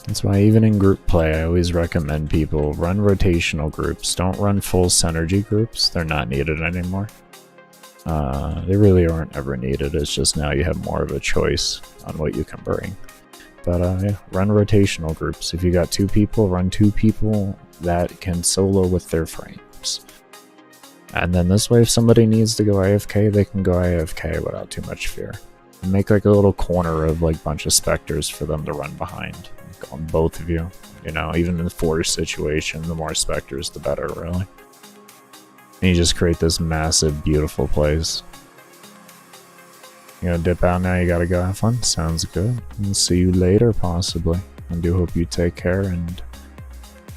That's why even in group play, I always recommend people run rotational groups. Don't run full synergy groups. They're not needed anymore. They really aren't ever needed. It's just now you have more of a choice on what you can bring. But yeah, run rotational groups. If you got 2 people, run 2 people that can solo with their frames. And then this way, if somebody needs to go AFK, they can go AFK without too much fear. And make like a little corner of like bunch of specters for them to run behind. Like on both of you. You know, even in the force situation, the more specters, the better, really. And you just create this massive, beautiful place. You gonna dip out now? You gotta go have fun? Sounds good. We'll see you later, possibly. I do hope you take care and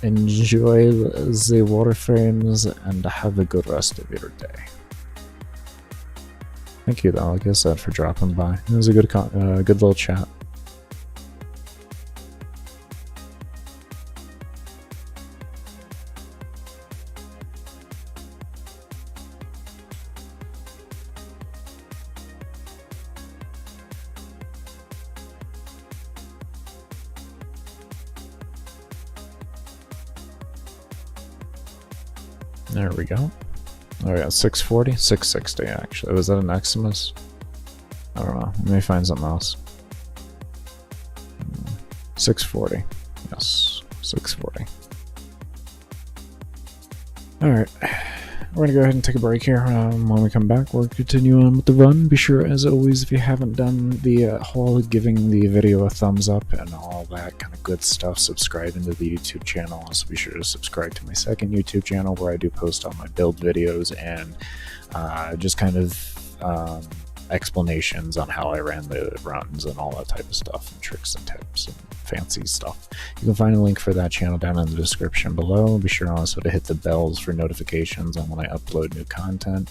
enjoy the warframes and have a good rest of your day. Thank you, though, like I said, for dropping by. It was a good little chat. There we go. Oh yeah, 640? 660 actually. Was that an Eximus? I don't know. Let me find something else. 640. Yes, 640. Alright. We're gonna go ahead and take a break here. When we come back, we'll continue on with the run. Be sure, as always, if you haven't done the whole giving the video a thumbs up and all that kind of good stuff, subscribing to the YouTube channel. Also, be sure to subscribe to my second YouTube channel where I do post all my build videos and just kind of explanations on how I ran the runs and all that type of stuff, and tricks and tips and fancy stuff. You can find a link for that channel down in the description below. Be sure also to hit the bells for notifications on when I upload new content,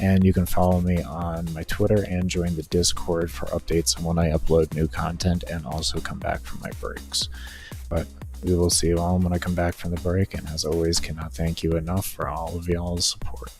and you can follow me on my Twitter and join the Discord for updates on when I upload new content and also come back from my breaks. But we will see you all when I come back from the break, and as always, cannot thank you enough for all of y'all's support.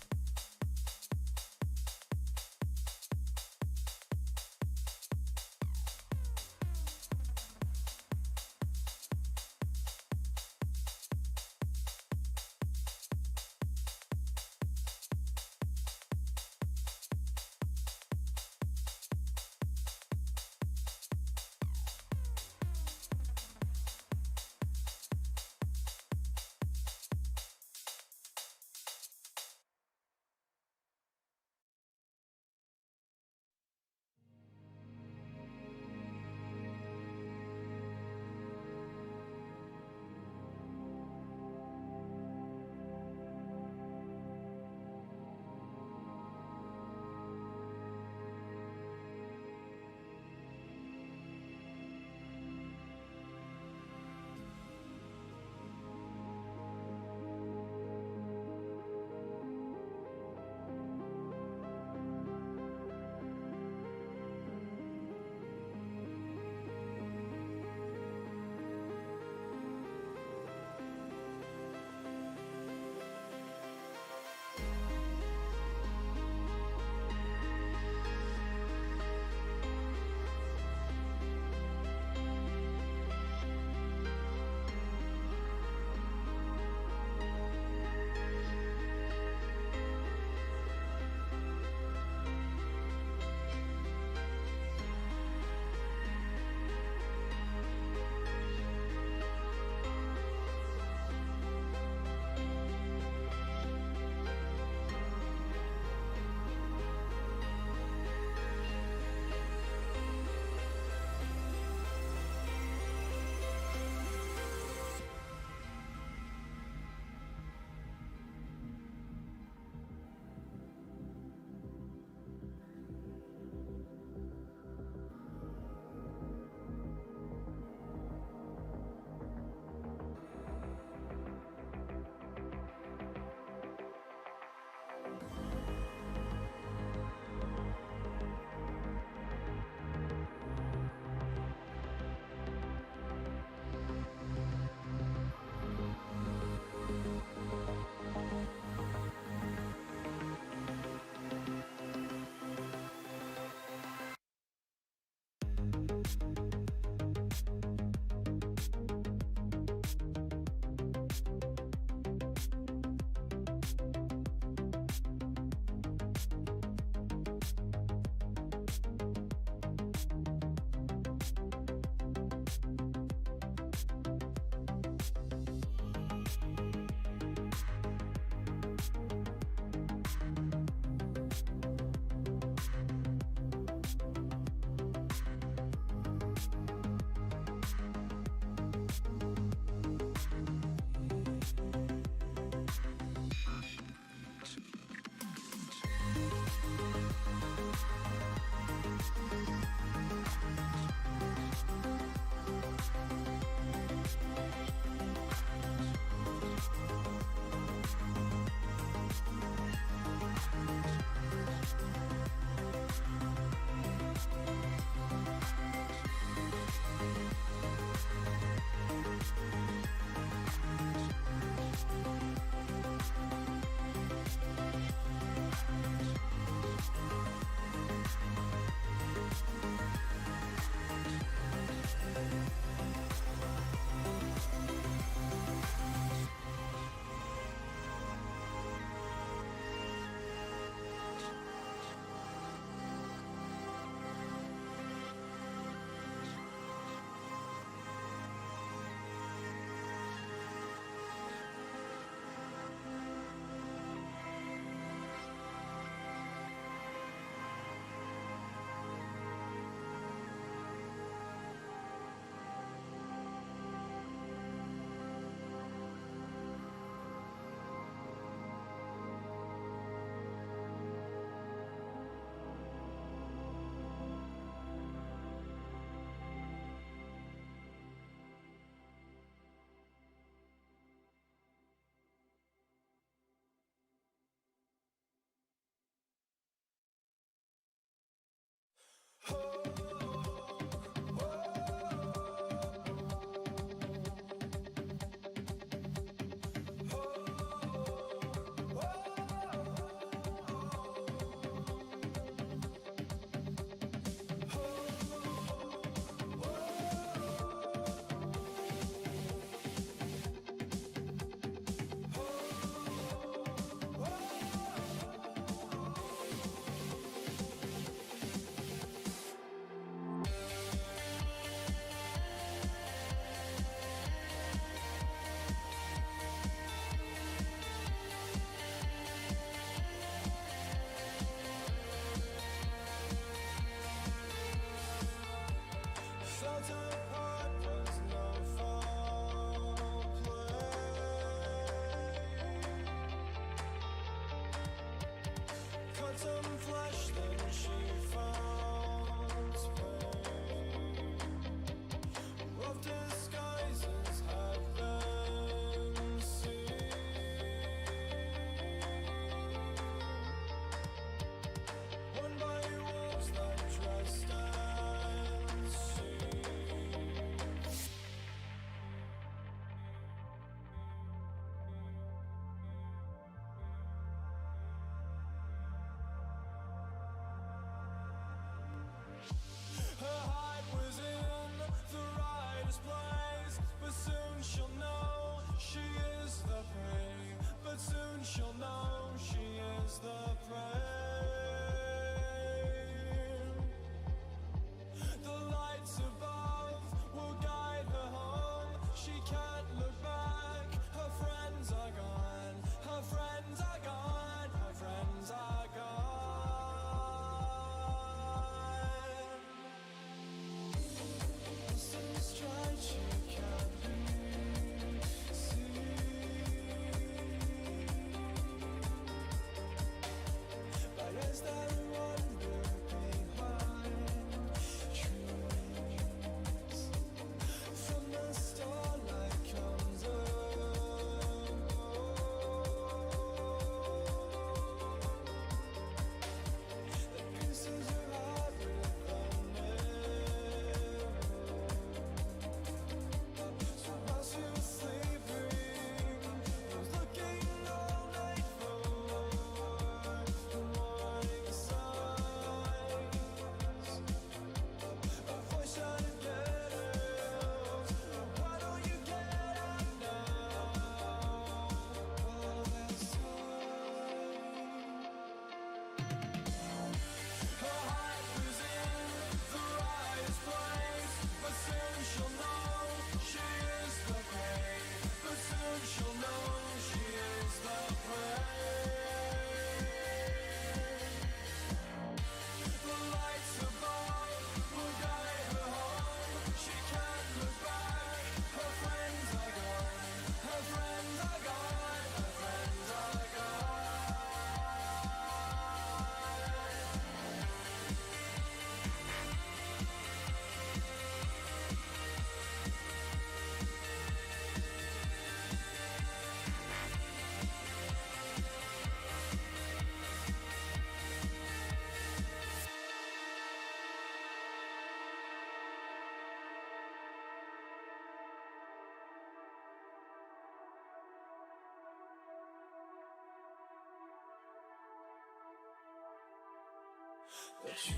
that you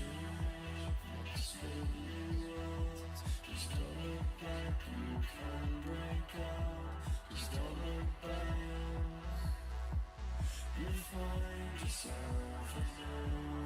have spinning worlds. Just don't look back, you can break out. Just don't look back, you find yourself again.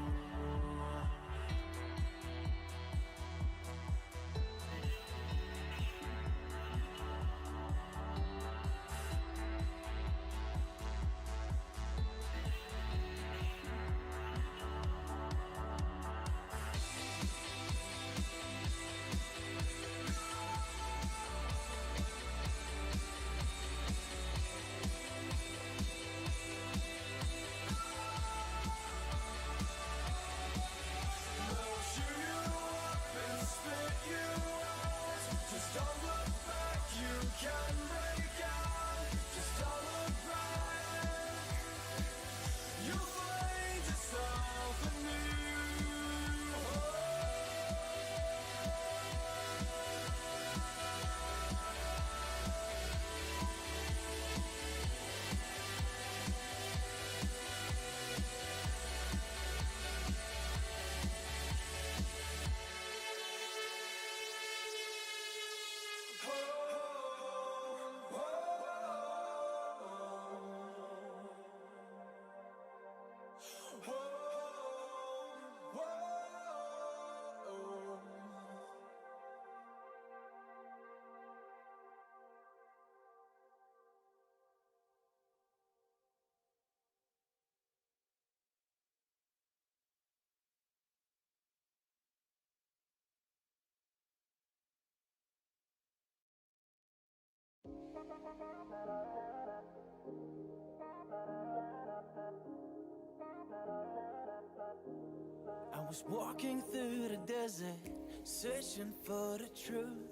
I was walking through the desert, searching for the truth.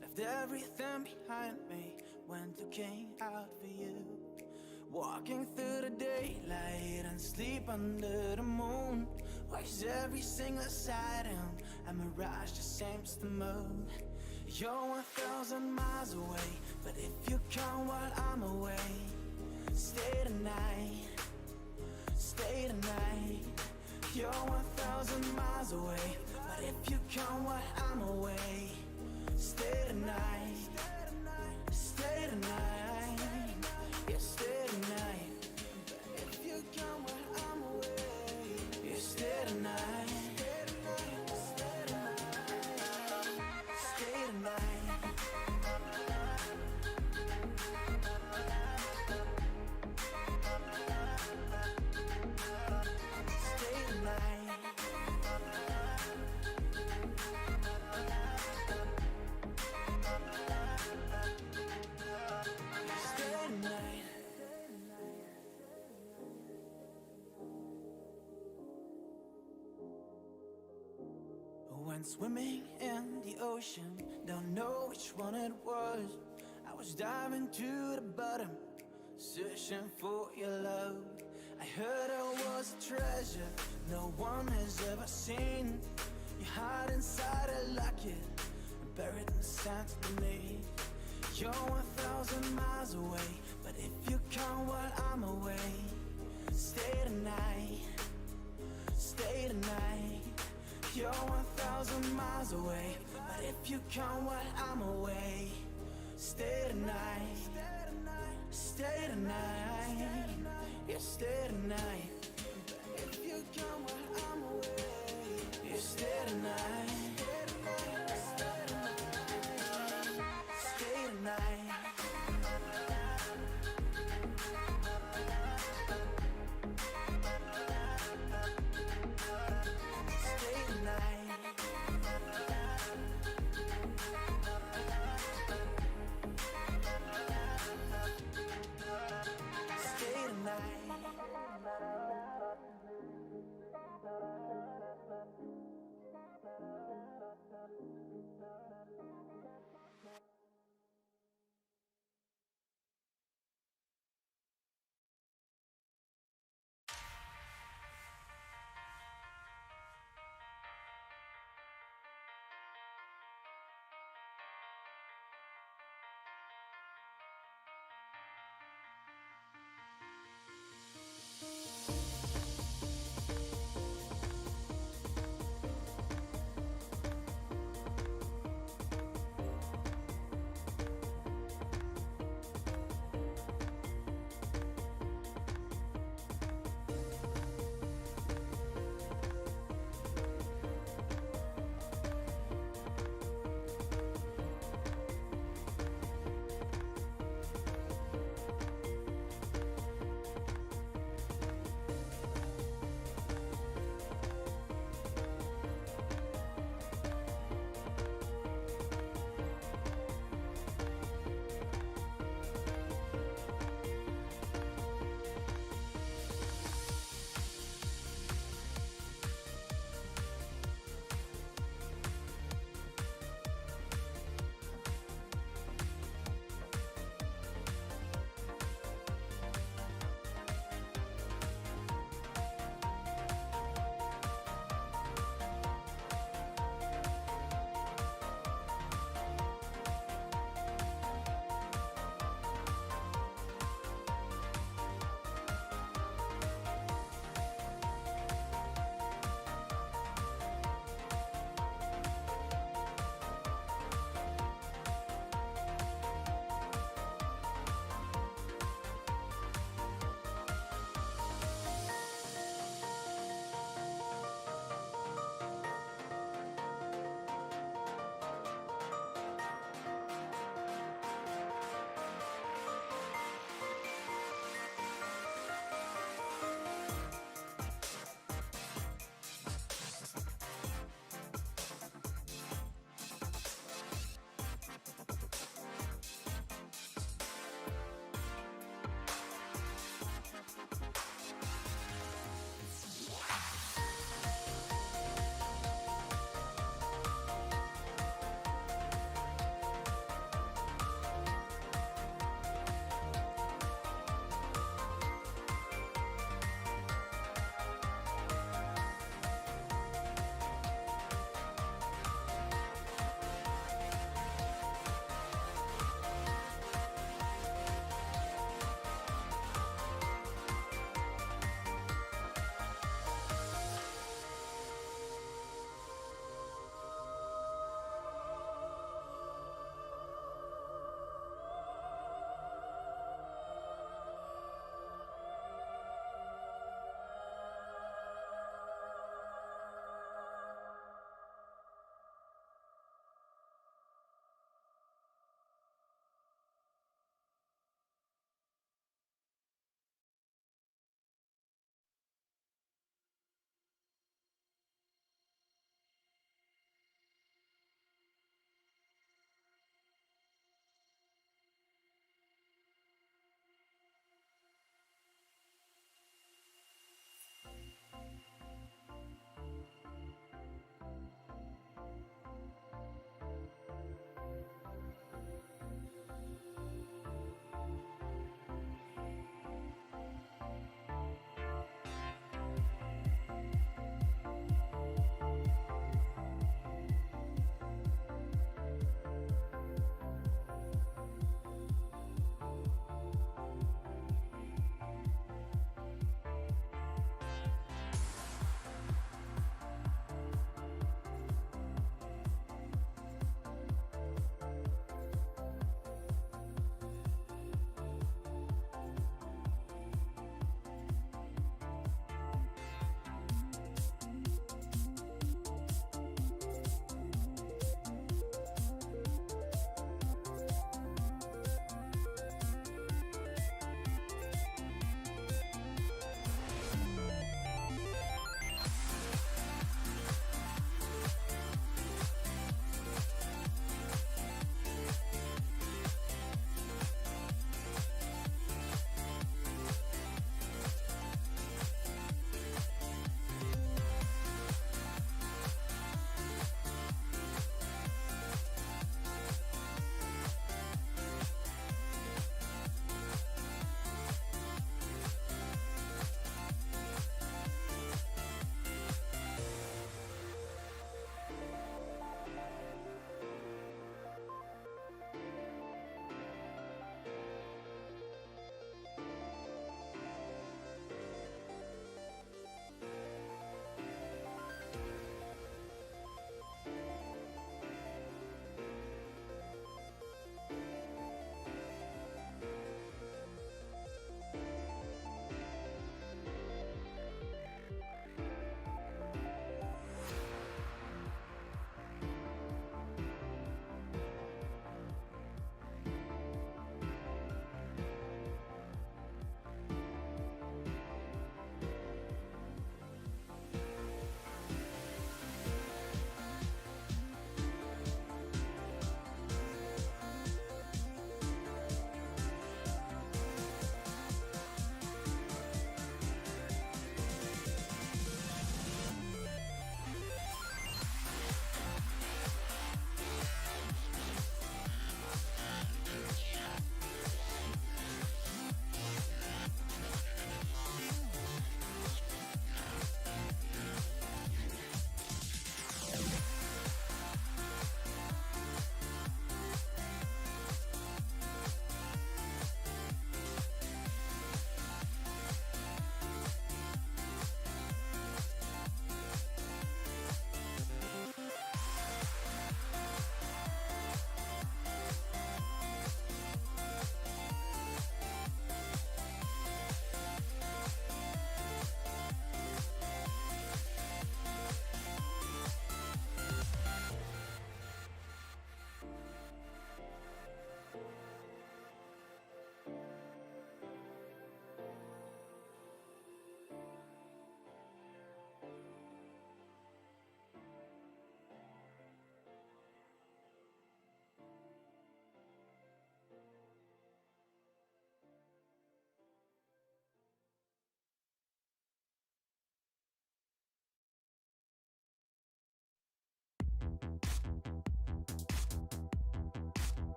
Left everything behind me, went looking out for you. Walking through the daylight and sleep under the moon. Watch every single sighting, a mirage just seems to move. You're 1,000 miles away, but if you come while I'm away, stay tonight, stay tonight. You're 1,000 miles away, but if you come while I'm away, stay tonight, stay tonight, yeah, stay tonight. But if you come while I'm away, yeah, stay tonight, stay tonight, stay tonight, stay tonight. Went swimming in the ocean, don't know which one it was. I was diving to the bottom, searching for your love. I heard it was a treasure no one has ever seen. You hide inside a locket, buried in the sand beneath. You're 1,000 miles away, but if you come while I'm away, stay tonight, stay tonight. You're 1,000 miles away, but if you come while I'm away, stay tonight, stay tonight, yeah, stay tonight. But if you come while I'm away, yeah, stay tonight, stay tonight, stay tonight.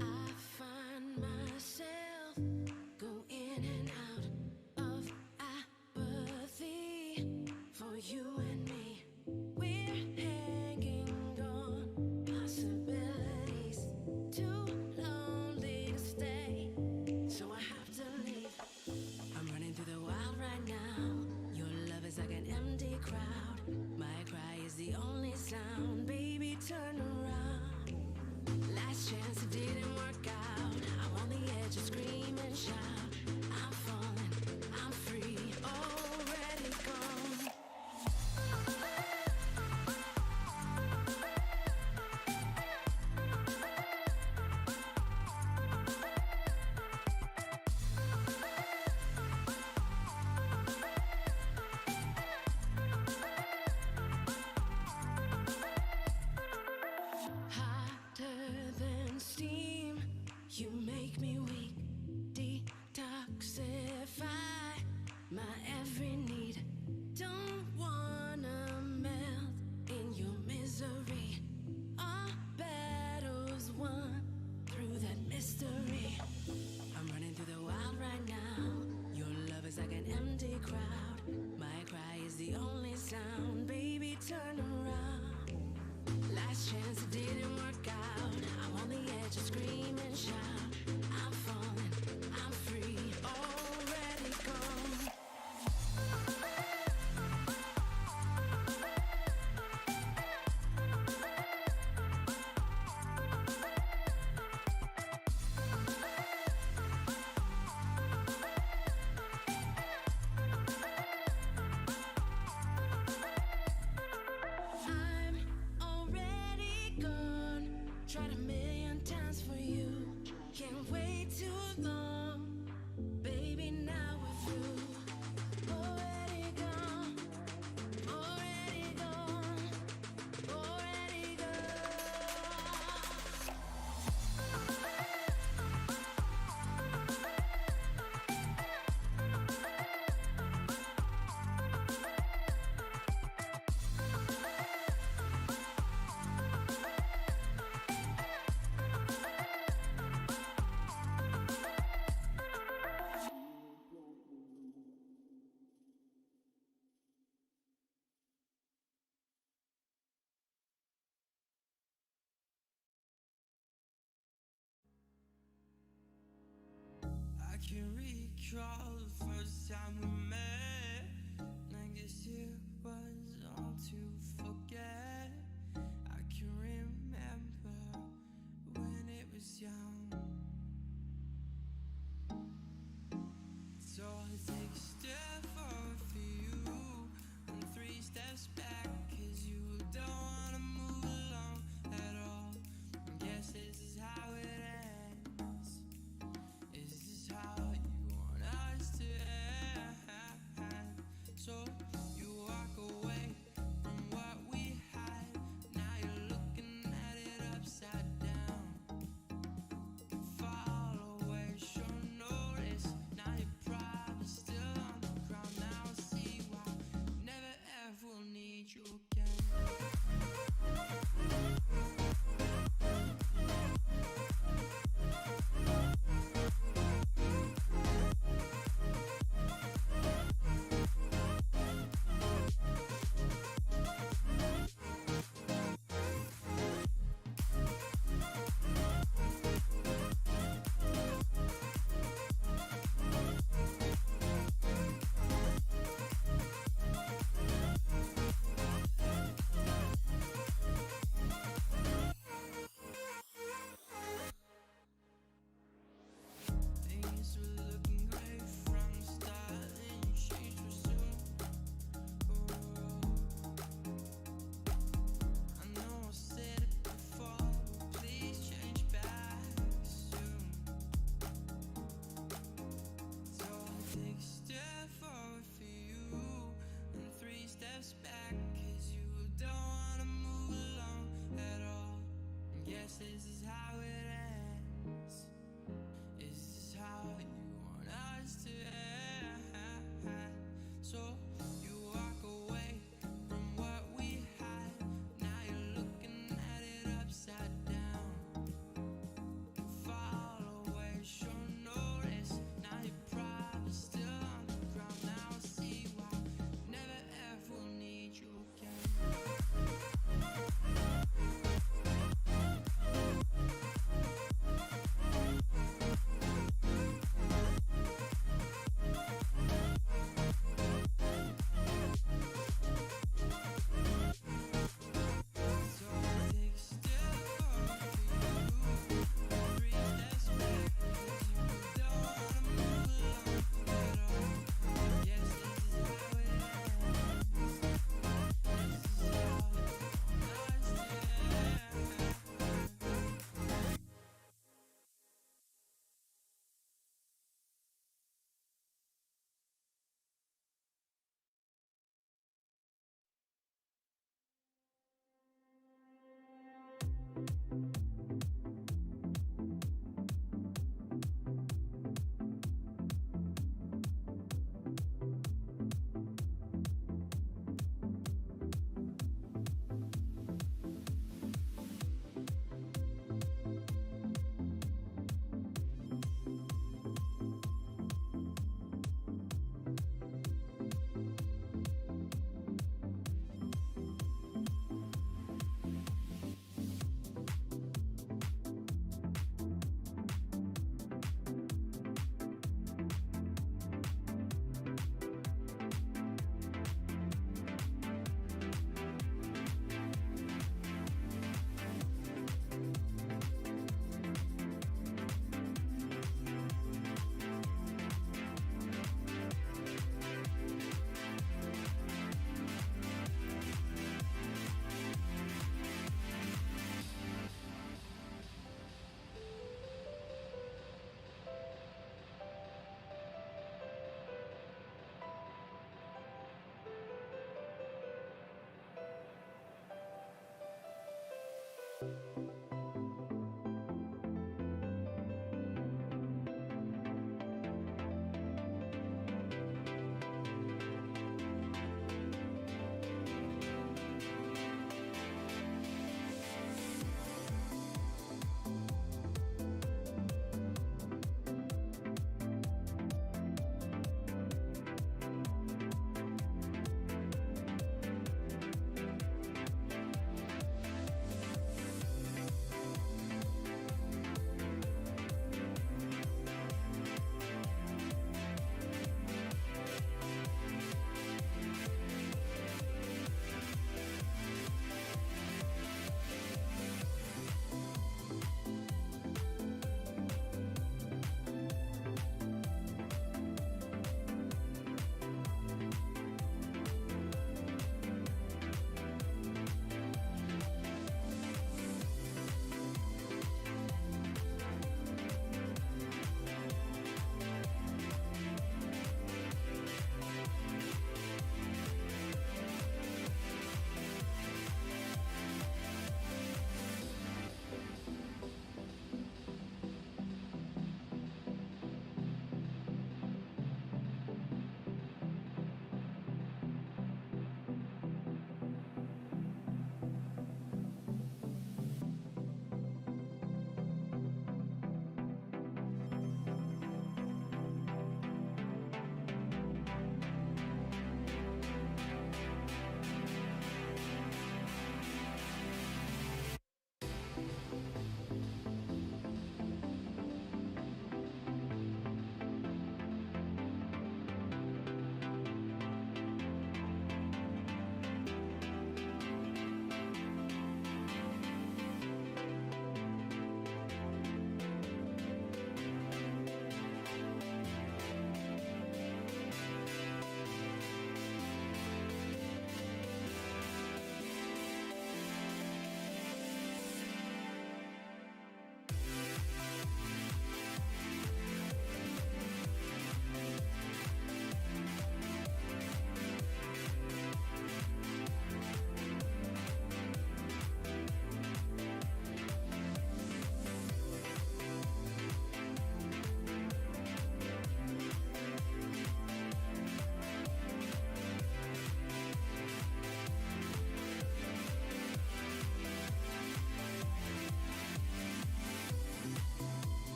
I find myself go in and out of apathy for you and me. We're hanging on possibilities, too lonely to stay, so I have to leave. I'm running through the wild right now. Your love is like an empty crowd. My cry is the only sound. Baby, turn around. Last chance, it didn't work out. I'm on the edge of scream and shout. I'm falling, I'm free, already gone. Hotter than steam, you make me weak. Detoxify my every need. Don't wanna melt in your misery. Our battles won through that mystery. I'm running through the wild right now. Your love is like an empty crowd. My cry is the only sound. Baby, turn around. Last chance, it didn't work out. I'm on the edge of scream and shout. I'm falling, I'm free, already gone. I'm already gone. Tried a million times for you. Can't wait too long. Baby, now we're through. Already gone. Already gone. Already gone. I can recall the first time we met. And I guess it was all to forget. I can remember when it was young. So I take a step forward for you and 3 steps back, 'cause you don't wanna move along at all. I guess this is how it ends. Is this how you want us to end?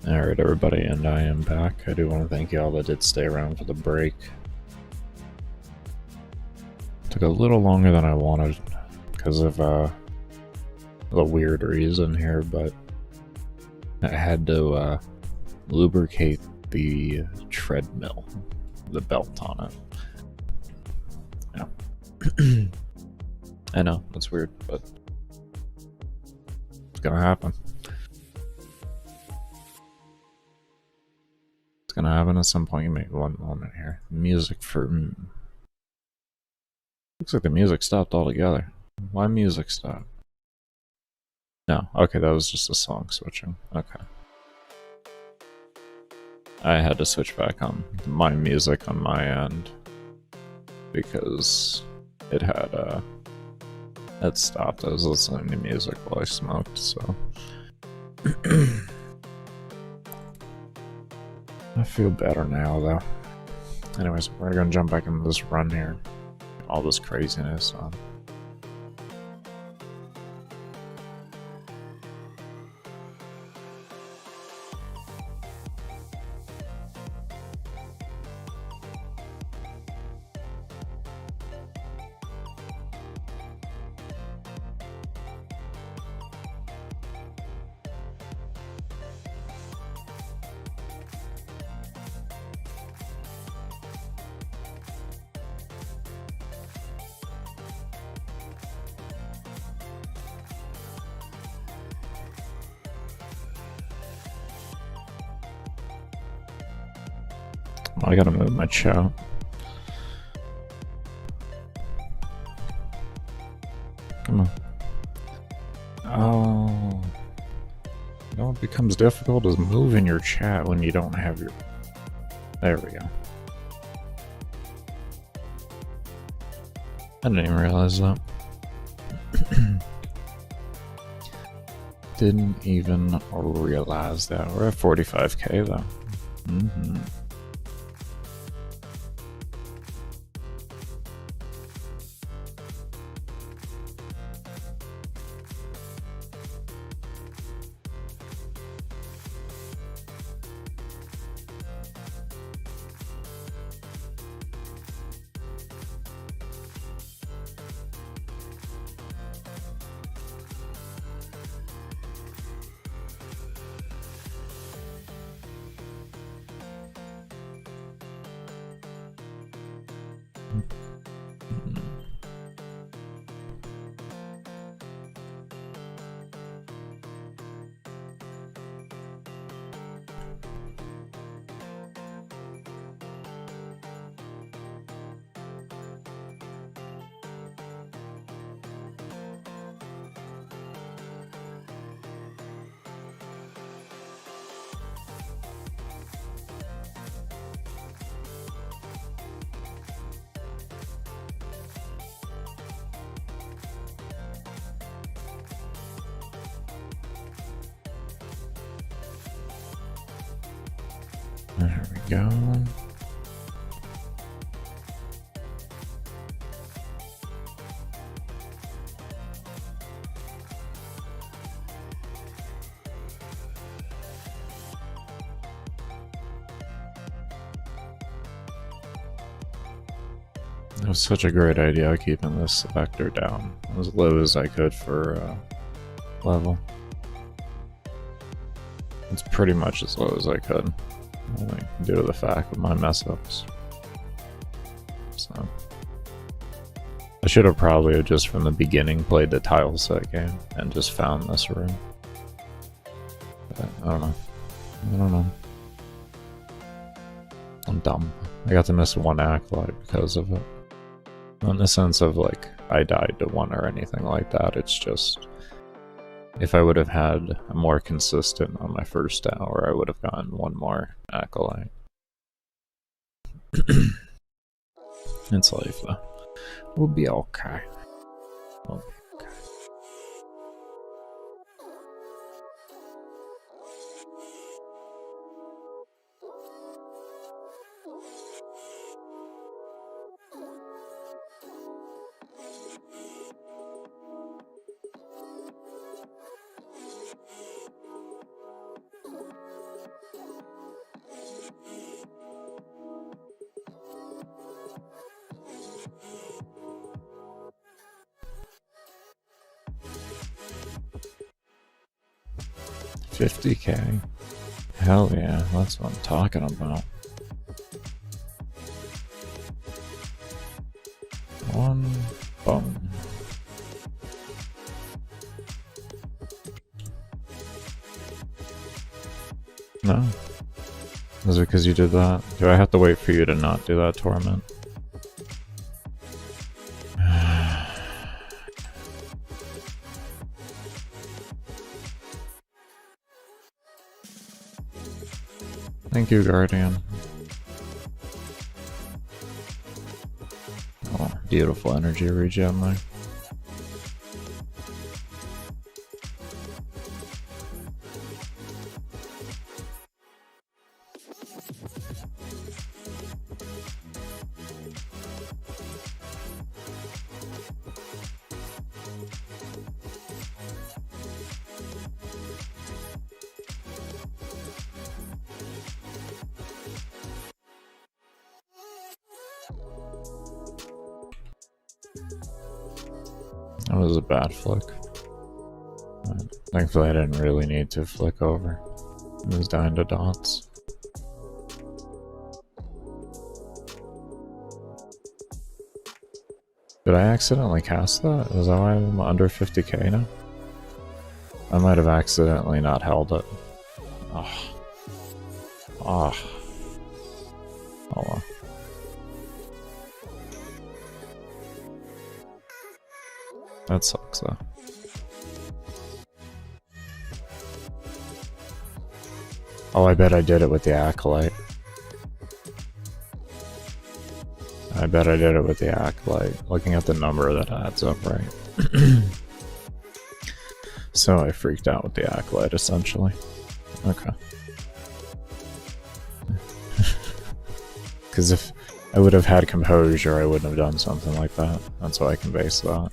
Alright, everybody, and I am back. I do want to thank you all that did stay around for the break. Took a little longer than I wanted because of a weird reason here, but I had to lubricate the treadmill, the belt on it. Yeah. I know, it's weird, but it's gonna happen. It's gonna happen at some point. You make one moment here. Music for... Looks like the music stopped altogether. Why music stop? No, okay, that was just a song switching. Okay. I had to switch back on my music on my end because it had stopped. I was listening to music while I smoked, so I feel better now though. Anyways, we're gonna jump back into this run here. All this craziness on. I gotta move my chat. Come on. Oh. You know what becomes difficult is moving your chat when you don't have your... There we go. I didn't even realize that. Didn't even realize that. We're at 45k though. Mm-hmm. There we go. It was such a great idea keeping this vector down as low as I could for level. It's pretty much as low as I could, due to the fact of my mess ups. So I should have probably just from the beginning played the tile set game and just found this room. But I don't know. I don't know. I'm dumb. I got to miss one acolyte because of it. Not in the sense of like I died to one or anything like that. It's just if I would have had a more consistent on my first hour, I would have gotten one more acolyte. It's life though. We'll be okay. We'll be okay. 50k. Hell yeah, that's what I'm talking about. One bone. No. Is it because you did that? Do I have to wait for you to not do that torment? Thank you, Guardian. Oh, beautiful energy regen there. That was a bad flick. Thankfully I didn't really need to flick over. It was down to dots. Did I accidentally cast that? Is that why I'm under 50k now? I might have accidentally not held it. Oh. Oh. Oh well. That sucks though. Oh, I bet I did it with the Acolyte. I bet I did it with the Acolyte. Looking at the number, that adds up, right? So I freaked out with the Acolyte, essentially. Okay. Because if I would have had Composure, I wouldn't have done something like that. That's why I can base that.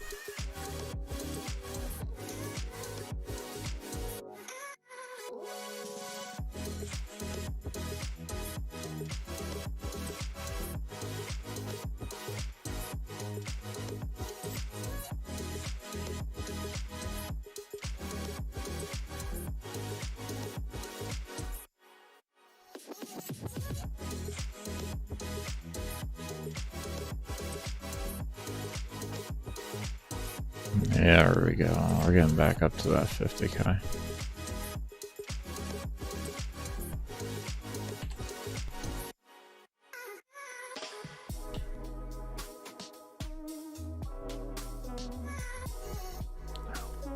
Yeah, there we go. We're getting back up to that 50k.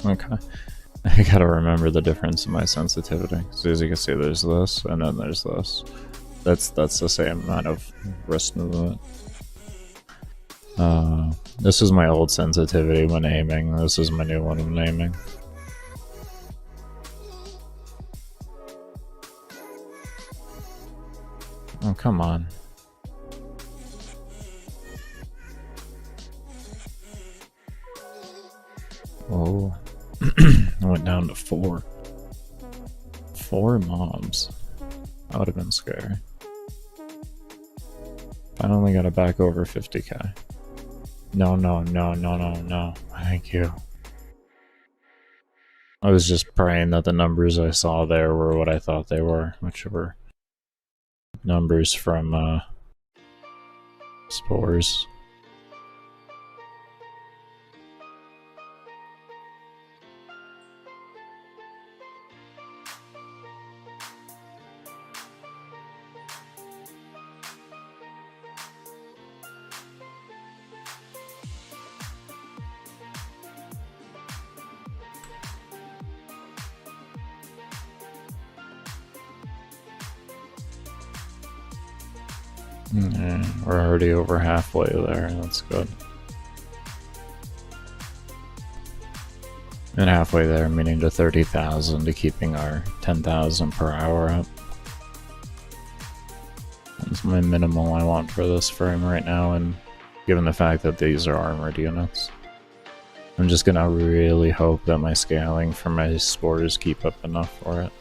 Okay. I gotta remember the difference in my sensitivity. So as you can see, there's this, and then there's this. That's the same amount of wrist movement. This is my old sensitivity when aiming. This is my new one when aiming. Oh, come on. Oh. I went down to 4. 4 mobs. That would have been scary. Finally got it back over 50k. No, no, no, no, no, no. Thank you. I was just praying that the numbers I saw there were what I thought they were, which were numbers from spores. Yeah, we're already over halfway there, that's good. And halfway there, meaning to 30,000 to keeping our 10,000 per hour up. That's my minimal I want for this frame right now, and given the fact that these are armored units. I'm just gonna really hope that my scaling for my spores keep up enough for it.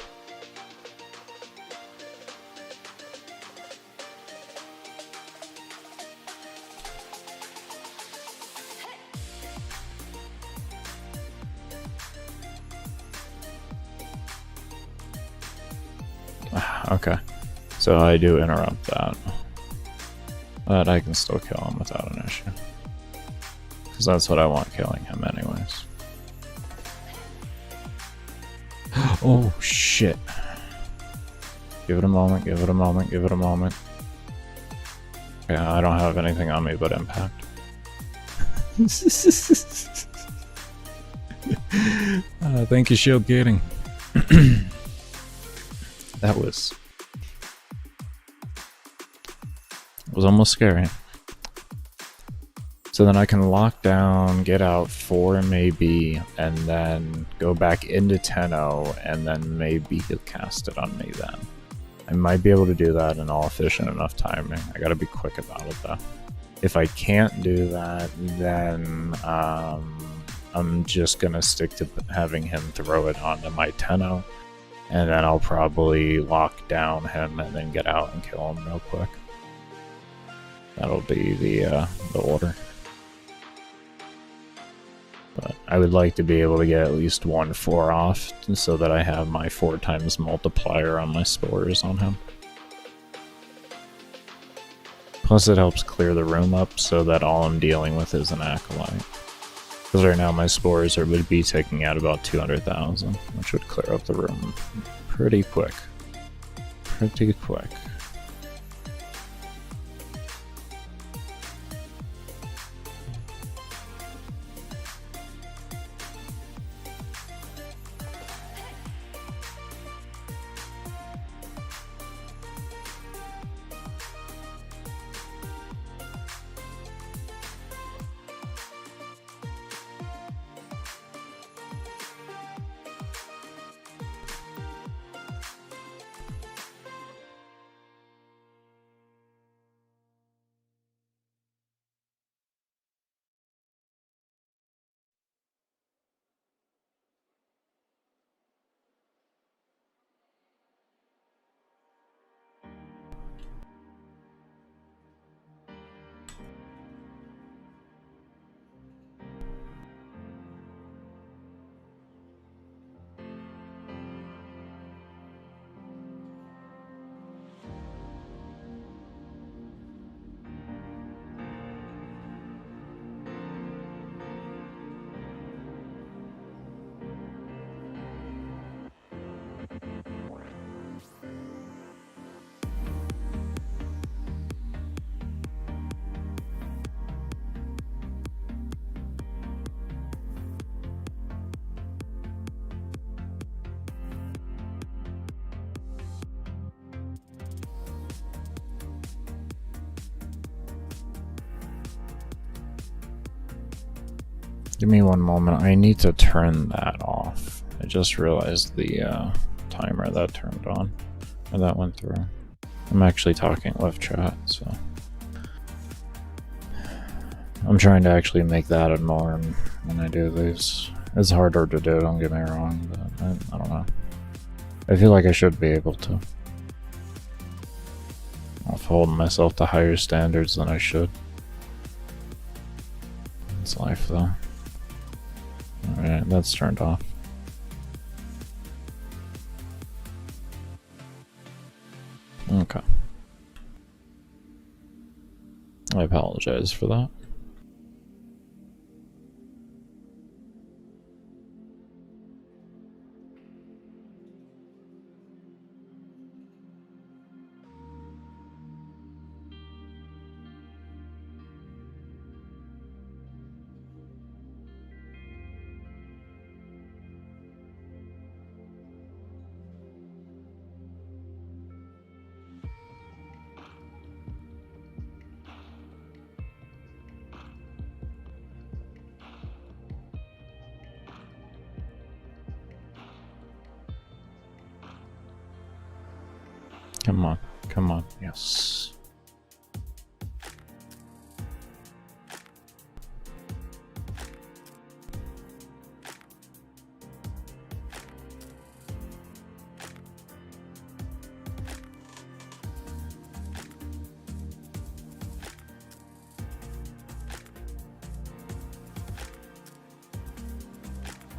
Okay. So I do interrupt that. But I can still kill him without an issue. Because that's what I want killing him anyways. Oh shit. Give it a moment, give it a moment, give it a moment. Yeah, I don't have anything on me but impact. Thank you, Shield Gating. That was almost scary. So then I can lock down, get out 4 maybe, and then go back into 10-0, and then maybe he'll cast it on me then. I might be able to do that in all efficient enough timing. I gotta be quick about it though. If I can't do that, then I'm just gonna stick to having him throw it onto my 10-0, and then I'll probably lock down him and then get out and kill him real quick. That'll be the order. But I would like to be able to get at least 1 4 off so that I have my 4 times multiplier on my spores on him. Plus it helps clear the room up so that all I'm dealing with is an acolyte. Because right now my spores would be taking out about 200,000, which would clear up the room pretty quick. Pretty quick. Give me one moment. I need to turn that off. I just realized the timer that turned on, or that went through. I'm actually talking with chat, so I'm trying to actually make that a norm when I do these. It's harder to do, don't get me wrong, but I don't know. I feel like I should be able to. I'm holding myself to higher standards than I should. It's life, though. Alright, that's turned off. Okay. I apologize for that. Come on, come on, yes.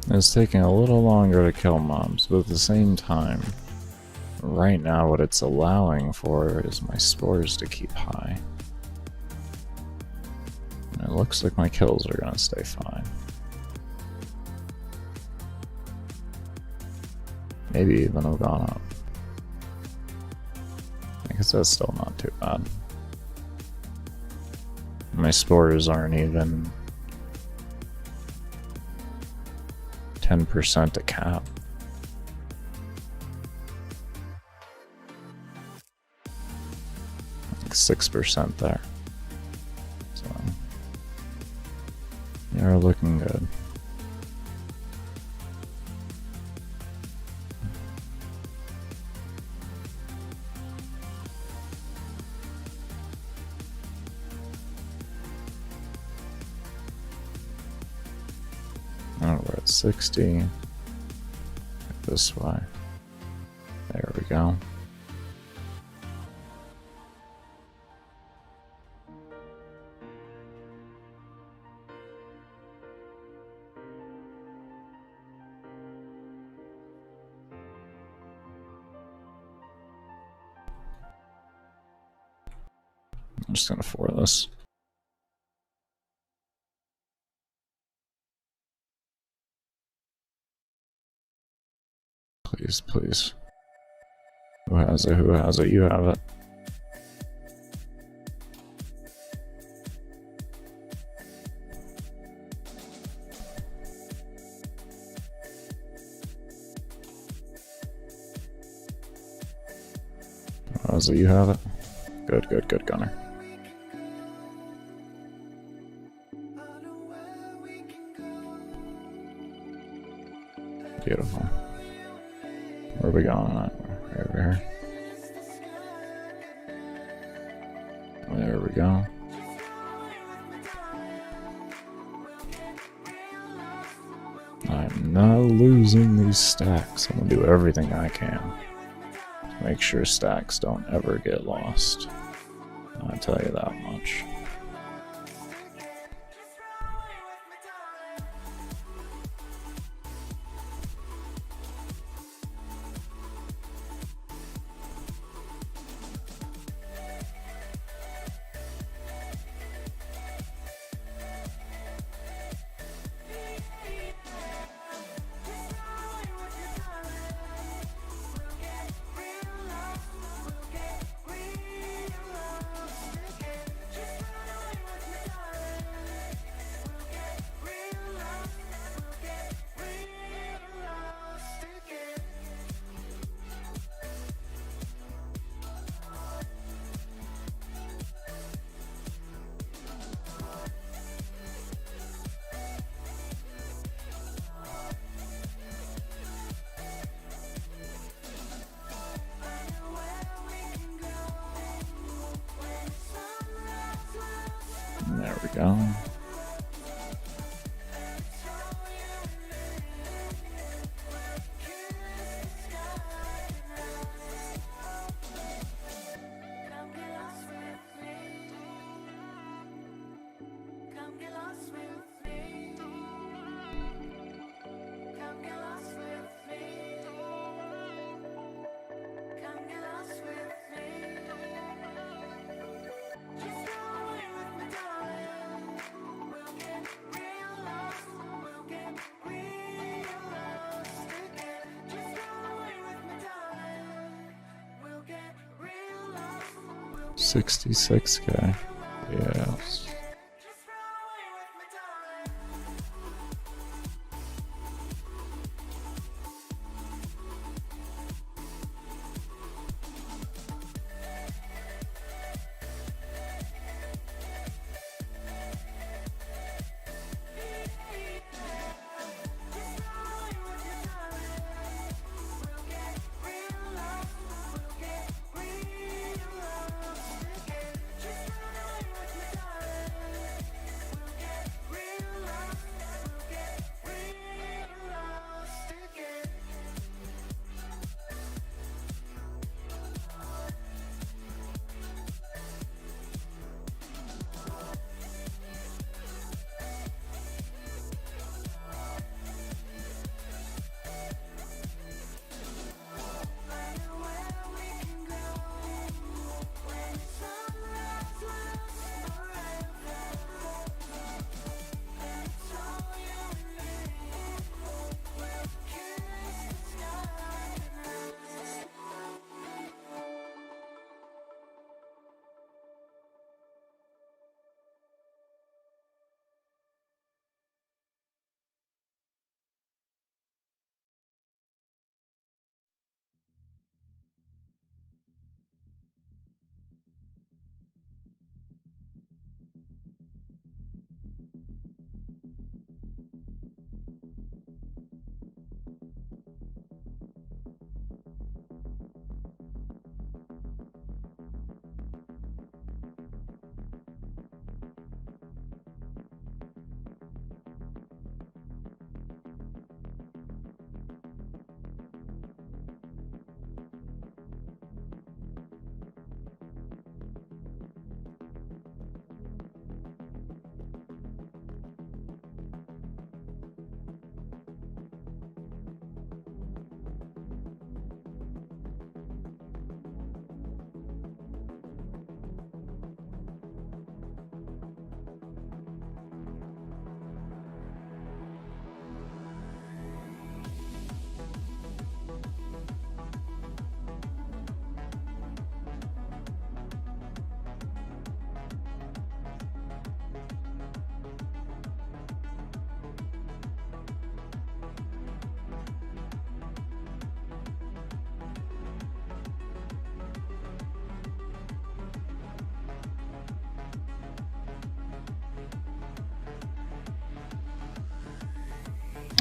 It's taking a little longer to kill mobs, but at the same time, right now what it's allowing for is my spores to keep high. And it looks like my kills are gonna stay fine. Maybe even have gone up. I guess that's still not too bad. My spores aren't even 10% a cap. Like 6% there. So you're looking good. Oh, we're at 60. This way. There we go. I'm just gonna for this. Please, please. Who has it? Who has it? You have it. Who has it? You have it. Good, good, good, Gunner. Beautiful. Where are we going? Right over here. There we go. I'm not losing these stacks. I'm gonna do everything I can to make sure stacks don't ever get lost. I'll tell you that much. There we go. $66K. Yes.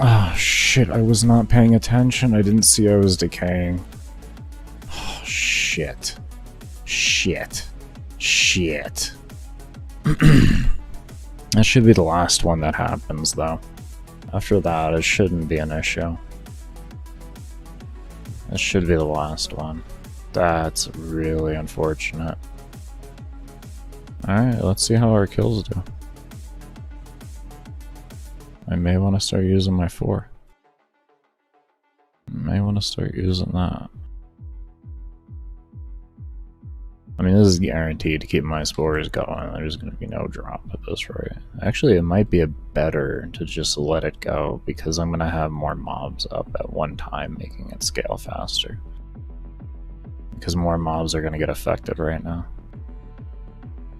Ah, shit, I was not paying attention. I didn't see I was decaying. Oh, shit. Shit. Shit. That should be the last one that happens, though. After that, it shouldn't be an issue. It should be the last one. That's really unfortunate. Alright, let's see how our kills do. I may want to start using my 4. May want to start using that. I mean, this is guaranteed to keep my spores going. There's going to be no drop at this rate. Actually, it might be better to just let it go because I'm going to have more mobs up at one time, making it scale faster. Because more mobs are going to get affected right now.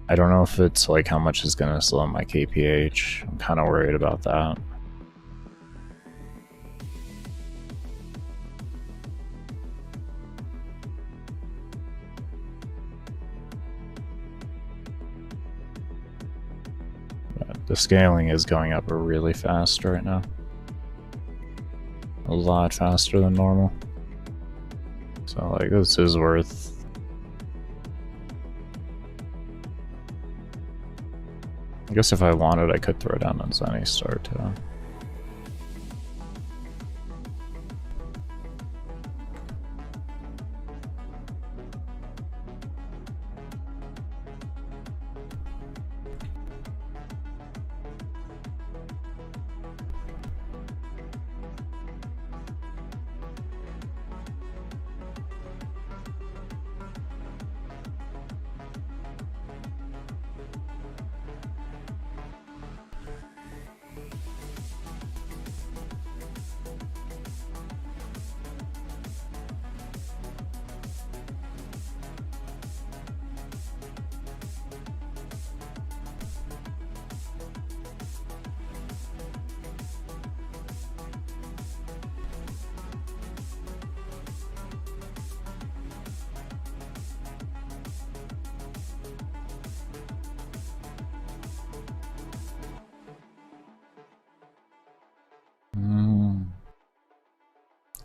I don't know if it's like how much is going to slow my KPH. I'm kind of worried about that. But the scaling is going up really fast right now. A lot faster than normal. So like this is worth... I guess if I wanted, I could throw down on Zenny Star too.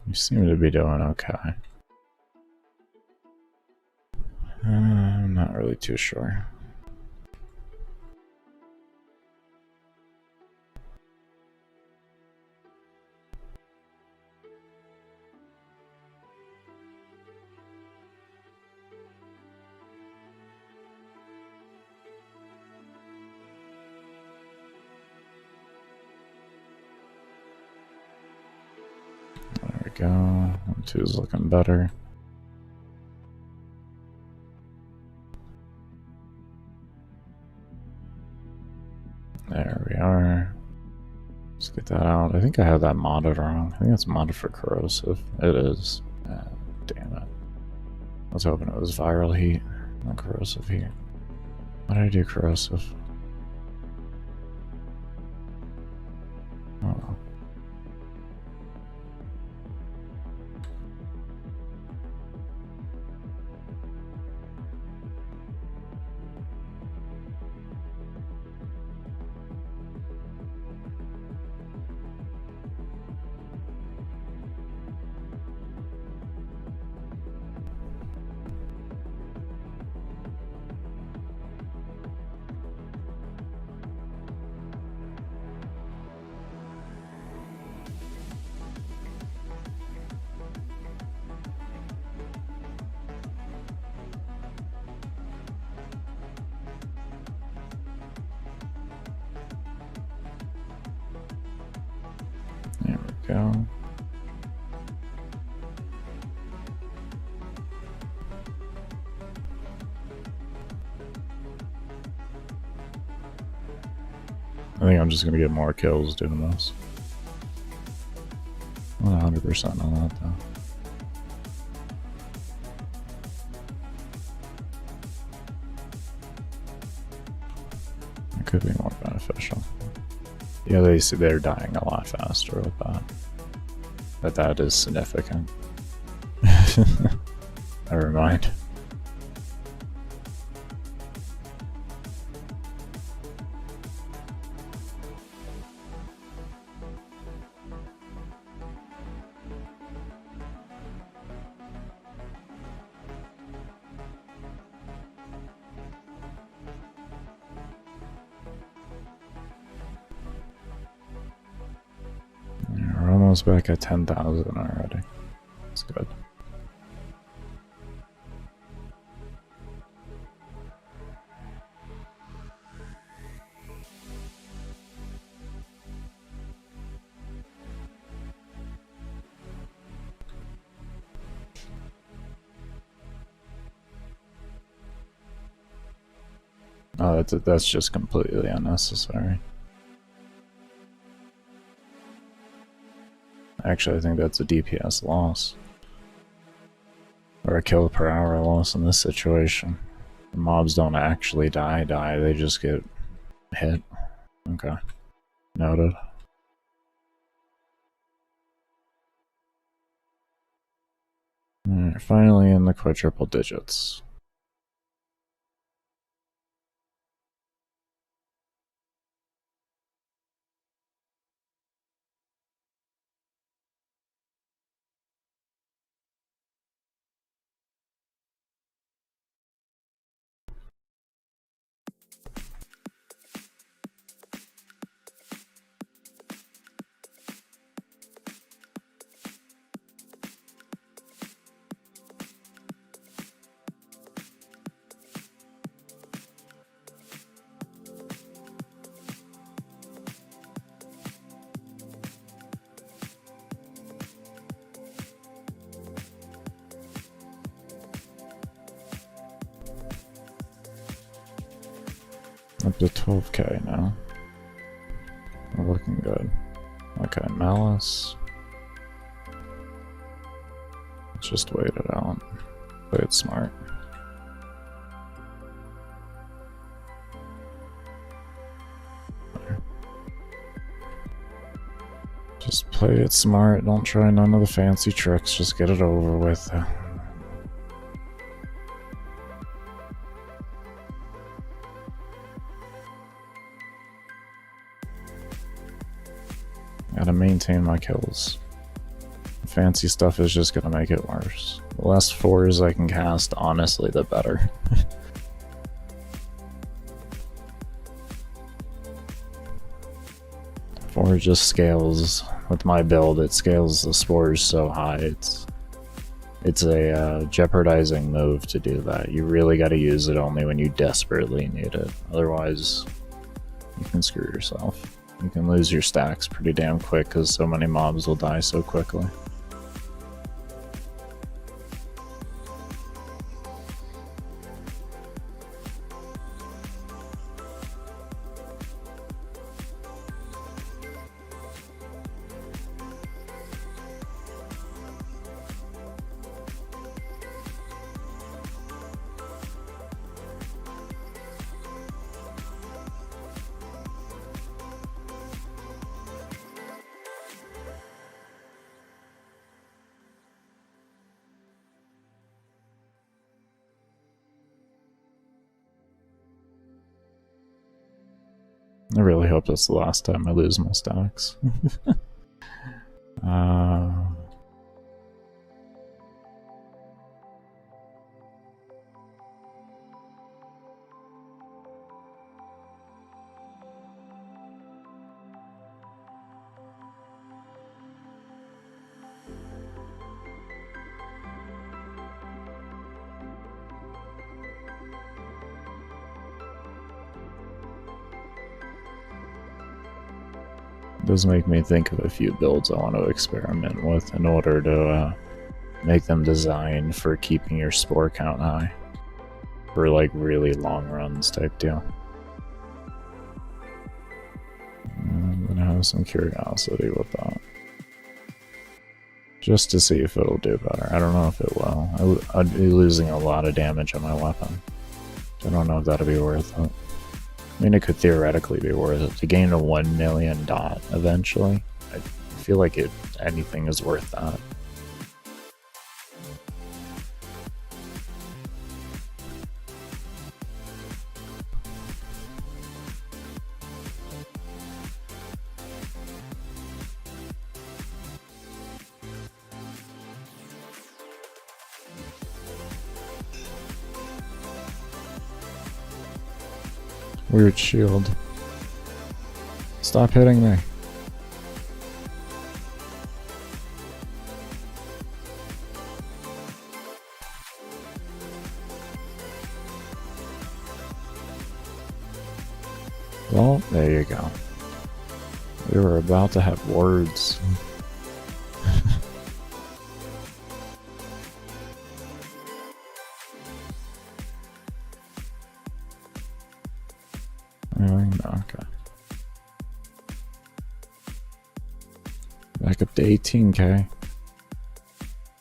You seem to be doing okay. I'm not really too sure. There we go. 1-2 is looking better. There we are. Let's get that out. I think I have that modded wrong. I think it's modded for corrosive. It is. Damn it. I was hoping it was viral heat, not corrosive heat. Why did I do corrosive? Oh. There we go. I think I'm just gonna get more kills doing this. Not 100% on that though. It could be more beneficial. Yeah, they see they're dying a lot faster with that. But that is significant. Never mind. almost back at 10,000 already. That's good. Oh, that's just completely unnecessary. Actually, I think that's a DPS loss. Or a kill per hour loss in this situation. The mobs don't actually die, they just get hit. Okay. Noted. Alright, finally in the quadruple digits. Up to 12k now. We're looking good. Okay, Malice. Let's just wait it out. Play it smart. Just play it smart, don't try none of the fancy tricks, just get it over with. Gotta maintain my kills. Fancy stuff is just gonna make it worse. The less 4s I can cast, honestly, the better. 4 just scales, with my build, it scales the spores so high, it's a jeopardizing move to do that. You really gotta use it only when you desperately need it, otherwise you can screw yourself. You can lose your stacks pretty damn quick because so many mobs will die so quickly. I really hope that's the last time I lose my stacks. Does make me think of a few builds I want to experiment with in order to make them designed for keeping your spore count high for like really long runs type deal. I'm gonna have some curiosity with that, just to see if it'll do better. I don't know if it will. I'd be losing a lot of damage on my weapon. I don't know if that'll be worth it. I mean, it could theoretically be worth it. To gain a 1 million dot eventually, I feel like anything is worth that. Weird shield. Stop hitting me. Well, there you go. We were about to have words. Okay. Back up to 18k.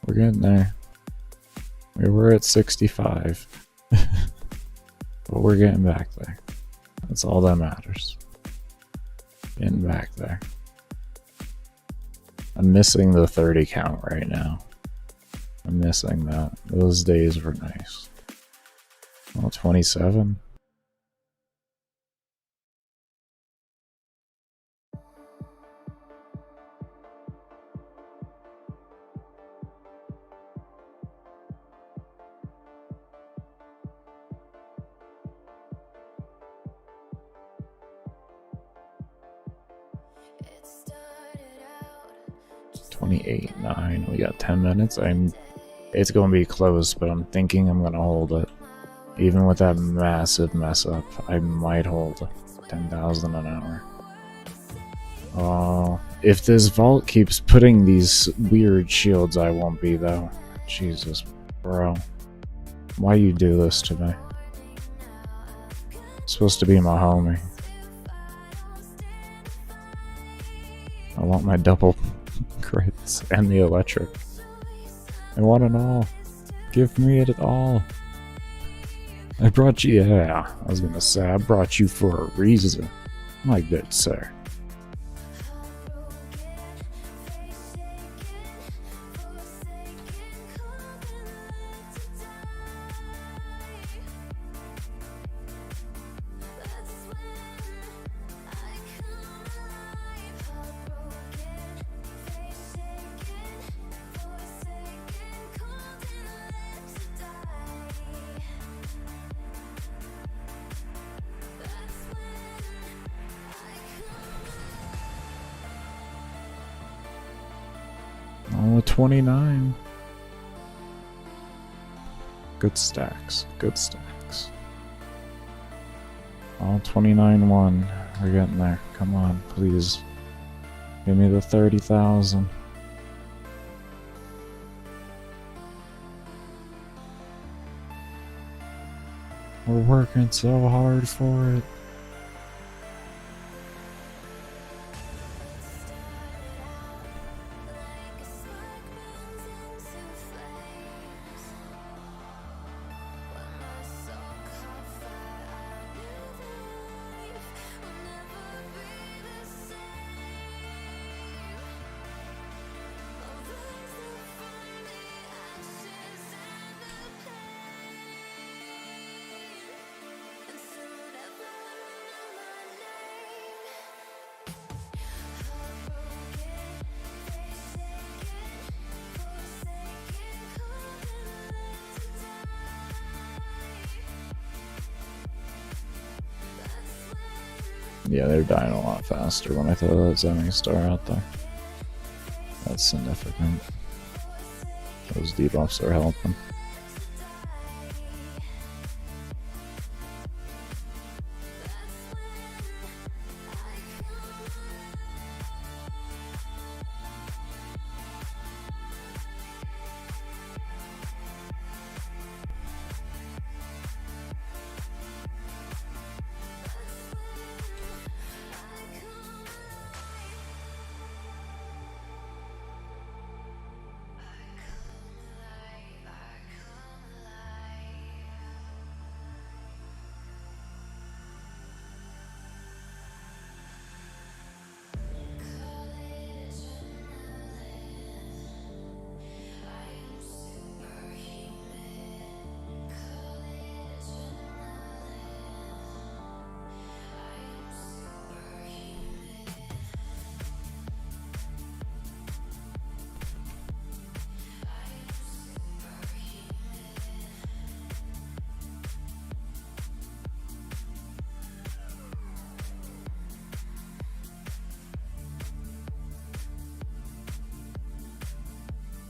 We're getting there. We were at 65. But we're getting back there. That's all that matters. Getting back there. I'm missing the 30 count right now. I'm missing that. Those days were nice. Well, 27. It started out just 28.9. We got 10 minutes. It's gonna be close, but I'm thinking I'm gonna hold it. Even with that massive mess up, I might hold 10,000 an hour. Oh, if this vault keeps putting these weird shields, I won't be though. Jesus, bro. Why you do this to me? It's supposed to be my homie. I want my double crits and the electric. I want it all. Give me it all. I brought you, yeah, I was gonna say, I brought you for a reason, my good sir. Oh, 29. Good stacks. Good stacks. Oh, 29-1. We're getting there. Come on, please. Give me the 30,000. We're working so hard for it. Yeah, they're dying a lot faster when I throw that Zenny star out there. That's significant. Those debuffs are helping.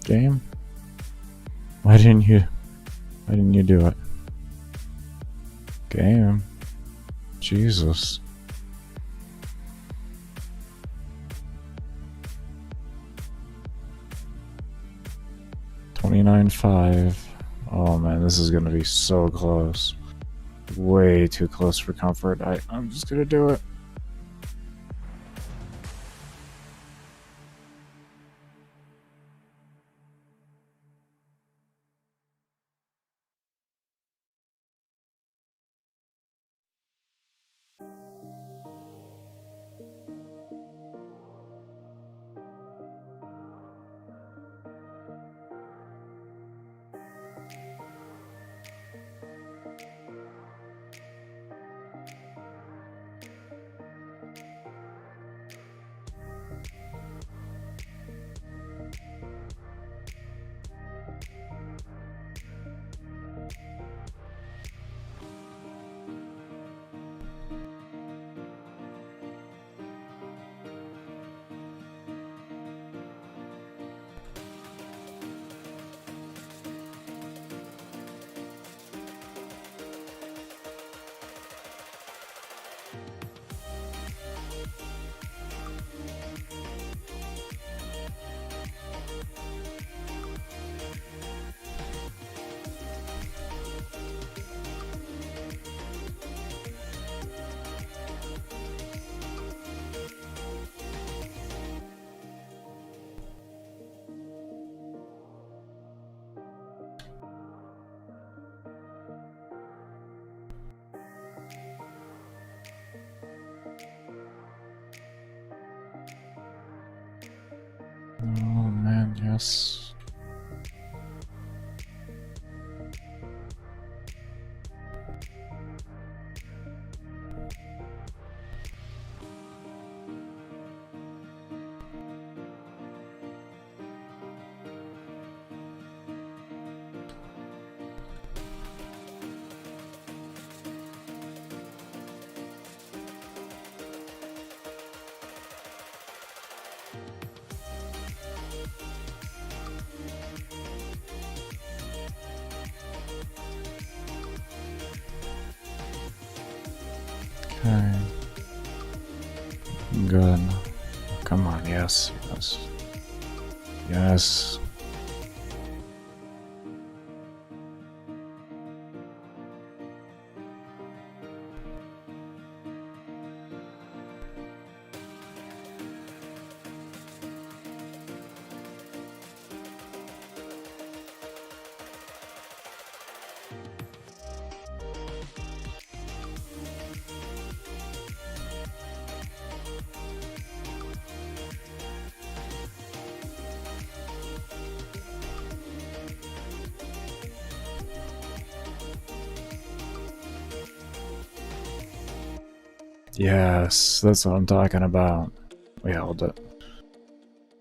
Game? Why didn't you do it? Game? Jesus. 29.5. Oh man, this is gonna be so close. Way too close for comfort. I'm just gonna do it. Oh man, yes. Okay. Good. Come on, yes, yes. Yes. Yes, that's what I'm talking about. We held it.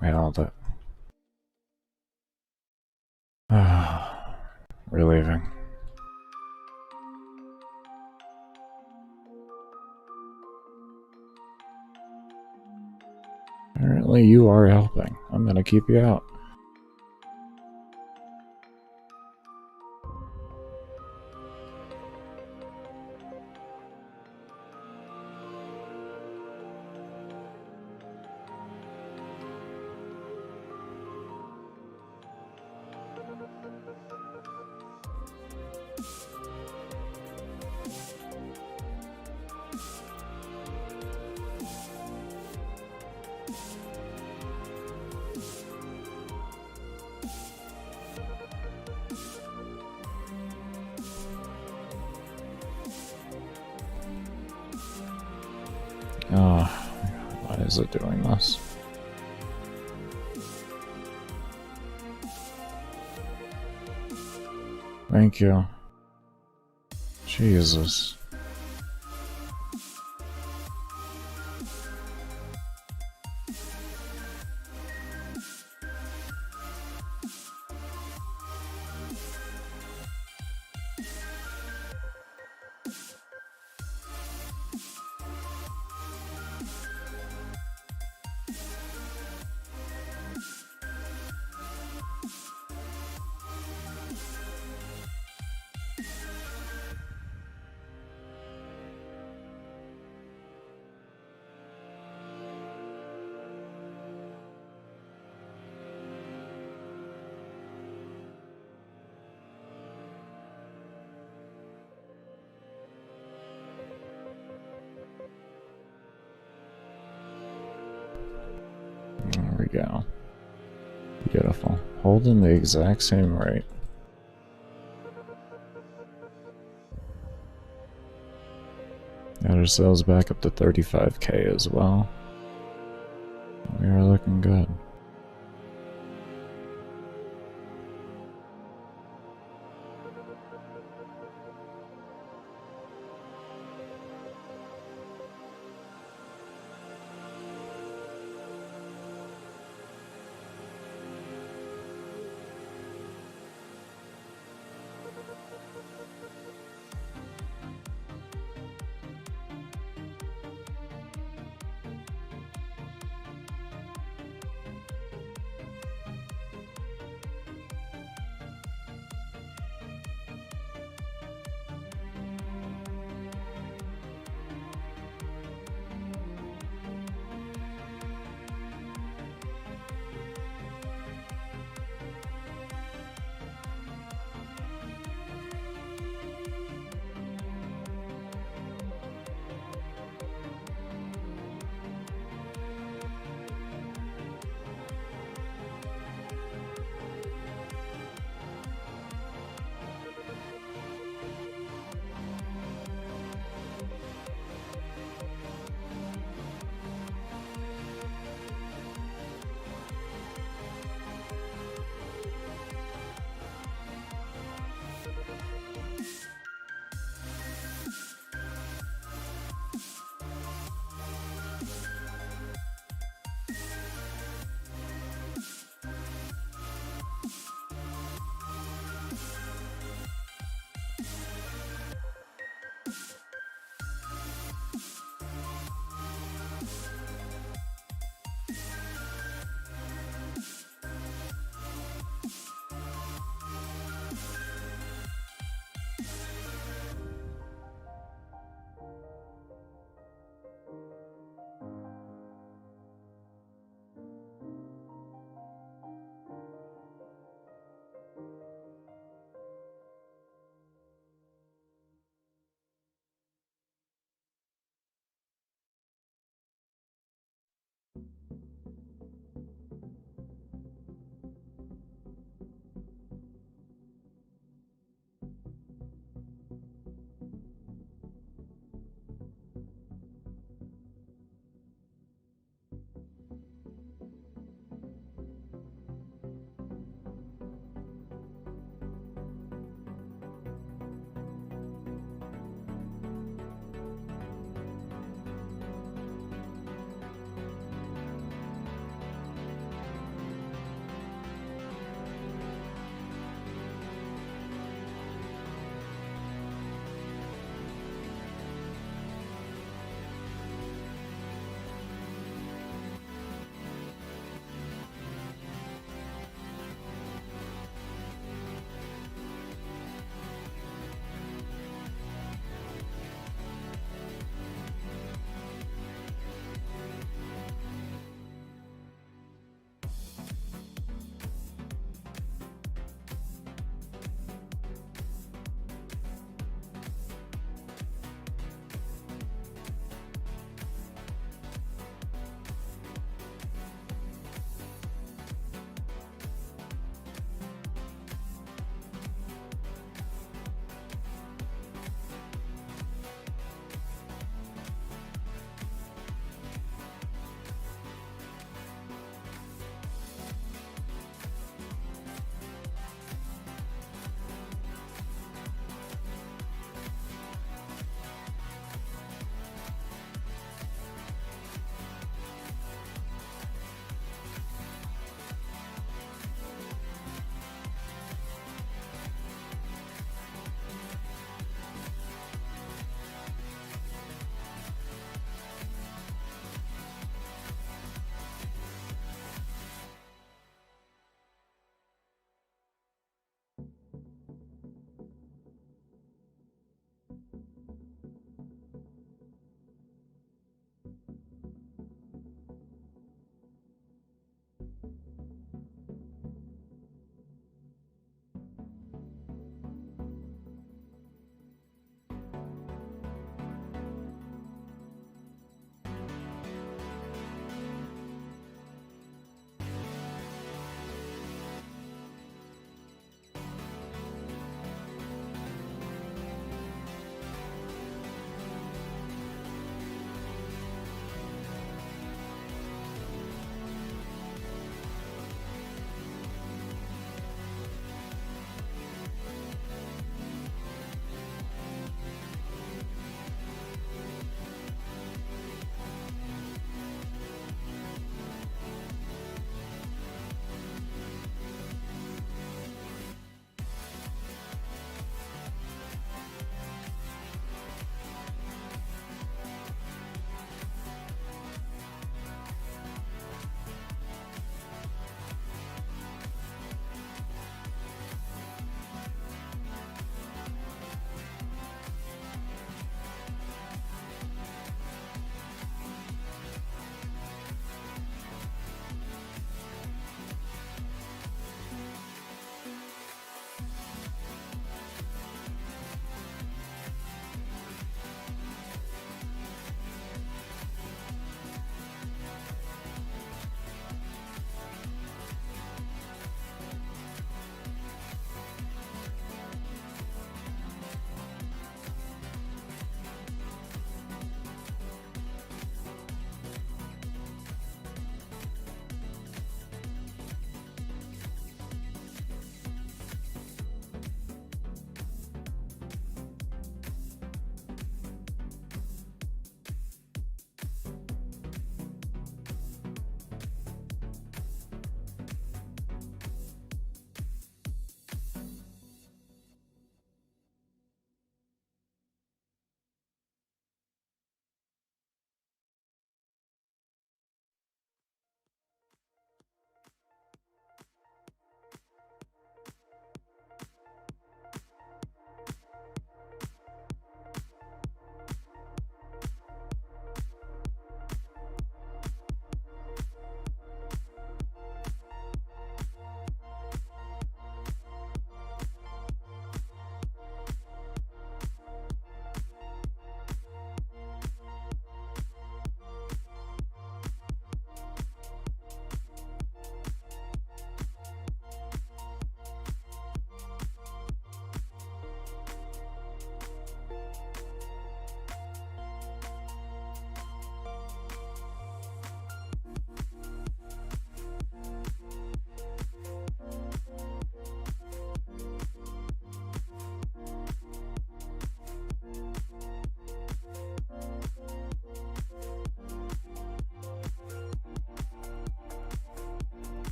We held it. Relieving. Apparently you are helping. I'm gonna keep you out. Oh, why is it doing this? Thank you. Jesus. There we go. Beautiful. Holding the exact same rate. Got ourselves back up to 35k as well. We are looking good.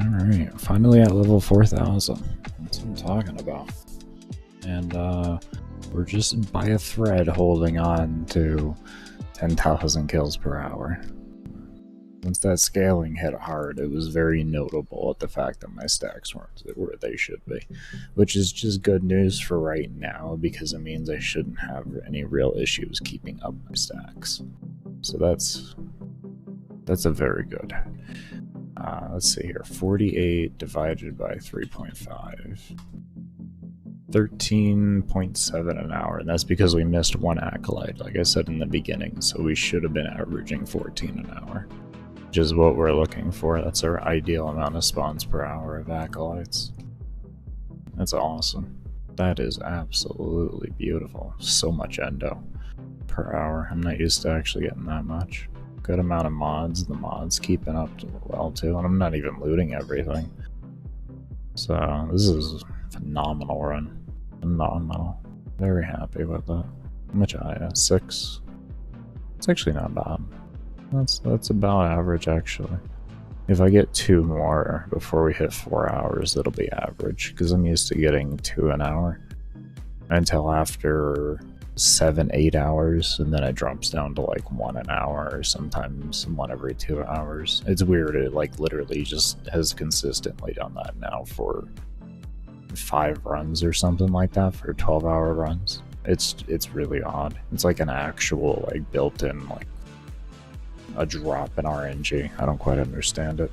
Alright, finally at level 4000. That's what I'm talking about. And we're just by a thread holding on to 10,000 kills per hour. Once that scaling hit hard, it was very notable at the fact that my stacks weren't where they should be, which is just good news for right now because it means I shouldn't have any real issues keeping up my stacks. So that's a very good. Let's see here, 48 divided by 3.5. 13.7 an hour, and that's because we missed one acolyte, like I said in the beginning, so we should have been averaging 14 an hour, which is what we're looking for. That's our ideal amount of spawns per hour of acolytes. That's awesome. That is absolutely beautiful. So much endo per hour. I'm not used to actually getting that much. Good amount of mods. The mods keeping up well too, and I'm not even looting everything. So this is a phenomenal run. Phenomenal. Very happy with that. How much I have? 6. It's actually not bad. That's about average actually. If I get 2 more before we hit 4 hours, it'll be average because I'm used to getting 2 an hour until after 7-8 hours, and then it drops down to like 1 an hour or sometimes 1 every 2 hours. It's weird. It like literally just has consistently done that now for 5 runs or something like that, for 12-hour runs. It's really odd. It's like an actual like built-in like a drop in RNG. I don't quite understand it,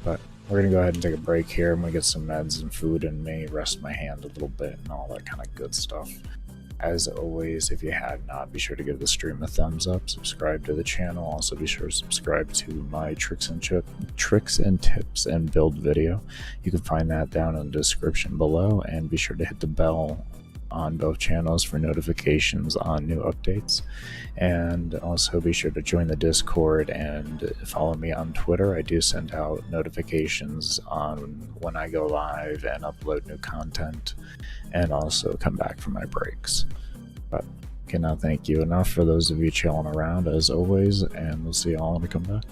but we're gonna go ahead and take a break here. I'm gonna get some meds and food and maybe rest my hand a little bit and all that kind of good stuff. As always, if you have not, be sure to give the stream a thumbs up, subscribe to the channel, also be sure to subscribe to my tricks and tips and build video. You can find that down in the description below, and be sure to hit the bell on both channels for notifications on new updates. And also be sure to join the Discord and follow me on Twitter. I do send out notifications on when I go live and upload new content, and also come back from my breaks. But cannot thank you enough for those of you chilling around as always, and we'll see you all when I come back.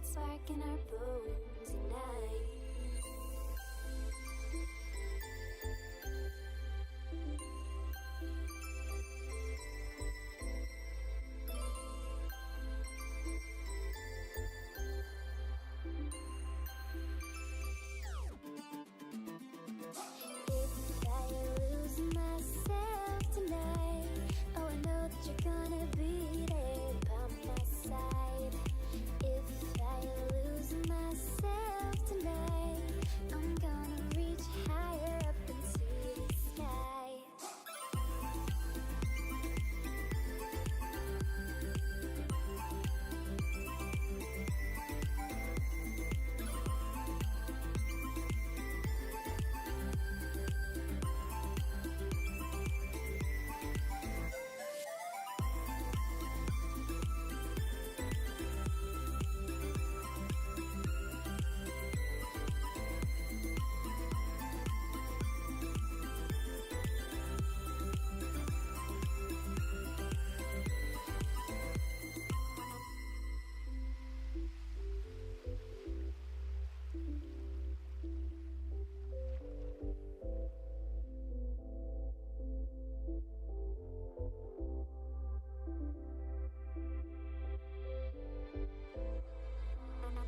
that spark in our bones tonight. If I lose myself tonight, oh, I know that you're gonna be there by my side. If I lose myself tonight, I'm gonna reach higher up into the sky.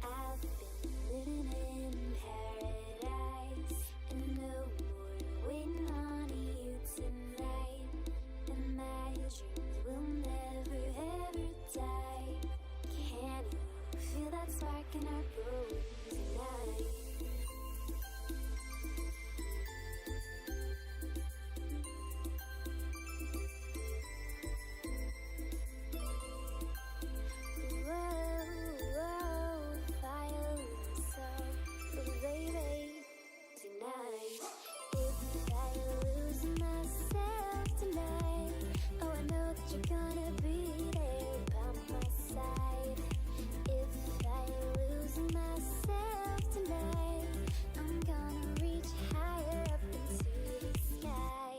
I've been living in paradise, and no more waiting on you tonight. And my dreams will never ever die. Can you feel that spark in our bones tonight? Whoa, violin so baby, tonight. If I lose myself tonight, oh, I know that you're gonna be there by my side. If I lose myself tonight, I'm gonna reach higher up into the sky.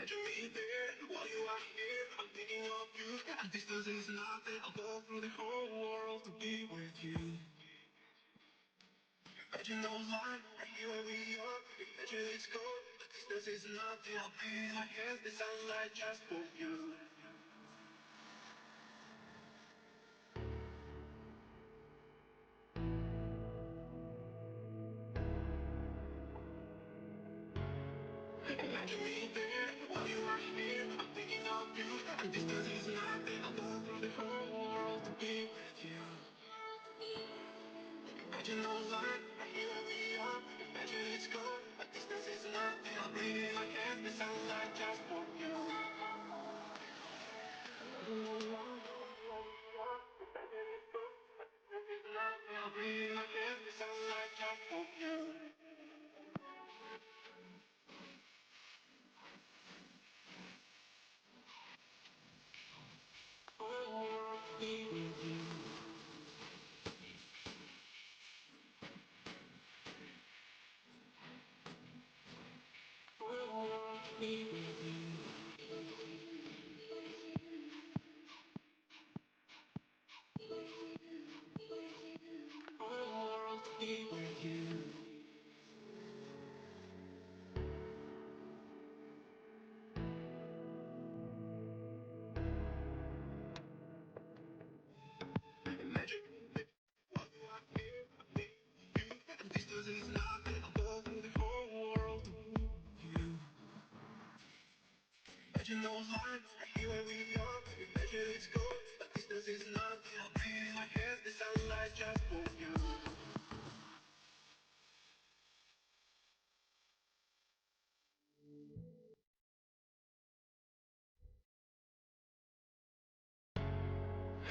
Imagine me there while you are here. I'm thinking of you, and distance is nothing. I'll go through the whole world to be with you. Imagine those lines, and here we are. Imagine it's cold, the distance is nothing. I'll be in my hands, the sunlight just for you. Imagine me there while you are here. I'm thinking of you, and distance is nothing. I'll go through the whole world to be with you. Imagine those lines, and here we are. Imagine it's cold, but distance is nothing. I'll be in my hands, the sunlight just for you. I'll be in my hands, the sunlight just for you. Imagine while you are here, I'm thinking of you, and distance is nothing. I'll go through the whole world to be with you. Imagine those lines, and here we are. Imagine it's cold, but distance is nothing. I'll be in my hands, the sunlight just for you.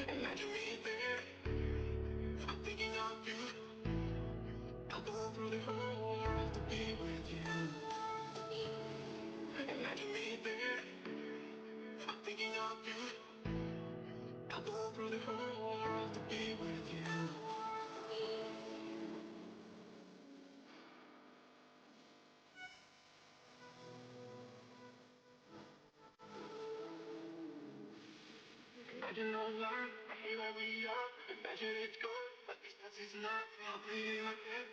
Imagine me there, I'm thinking of you. I'll go through the whole world to be with you. Imagine me there, I'm thinking of you. I'll go through the whole world to be with you. Imagine no line, here where we are. Imagine it's gone, but distance is nothing. I'll be in my head.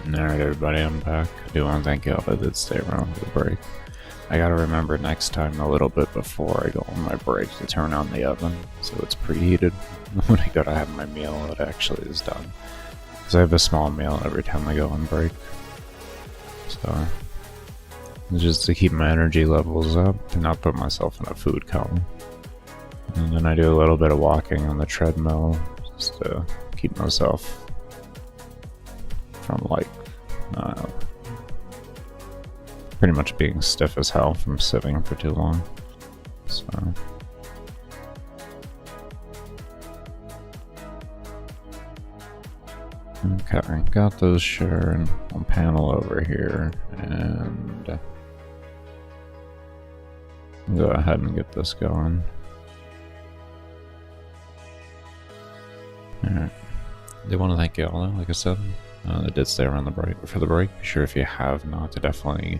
Alright everybody, I'm back. I do want to thank y'all that did stay around for the break. I gotta remember next time a little bit before I go on my break to turn on the oven so it's preheated when I go to have my meal it actually is done. Because I have a small meal every time I go on break. So, just to keep my energy levels up, to not put myself in a food coma. And then I do a little bit of walking on the treadmill just to keep myself from like pretty much being stiff as hell from sitting for too long. So okay, got those Saryn. I'll panel over here and go ahead and get this going. Alright. I do want to thank you all, like I said, that did stay around for the break. Be sure if you have not to definitely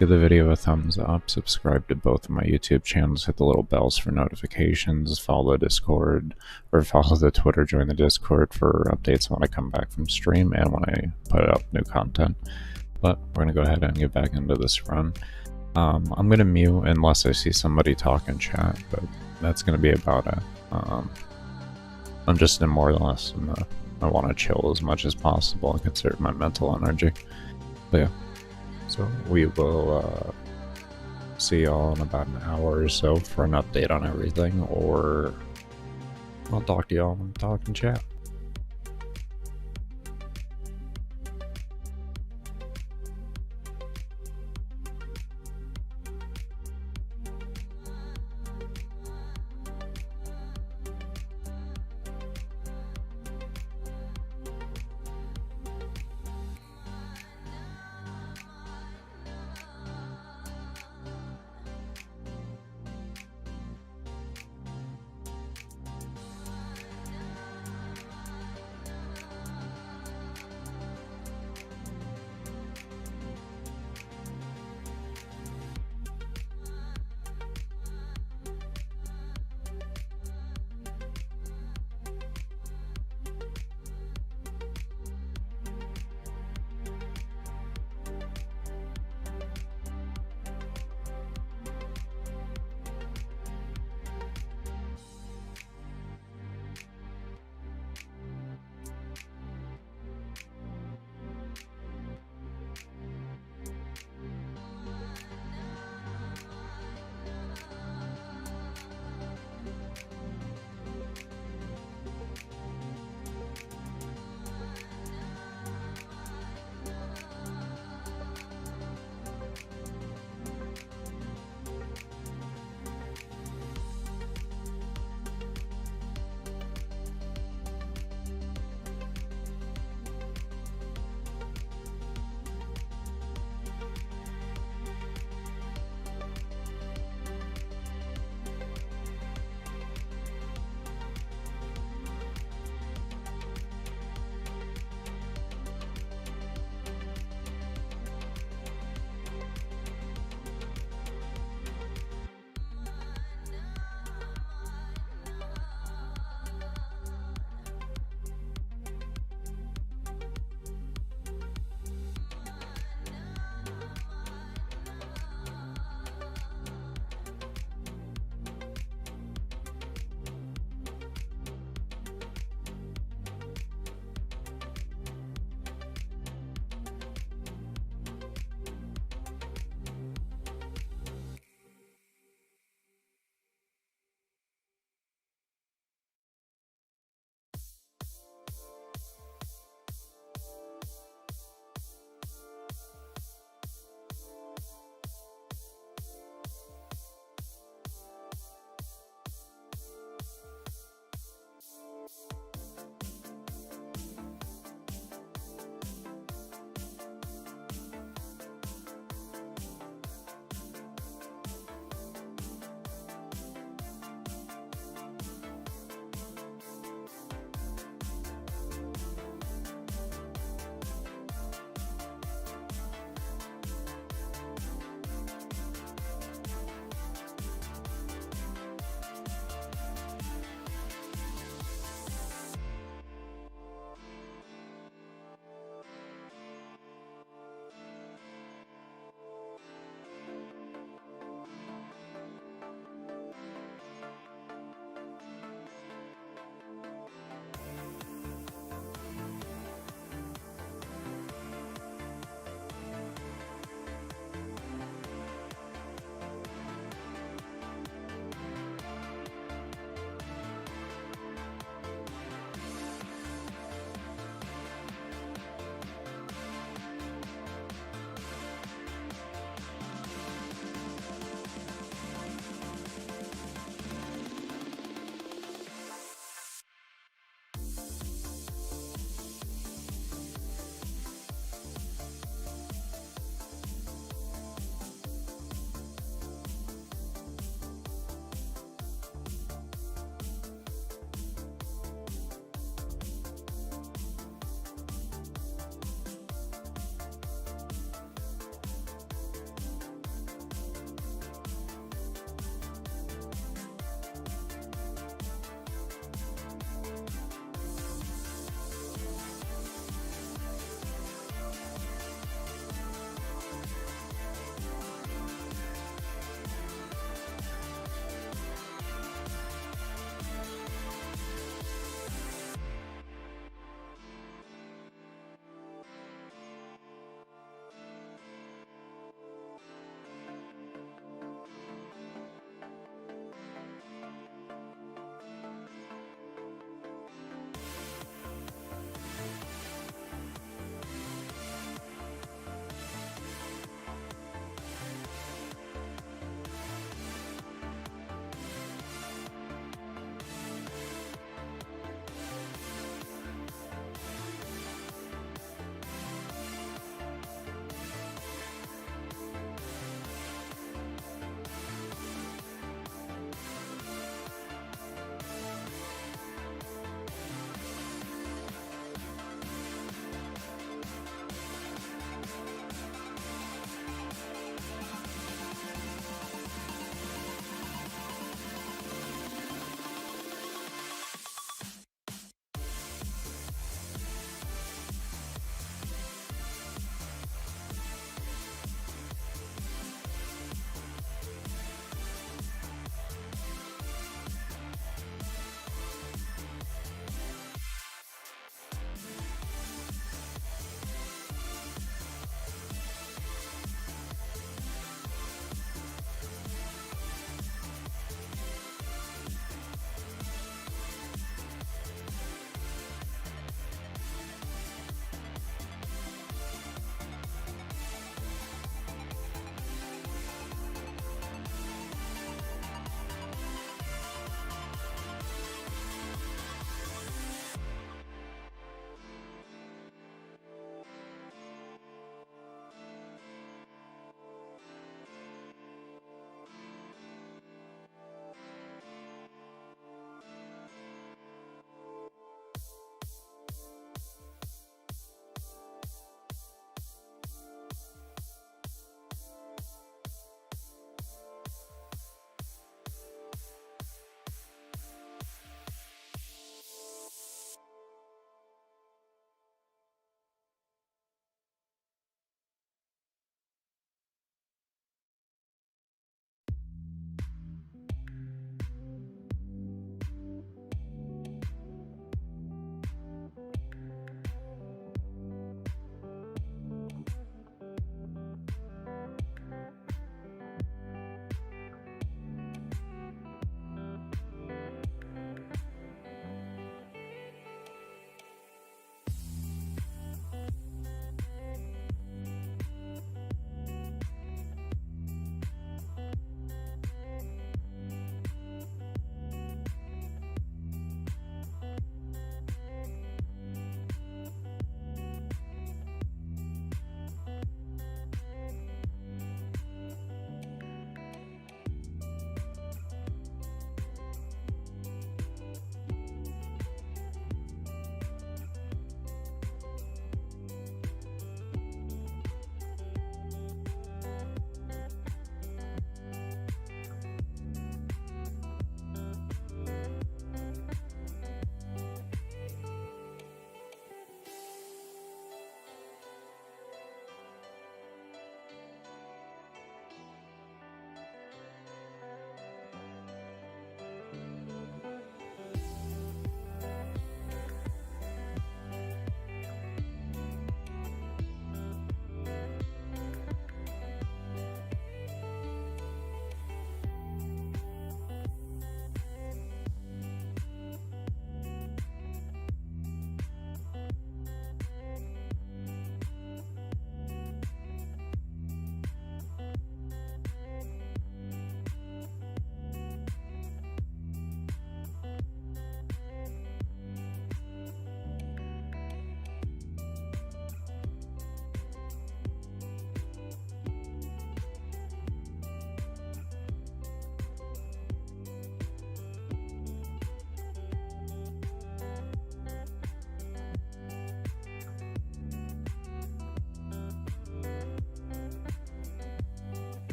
give the video a thumbs up, subscribe to both of my YouTube channels, hit the little bells for notifications, follow the Discord, or follow the Twitter, join the Discord for updates when I come back from stream and when I put up new content. But we're going to go ahead and get back into this run. I'm going to mute unless I see somebody talk in chat, but that's going to be about it. I'm just in more or less in the, I want to chill as much as possible and conserve my mental energy. But yeah, so we will see y'all in about an hour or so for an update on everything, or I'll talk to y'all and talk in chat.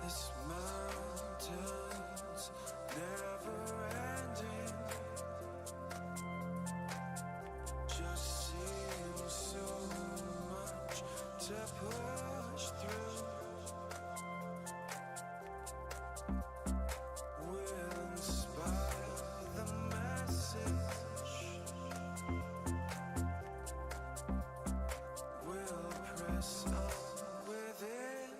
This mountain's never ending. Just seems so much to push through. We'll inspire the message. We'll press on within.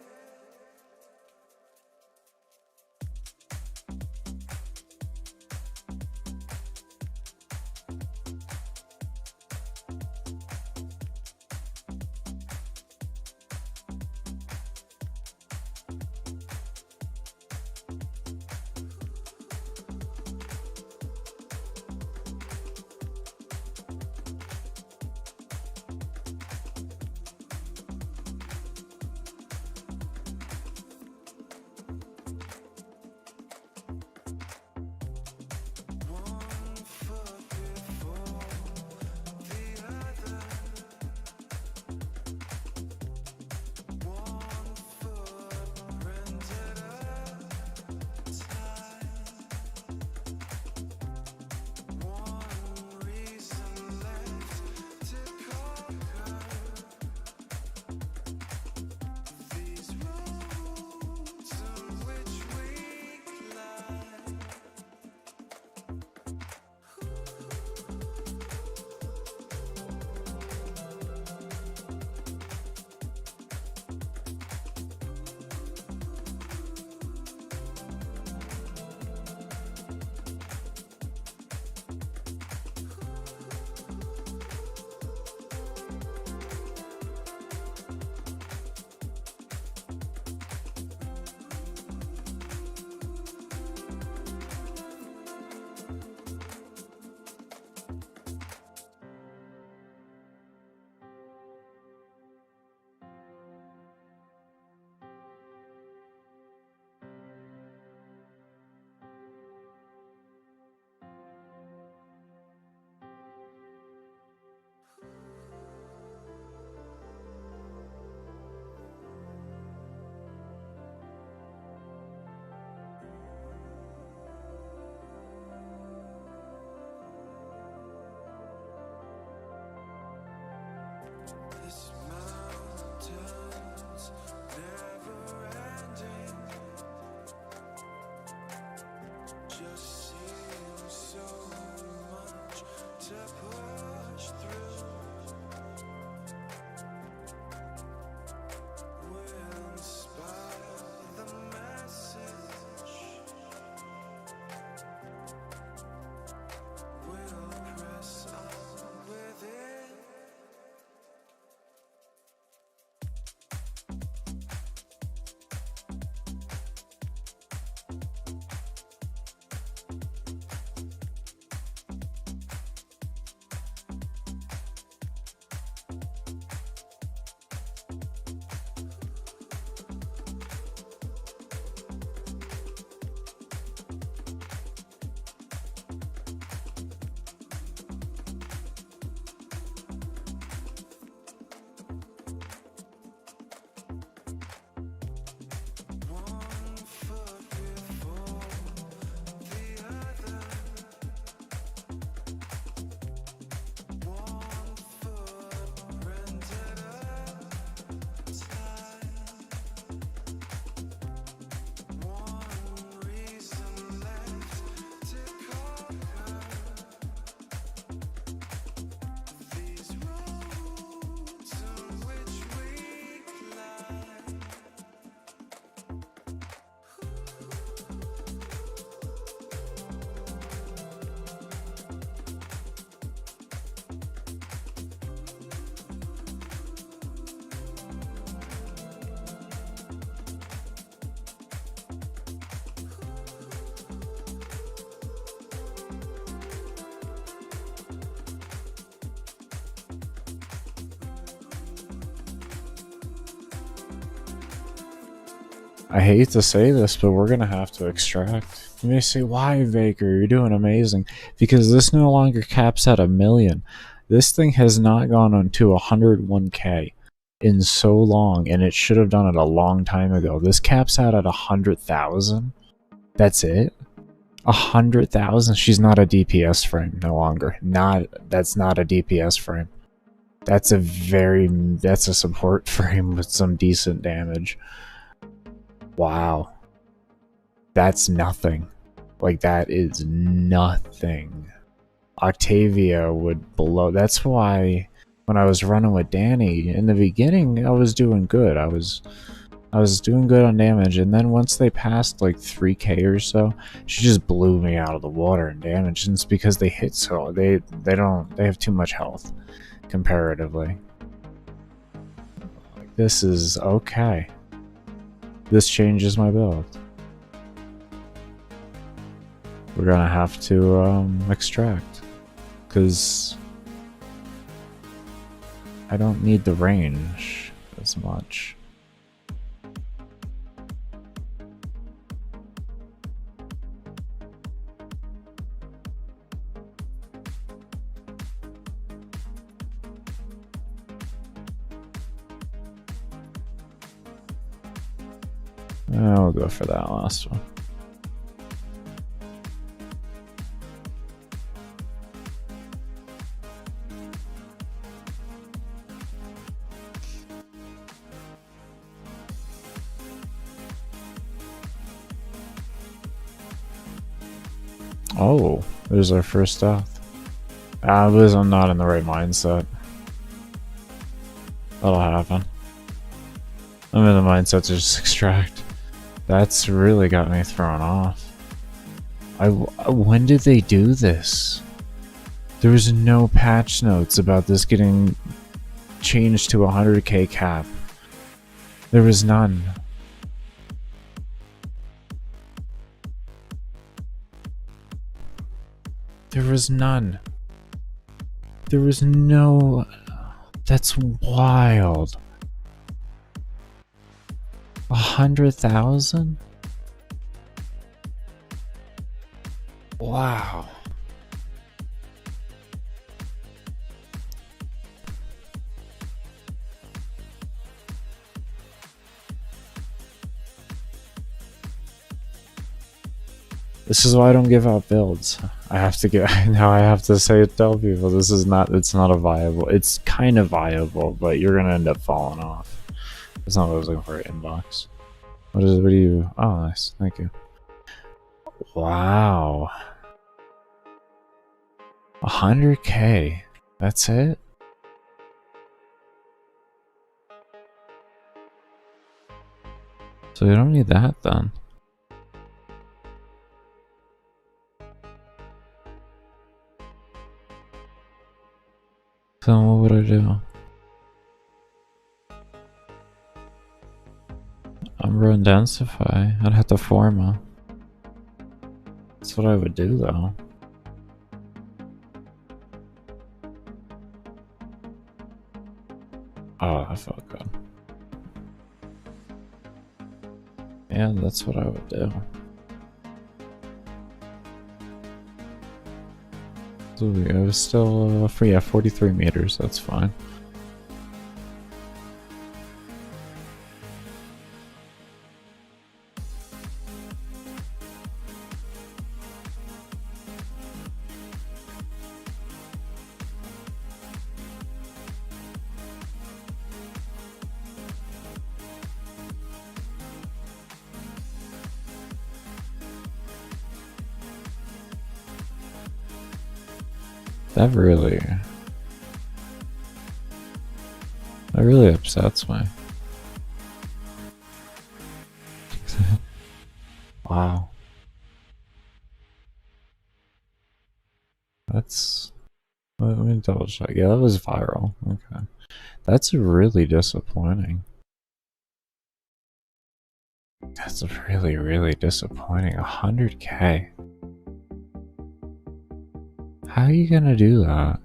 mountains never ending. Just seems so much to push through. We'll inspire the message. We'll press on with it. One foot before the other. One footprint at a time. One reason left to conquer. These roads on which we climb. I hate to say this, but we're gonna have to extract. You may say, why, Baker? You're doing amazing. Because this no longer caps at 1 million. This thing has not gone on to 101k in so long, and it should have done it a long time ago. This caps out at 100,000. That's it. 100,000. She's not a DPS frame no longer. That's not a DPS frame. That's a support frame with some decent damage. Wow. That's nothing. Like, that is nothing. Octavia would blow. That's why when I was running with Danny in the beginning, I was doing good. I was doing good on damage, and then once they passed like 3k or so, she just blew me out of the water in damage. And it's because they hit so they have too much health comparatively. Like, this is okay. This changes my build. We're gonna have to extract, because I don't need the range as much. I'll go for that last one. Oh, there's our first death. Because I'm not in the right mindset. That'll happen. I'm in the mindset to just extract. That's really got me thrown off. When did they do this? There was no patch notes about this getting changed to 100k cap. There was none. There was none. There was no... That's wild. 100,000? Wow. This is why I don't give out builds. I have to get now. I have to tell people this is not. It's not a viable. It's kind of viable, but you're gonna end up falling off. That's not what I was looking for. Inbox. What do you? Oh, nice. Thank you. Wow. 100K. That's it? So you don't need that then. So what would I do? Umbra and densify. I'd have to forma. That's what I would do though. Oh, that felt good. Yeah, that's what I would do. So it was still free, yeah, 43 meters, that's fine. That really upsets me. Wow. That's... Let me double check. Yeah, that was viral. Okay. That's really disappointing. That's really, really disappointing. 100K. How are you gonna do that?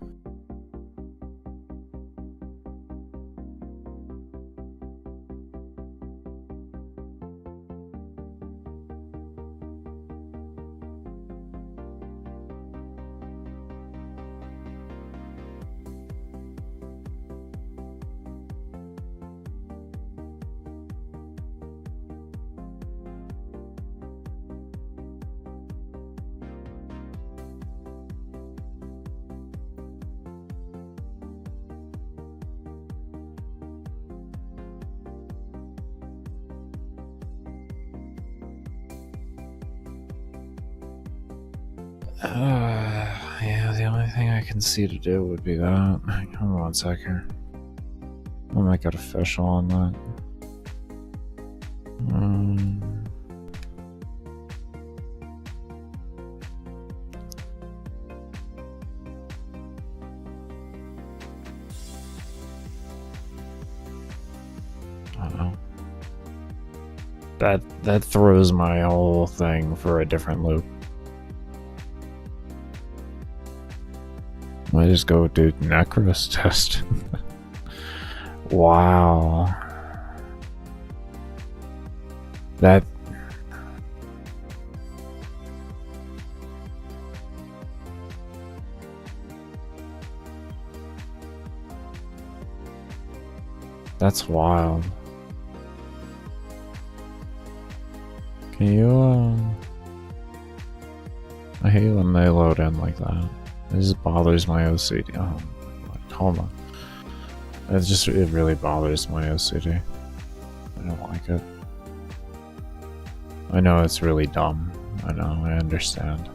Yeah, the only thing I can see to do would be that. Hang on 1 sec here. I might get official on that. I don't know. That throws my whole thing for a different loop. I just go do Necros test. Wow. That... That's wild. Can you, I hate when they load in like that. It just bothers my OCD. Oh my god, hold on. It really bothers my OCD. I don't like it. I know it's really dumb. I know, I understand.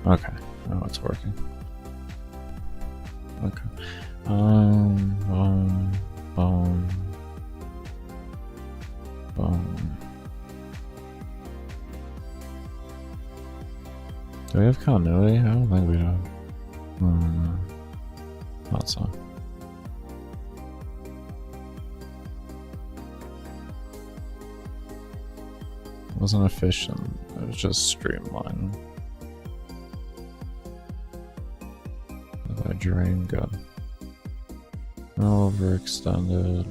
Okay, now it's working. Okay. Boom. Do we have continuity? I don't think we do. Not so. It wasn't efficient, it was just streamlined. If I drain, good. No overextended.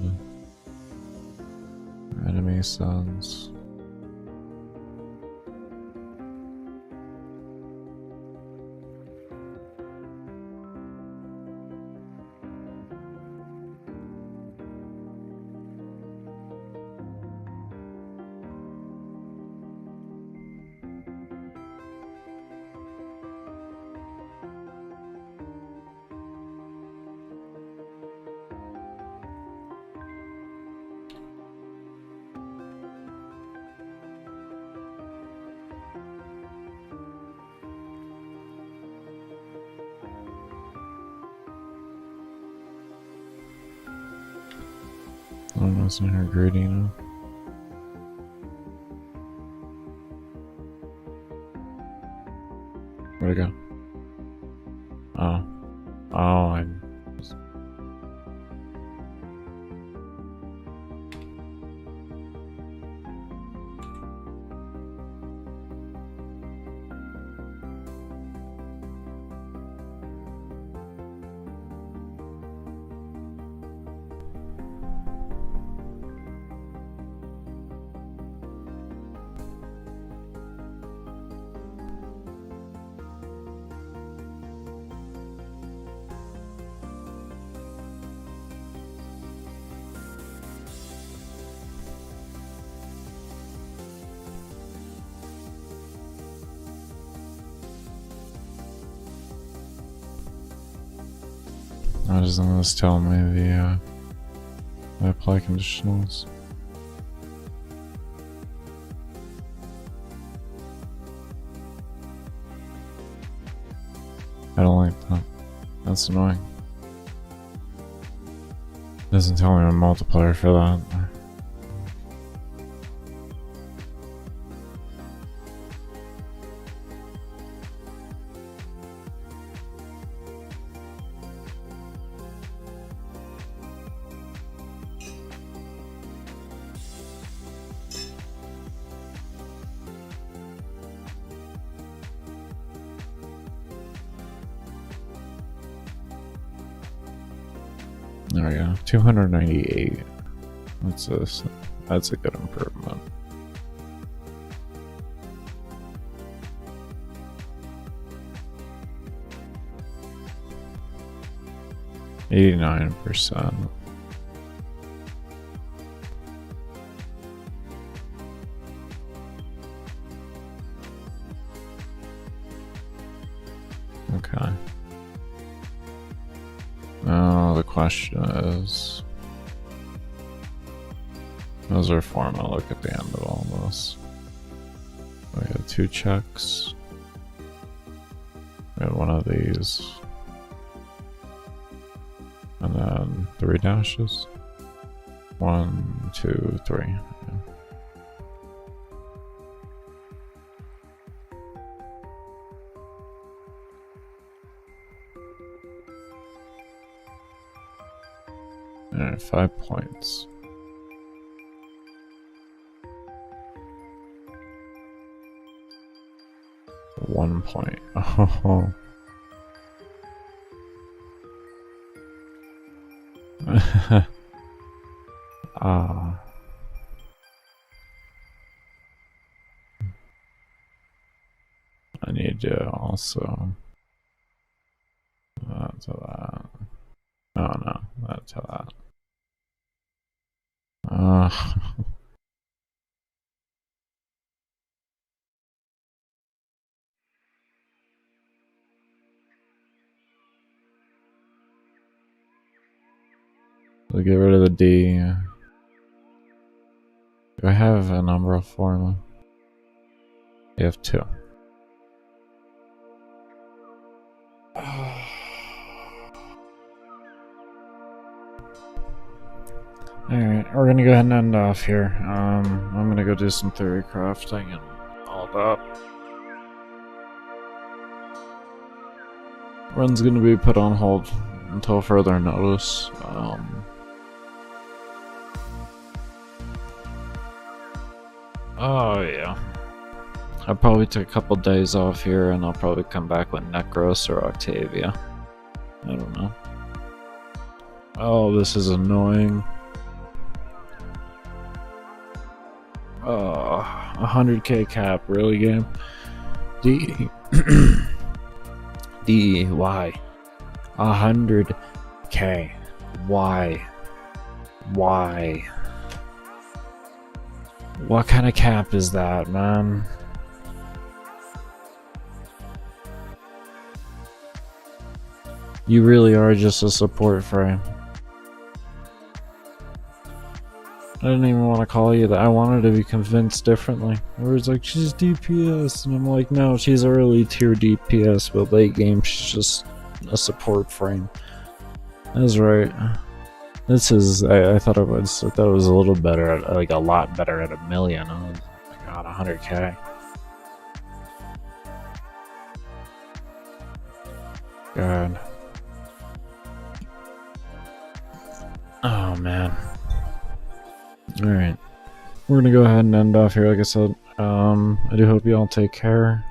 Enemy sense. point wasn't her greedy enough. Where'd it go? Oh. Oh, I... Why doesn't this tell me the apply conditionals? I don't like that. That's annoying. Doesn't tell me a multiplier for that. There we go. 298. What's this? That's a good improvement. %. Okay. Now the question is, how's our formula look at the end of all this? We got 2 checks. We had one of these. And then 3 dashes. 1, 2, 3. Yeah. Alright, 5 points. One point. Oh. Ah. I need to also that to that. Oh no, that to that. So get rid of the D. Do I have a number of formula? You have 2. Alright, we're gonna go ahead and end off here. I'm gonna go do some theory crafting and all that. Run's gonna be put on hold until further notice. Oh yeah. I'll probably take a couple days off here and I'll probably come back with Necros or Octavia. I don't know. Oh, this is annoying. 100k cap, really, game? D. D, why? 100k. Why? Why? What kind of cap is that, man? You really are just a support frame. I didn't even want to call you that. I wanted to be convinced differently. Where it's like, she's DPS. And I'm like, no, she's early tier DPS, but late game, she's just a support frame. That's right. This is, I thought it was, I thought it was a little better, like a lot better at 1,000,000. Oh my god, 100K. God. Oh man. Alright. We're gonna go ahead and end off here, like I said. I do hope you all take care.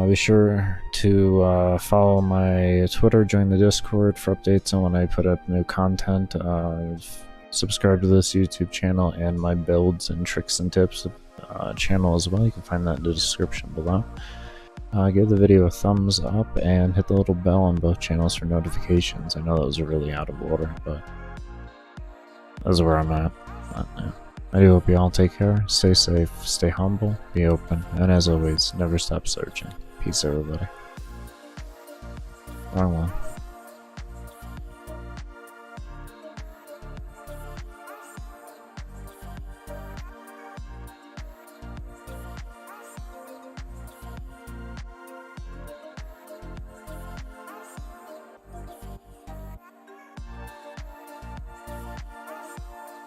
Be sure to follow my Twitter, join the Discord for updates on when I put up new content. Subscribe to this YouTube channel and my builds and tricks and tips channel as well. You can find that in the description below. Give the video a thumbs up and hit the little bell on both channels for notifications. I know those are really out of order, but that's where I'm at. Yeah. I do hope you all take care, stay safe, stay humble, be open, and as always, never stop searching. Peace, everybody. Wrong one.